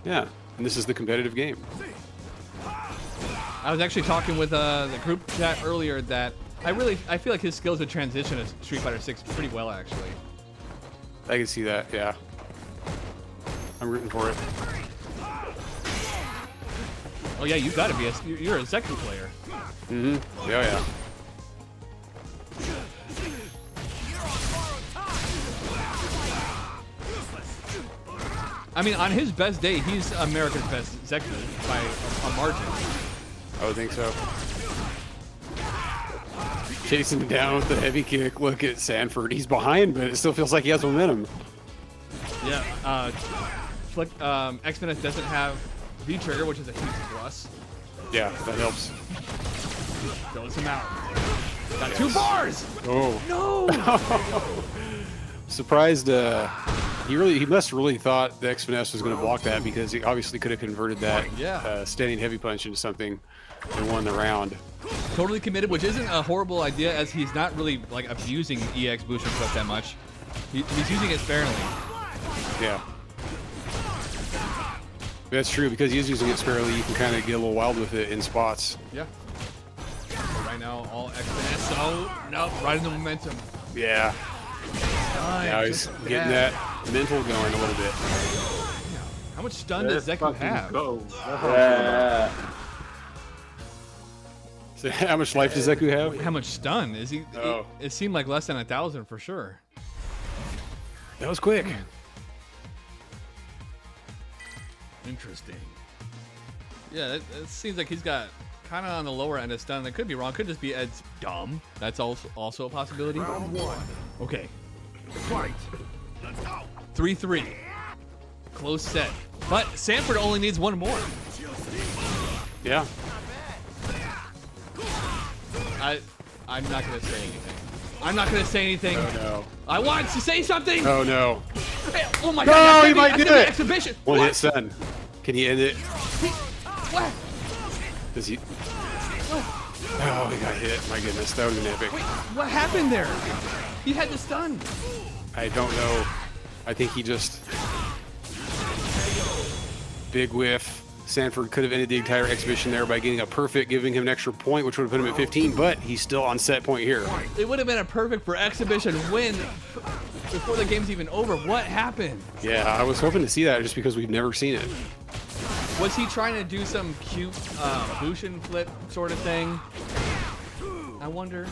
Yeah, and this is the competitive game. I was actually talking with the group chat earlier that I feel like his skills would transition to Street Fighter 6 pretty well, actually. I can see that, yeah. I'm rooting for it. Oh yeah, you gotta be you're a Zeku player. Mm-hmm. Yeah. I mean, on his best day, he's America's best Zeku by a margin. I would think so. Chasing him down with the heavy kick. Look at Sanford. He's behind, but it still feels like he has momentum. Yeah. X-Finesse doesn't have V-trigger, which is a huge plus. Yeah, that helps. Throws him out. Got 2 bars! Oh. No! Surprised, he must have really thought the X-Finesse was going to block that because he obviously could have converted that standing heavy punch into something and won the round. Totally committed, which isn't a horrible idea as he's not really like abusing EX boost and stuff that much. He's using it sparingly. Yeah. That's true, because he's using it sparingly, you can kind of get a little wild with it in spots. Yeah. So right now, all X-Finesse. Oh, no, right in the momentum. Yeah. Now he's getting that mental going a little bit. How much stun does Zeku have? Yeah. So how much life does Zeku have? How much stun? Is he? Oh. It seemed like less than 1,000 for sure. That was quick. Interesting. Yeah, it seems like he's got kind of on the lower end of stun. That could be wrong. Could just be Ed's dumb. That's also a possibility. Round 1. Okay. Fight. Let's go. 3-3. Close set. But Sanford only needs 1 more. Yeah. I'm not gonna say anything. I'm not gonna say anything. Oh no. I want to say something. Oh no. Oh my No, God! he might do it. Exhibition. One What? hit stun. Can he end it? What? Does he? Oh, he got hit. My goodness, that would have been epic. Wait, what happened there? He had the stun. I don't know. I think he just big whiff. Sanford could have ended the entire exhibition there by getting a perfect, giving him an extra point, which would have put him at 15, but he's still on set point here. It would have been a perfect for exhibition win before the game's even over. What happened? Yeah, I was hoping to see that just because we've never seen it. Was he trying to do some cute Bushin flip sort of thing? I wonder.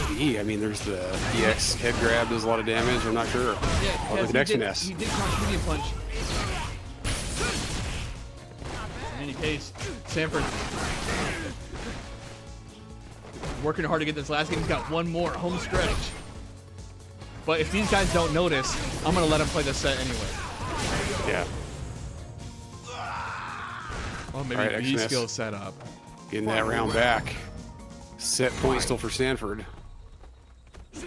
Maybe. I mean, there's the EX head grab does a lot of damage. I'm not sure. Yeah, I'll look at X-Finesse. He did crouch medium punch. In any case, Sanford. Working hard to get this last game. He's got one more home stretch. But if these guys don't notice, I'm going to let him play this set anyway. Yeah. Oh, maybe All right, B X-Finesse. skill set up. Getting that round back. Set point still for Sanford. I'll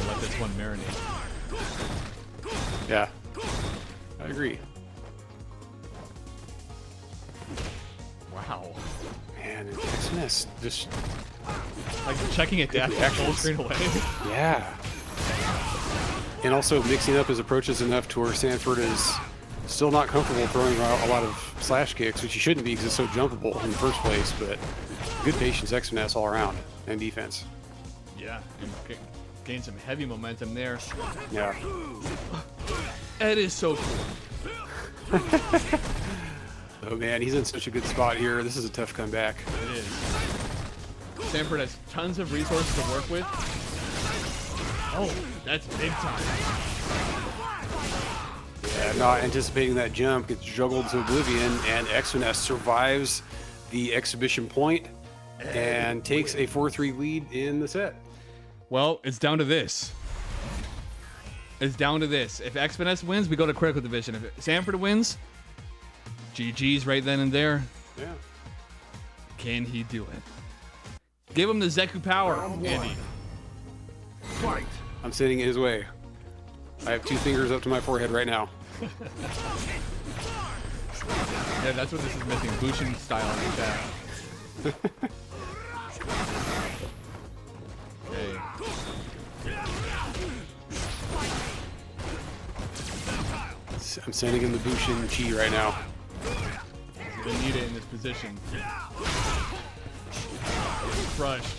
let this one marinate. Yeah. I agree. Wow. Man, X-Finesse just... Like checking it down full screen away. Yeah. And also mixing up his approaches enough to where Sanford is still not comfortable throwing a lot of slash kicks, which he shouldn't be because it's so jumpable in the first place, but good patience, X-Finesse all around, and defense. Yeah, and gain some heavy momentum there. Yeah. Ed is so cool. Oh man, he's in such a good spot here. This is a tough comeback. It is. Sanford has tons of resources to work with. Oh, that's big time. Yeah, not anticipating that jump, gets juggled to oblivion, and X-Finesse survives the exhibition point and takes a 4-3 lead in the set. Well, it's down to this. It's down to this. If X-Finesse wins, we go to critical division. If Sanford wins, GG's right then and there. Yeah. Can he do it? Give him the Zeku power, Andy. Fight. I'm sitting in his way. I have 2 fingers up to my forehead right now. Yeah, that's what this is missing. Bushin style like that. Okay. I'm sending him the Bushin Chi right now. He's gonna need it in this position. It's crushed.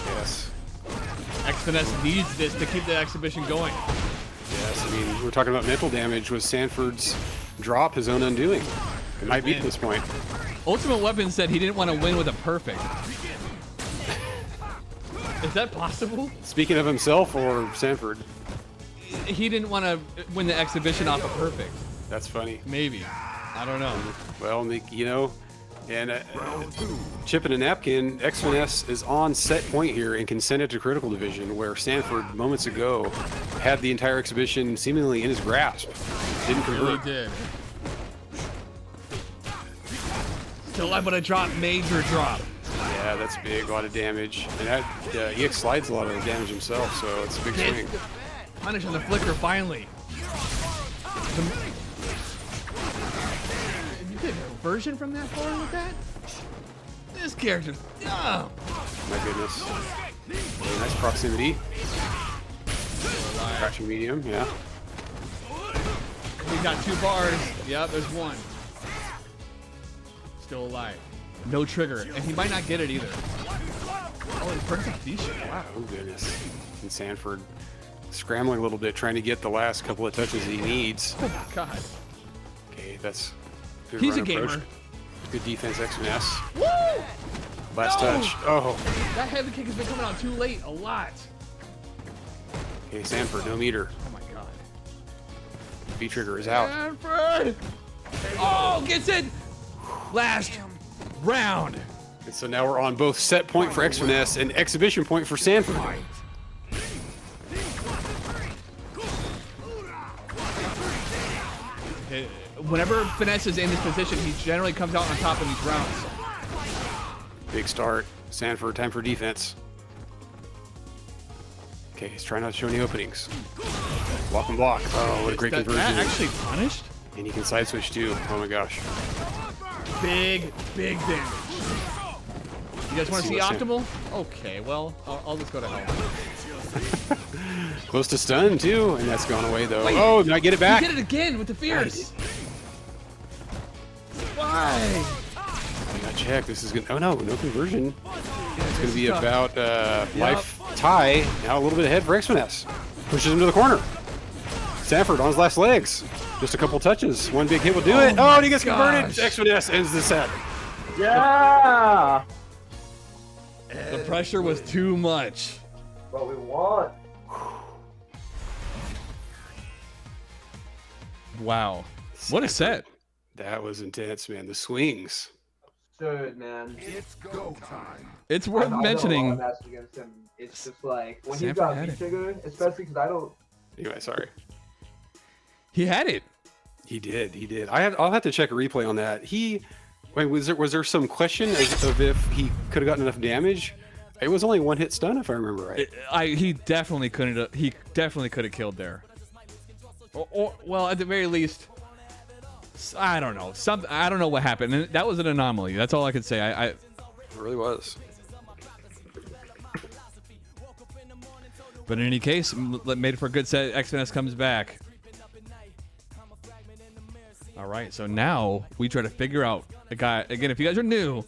Yes. X-Finesse needs this to keep the exhibition going. Yes, I mean, we're talking about mental damage. Was Sanford's drop his own undoing? It might be at this point. Ultimate Weapon said he didn't want to win with a perfect. Is that possible? Speaking of himself or Sanford? He didn't want to win the exhibition off a perfect. That's funny. Maybe. I don't know. Well, you know, and chip in a napkin, X-Finesse is on set point here and can send it to critical division, where Sanford moments ago had the entire exhibition seemingly in his grasp. Didn't Really convert. did. Still liable to drop, major drop. Yeah, that's big, a lot of damage. And that EX slides a lot of damage himself, so it's a big swing. Punish on the flicker finally. You get a version from that forward with that? This character. Oh. My goodness. Really nice proximity. Crouching medium, yeah. We got 2 bars. Yep, there's 1. Still alive. No trigger. And he might not get it either. Oh, he breaks up these shit. Wow. Oh, goodness. And Sanford scrambling a little bit, trying to get the last couple of touches he needs. Oh, my God. Okay, that's good. He's run a gamer. approach. Good defense, X-Finesse. Woo! Last No! touch. Oh. That heavy kick has been coming out too late a lot. Okay, Sanford, no meter. Oh, my God. B trigger is out. Sanford! Oh, gets it! Last round. And so now we're on both set point for X-Finesse and exhibition point for Sanford. Whenever Finesse is in this position, he generally comes out on top in these rounds. Big start. Sanford, time for defense. Okay, he's trying not to show any openings. Block and block. Oh, what a great conversion. That actually punished? And he can side switch too. Oh my gosh. Big damage. You guys want to see optimal? Okay, well, I'll just go to hell. Close to stun too, and that's gone away though. Wait, oh, did I get it back? He did it again with the fierce. Why? I gotta check. This is good. Oh no, no conversion. It's gonna be tough. about life tie. Now a little bit ahead for X-Finesse. Pushes him to the corner. Sanford on his last legs. Just a couple touches. One big hit will do it. Oh, and he gets converted. X-Finesse ends the set. Yeah. The pressure was too much. What we want. Wow. What a set. That was intense, man. The swings. Absurd, man. It's go time. It's worth mentioning. I've done a lot of matches against him. It's just like when he Sanford got had me it. triggered, especially because I don't. Anyway, sorry. He had it. He did. I'll have to check a replay on that. Wait, was there some question of if he could have gotten enough damage? It was only one hit stun, if I remember right. He definitely couldn't. He definitely could have killed there. Or well, at the very least, I don't know. I don't know what happened. And that was an anomaly. That's all I could say. It really was. But in any case, made for a good set. X-Finesse comes back. All right, so now we try to figure out the guy. Again, if you guys are new,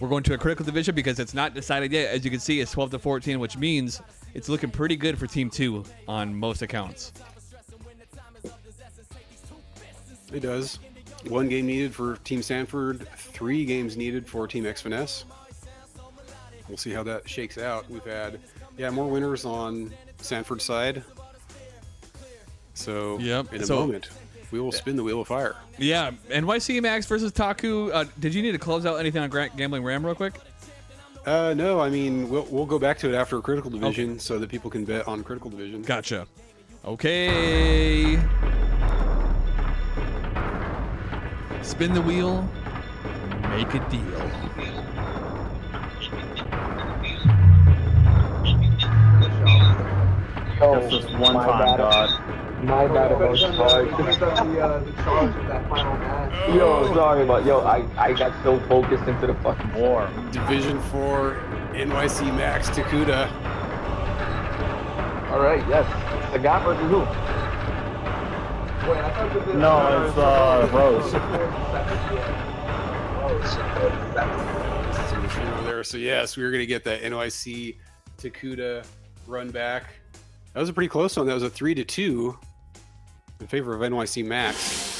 we're going to a critical division because it's not decided yet. As you can see, it's 12-14, which means it's looking pretty good for Team 2 on most accounts. It does. 1 game needed for Team Sanford, 3 games needed for Team X-Finesse. We'll see how that shakes out. We've had, more winners on Sanford's side. So, in a moment, we will spin the wheel of fire. Yeah, NYCMax versus Taku. Did you need to close out anything on Gambling Ram real quick? No, I mean, we'll go back to it after a critical division so that people can bet on critical division. Gotcha. Okay. Spin the wheel. Make a deal. Yo, just this one time, God. My bad about charge. The charge of that final match. Yo, sorry, but I got so focused into the fucking war. Division 4, NYCMax Takuda. All right, yes. The guy versus who? Wait, I thought it was No, it's Rose. So yes, we were gonna get that NYC Takuda run back. That was a pretty close one. That was a 3-2 in favor of NYCMax.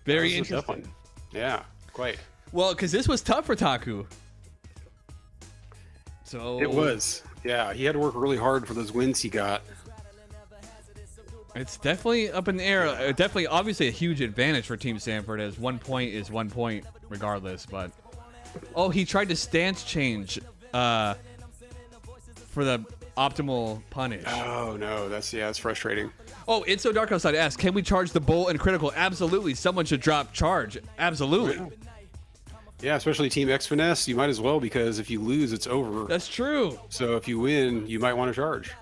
Very interesting. Tough one. Yeah, quite. Well, because this was tough for Taku. So it was. Yeah, he had to work really hard for those wins he got. It's definitely up in the air. Definitely, obviously, a huge advantage for Team Sanford, as 1 point is 1 point regardless. But he tried to stance change for the optimal punish. Oh no, that's frustrating. Oh, ItsSoDarkOutside asks, can we charge the bull and critical? Absolutely. Someone should drop charge. Absolutely. Yeah, especially Team X-Finesse. You might as well, because if you lose, it's over. That's true. So if you win, you might want to charge.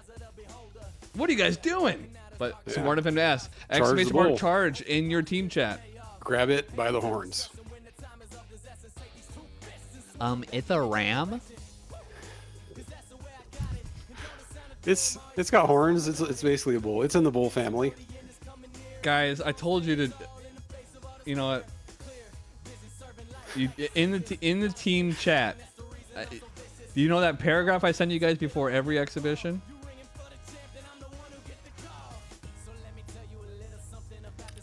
What are you guys doing? But smart of him to ask. Charge the bull. Charge in your team chat. Grab it by the horns. It's a ram. It's got horns. It's basically a bull. It's in the bull family. Guys, I told you to. You know what? In the team chat. Do you know that paragraph I send you guys before every exhibition?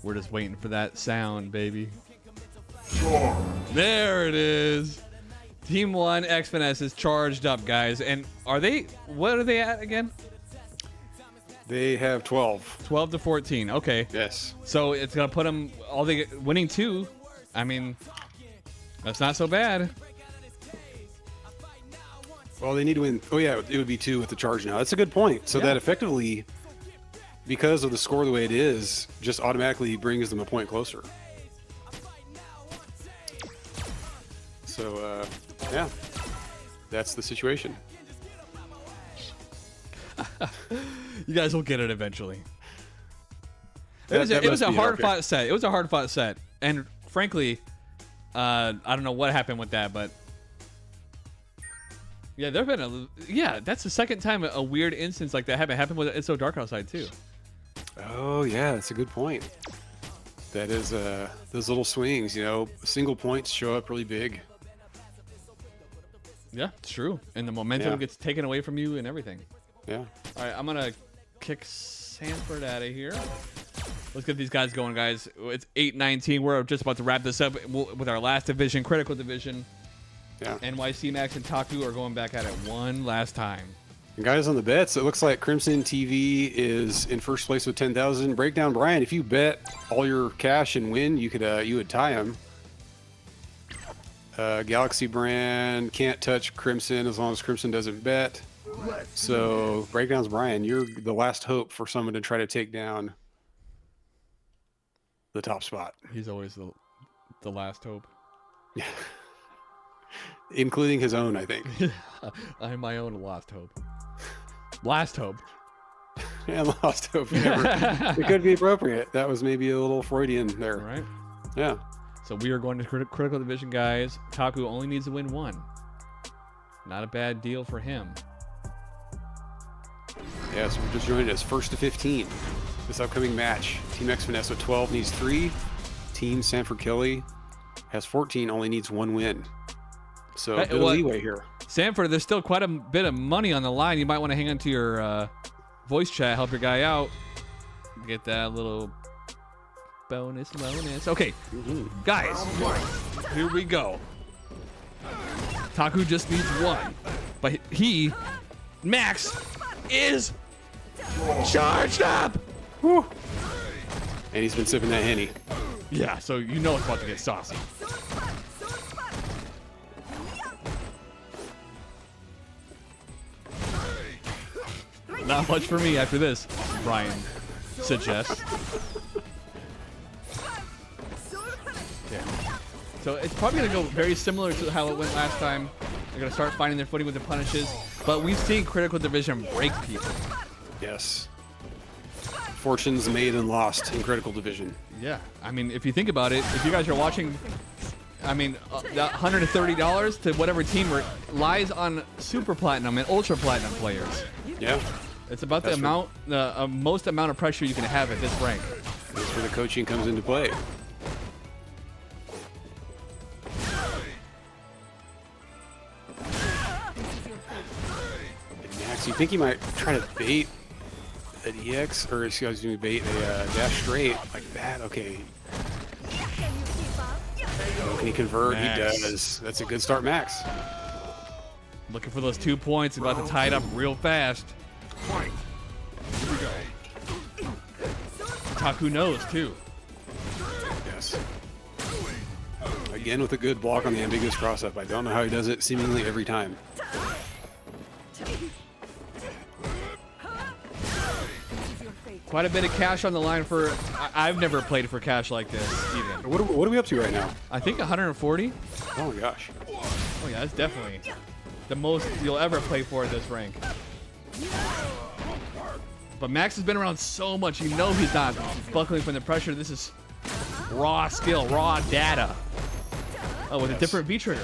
We're just waiting for that sound, baby. There it is. Team 1, X-Finesse is charged up, guys. And what are they at again? They have 12. 12-14, okay. Yes. So it's going to put them, winning 2. I mean, that's not so bad. Well, they need to win. Oh, yeah, it would be 2 with the charge now. That's a good point. So that effectively, because of the score the way it is, just automatically brings them a point closer. So, that's the situation. You guys will get it eventually. It was a hard-fought set. It was a hard-fought set. And frankly, I don't know what happened with that, but yeah, there've been that's the second time a weird instance like that happened with ItsSoDarkOutside too. Oh yeah, that's a good point. That is those little swings, single points show up really big. Yeah, it's true. And the momentum gets taken away from you and everything. Yeah. All right, I'm going to kick Sanford out of here. Let's get these guys going, guys. It's 8:19. We're just about to wrap this up with our last division, critical division. Yeah. NYCMax and Taku are going back at it one last time. And guys on the bets, it looks like Crimson TV is in first place with 10,000. Breakdown Brian, if you bet all your cash and win, you would tie him. Galaxy Brand can't touch Crimson as long as Crimson doesn't bet. So Breakdown's Brian, you're the last hope for someone to try to take down the top spot. He's always the last hope. Yeah. Including his own, I think. I'm my own last hope. Last hope. Yeah, lost hope. It could be appropriate. That was maybe a little Freudian there. Right? Yeah. So we are going to critical division, guys. Taku only needs to win 1. Not a bad deal for him. Yeah, so we're just joining us first to 15. This upcoming match. Team X-Finesse with 12 needs 3. Team SanfordKelly has 14, only needs 1 win. So a bit of leeway here. Sanford, there's still quite a bit of money on the line. You might want to hang on to your voice chat, help your guy out. Get that little bonus. Okay, guys, here we go. Taku just needs 1. But Max, is charged up. Whew. And he's been sipping that Henny. Yeah, so you know it's about to get saucy. Not much for me after this, Brian suggests. Yeah. So it's probably going to go very similar to how it went last time. They're going to start finding their footing with the punishes. But we've seen Critical Division break people. Yes. Fortunes made and lost in Critical Division. Yeah. I mean, if you think about it, if you guys are watching, I mean, that $130 to whatever team lies on Super Platinum and Ultra Platinum players. Yeah. It's about the amount, most amount of pressure you can have at this rank. That's where the coaching comes into play. Max, you think he might try to bait an EX, or excuse me, bait a dash straight like that? Okay. Oh, can he convert? Max. He does. That's a good start, Max. Looking for those 2 points, about to tie it up real fast. Fight. Here we go. Taku knows too. Yes. Again with a good block on the ambiguous cross-up. I don't know how he does it seemingly every time. Quite a bit of cash on the line for. I've never played for cash like this even. What are we up to right now? I think 140. Oh my gosh. Oh yeah, that's definitely the most you'll ever play for at this rank. But Max has been around so much, you know he's not buckling from the pressure. This is raw skill, raw data. Oh, with a different V trigger.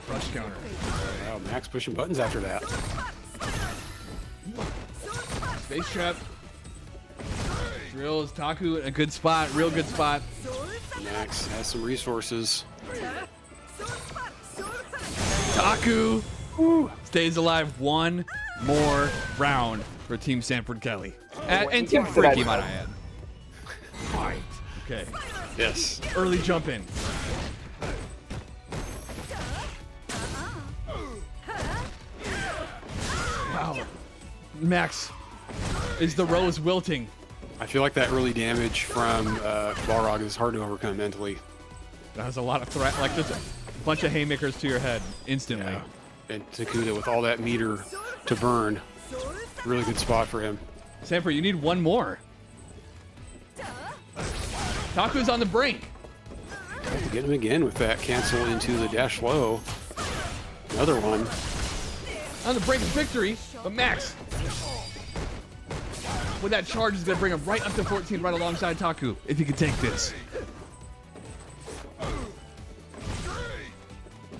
Rush counter. Wow, Max pushing buttons after that. Space trap. Drills Taku in a good spot, real good spot. Max has some resources. Taku stays alive. 1 more round for Team SanfordKelly. And Team Freaky, might I add. Fight. Okay. Yes. Early jump in. Wow. Max, is the rose wilting? I feel like that early damage from Balrog is hard to overcome mentally. That has a lot of threat, like just a bunch of haymakers to your head instantly. Yeah. And Takuda with all that meter to burn. Really good spot for him. Sanford, you need 1 more. Taku's on the brink. Get him again with that cancel into the dash low. Another one. On the brink of victory, but Max, with that charge, is going to bring him right up to 14, right alongside Taku, if he can take this.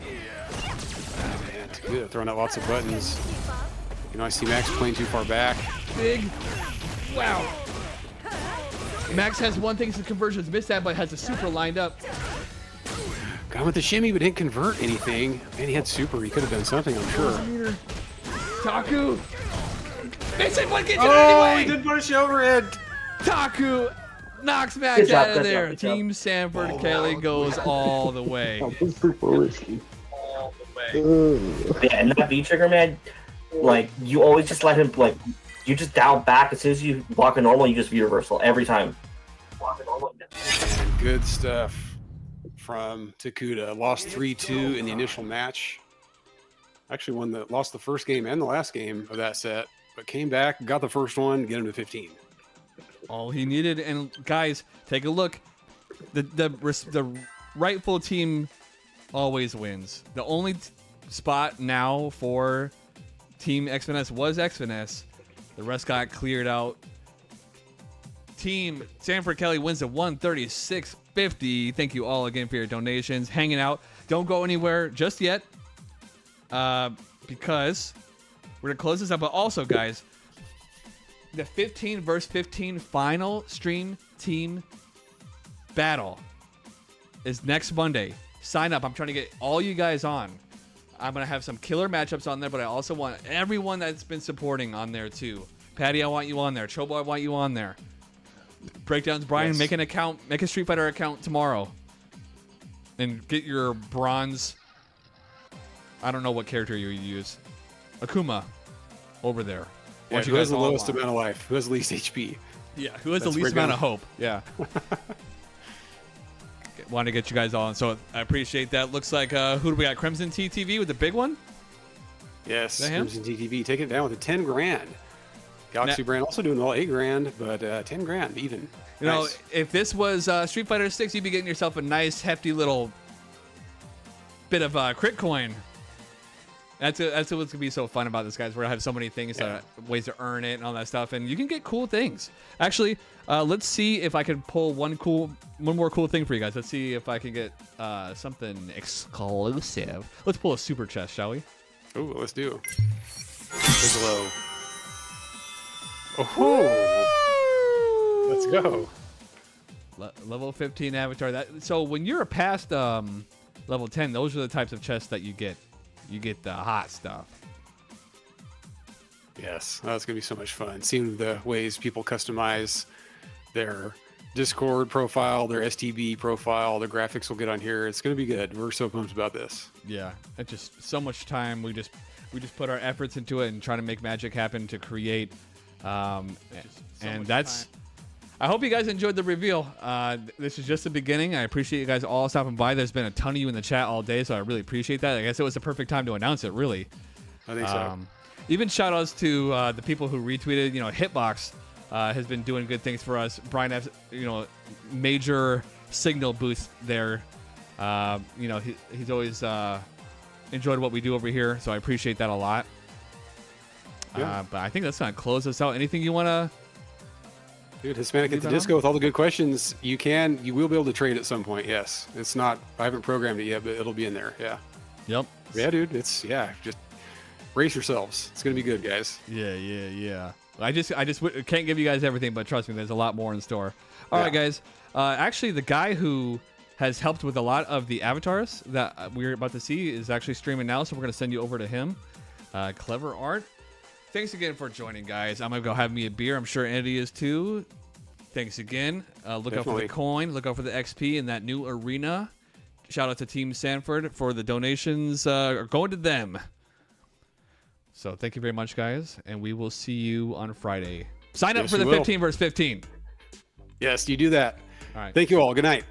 Man, Takuda throwing out lots of buttons. You know, I see Max playing too far back. Big. Wow. Max has one thing to conversions, missed that, but has a super lined up. Got with the shimmy, but didn't convert anything. Man, he had super. He could have done something, I'm sure. Taku. Missing one, gets it Oh, anyway. he did punish the overhead. Taku Knocks Good Max job, out of good there. job, good job. Team Sanford Kelly goes all the way. That was super risky. Yeah, and that V trigger, man, like you always just let him like you just dial back as soon as you block a normal, you just V reversal every time. And good stuff from Takuda. Lost 3-2 in the initial match. Actually lost the first game and the last game of that set, but came back, got the first one, get him to 15. All he needed. And guys, take a look. The rightful team always wins. The only spot now for Team X-Finesse was X-Finesse. The rest got cleared out. Team SanfordKelly wins at 136.50. Thank you all again for your donations. Hanging out. Don't go anywhere just yet. Because we're going to close this up. But also, guys, the 15 versus 15 final stream team battle is next Monday. Sign up. I'm trying to get all you guys on. I'm going to have some killer matchups on there, but I also want everyone that's been supporting on there too. Patty, I want you on there. Chobo, I want you on there. Breakdowns, Brian, Yes. make an account. Make a Street Fighter account tomorrow. And get your bronze. I don't know what character you use. Akuma over there. Yeah, Want you who has guys the all lowest on. amount of life? Who has the least HP? Yeah, who has That's the least where amount we're of hope? Yeah. Want to get you guys on, so I appreciate that. Looks like who do we got? Crimson TTV with the big one. Yes, Is that him? Crimson TTV taking it down with a 10 grand. Galaxy Brand also doing well, 8 grand, but 10 grand even. You know, if this was Street Fighter 6, you'd be getting yourself a nice, hefty little bit of crit coin. That's what's gonna be so fun about this, guys. We're gonna have so many things, ways to earn it, and all that stuff, and you can get cool things. Actually, let's see if I can pull one more cool thing for you guys. Let's see if I can get something exclusive. Let's pull a super chest, shall we? Oh, let's do. Bigelow. Oh, let's go. Level 15 avatar. So when you're past level 10, those are the types of chests that you get. You get the hot stuff. Yes, that's going to be so much fun. Seeing the ways people customize their Discord profile, their STB profile, the graphics will get on here. It's going to be good. We're so pumped about this. Yeah, it's just so much time. We just put our efforts into it and try to make magic happen to create. And that's. I hope you guys enjoyed the reveal. This is just the beginning. I appreciate you guys all stopping by. There's been a ton of you in the chat all day, so I really appreciate that. I guess it was the perfect time to announce it, really. I think so. Even shout outs to the people who retweeted. You know, Hitbox has been doing good things for us. Brian has, major signal boost there. He's always enjoyed what we do over here, so I appreciate that a lot. Yeah. But I think that's going to close us out. Anything you want to... Dude, Hispanic at the Disco with all the good questions. You will be able to trade at some point. Yes, it's not. I haven't programmed it yet, but it'll be in there. Yeah. Yep. Yeah, dude. Just brace yourselves. It's gonna be good, guys. Yeah. I just can't give you guys everything, but trust me, there's a lot more in store. All right, guys. Actually, the guy who has helped with a lot of the avatars that we're about to see is actually streaming now, so we're gonna send you over to him. Clever art. Thanks again for joining, guys. I'm going to go have me a beer. I'm sure Andy is too. Thanks again. Look out for the coin. Look out for the XP in that new arena. Shout out to Team Sanford for the donations going to them. So thank you very much, guys. And we will see you on Friday. Sign up for the 15 versus 15. Yes, you do that. All right. Thank you all. Good night.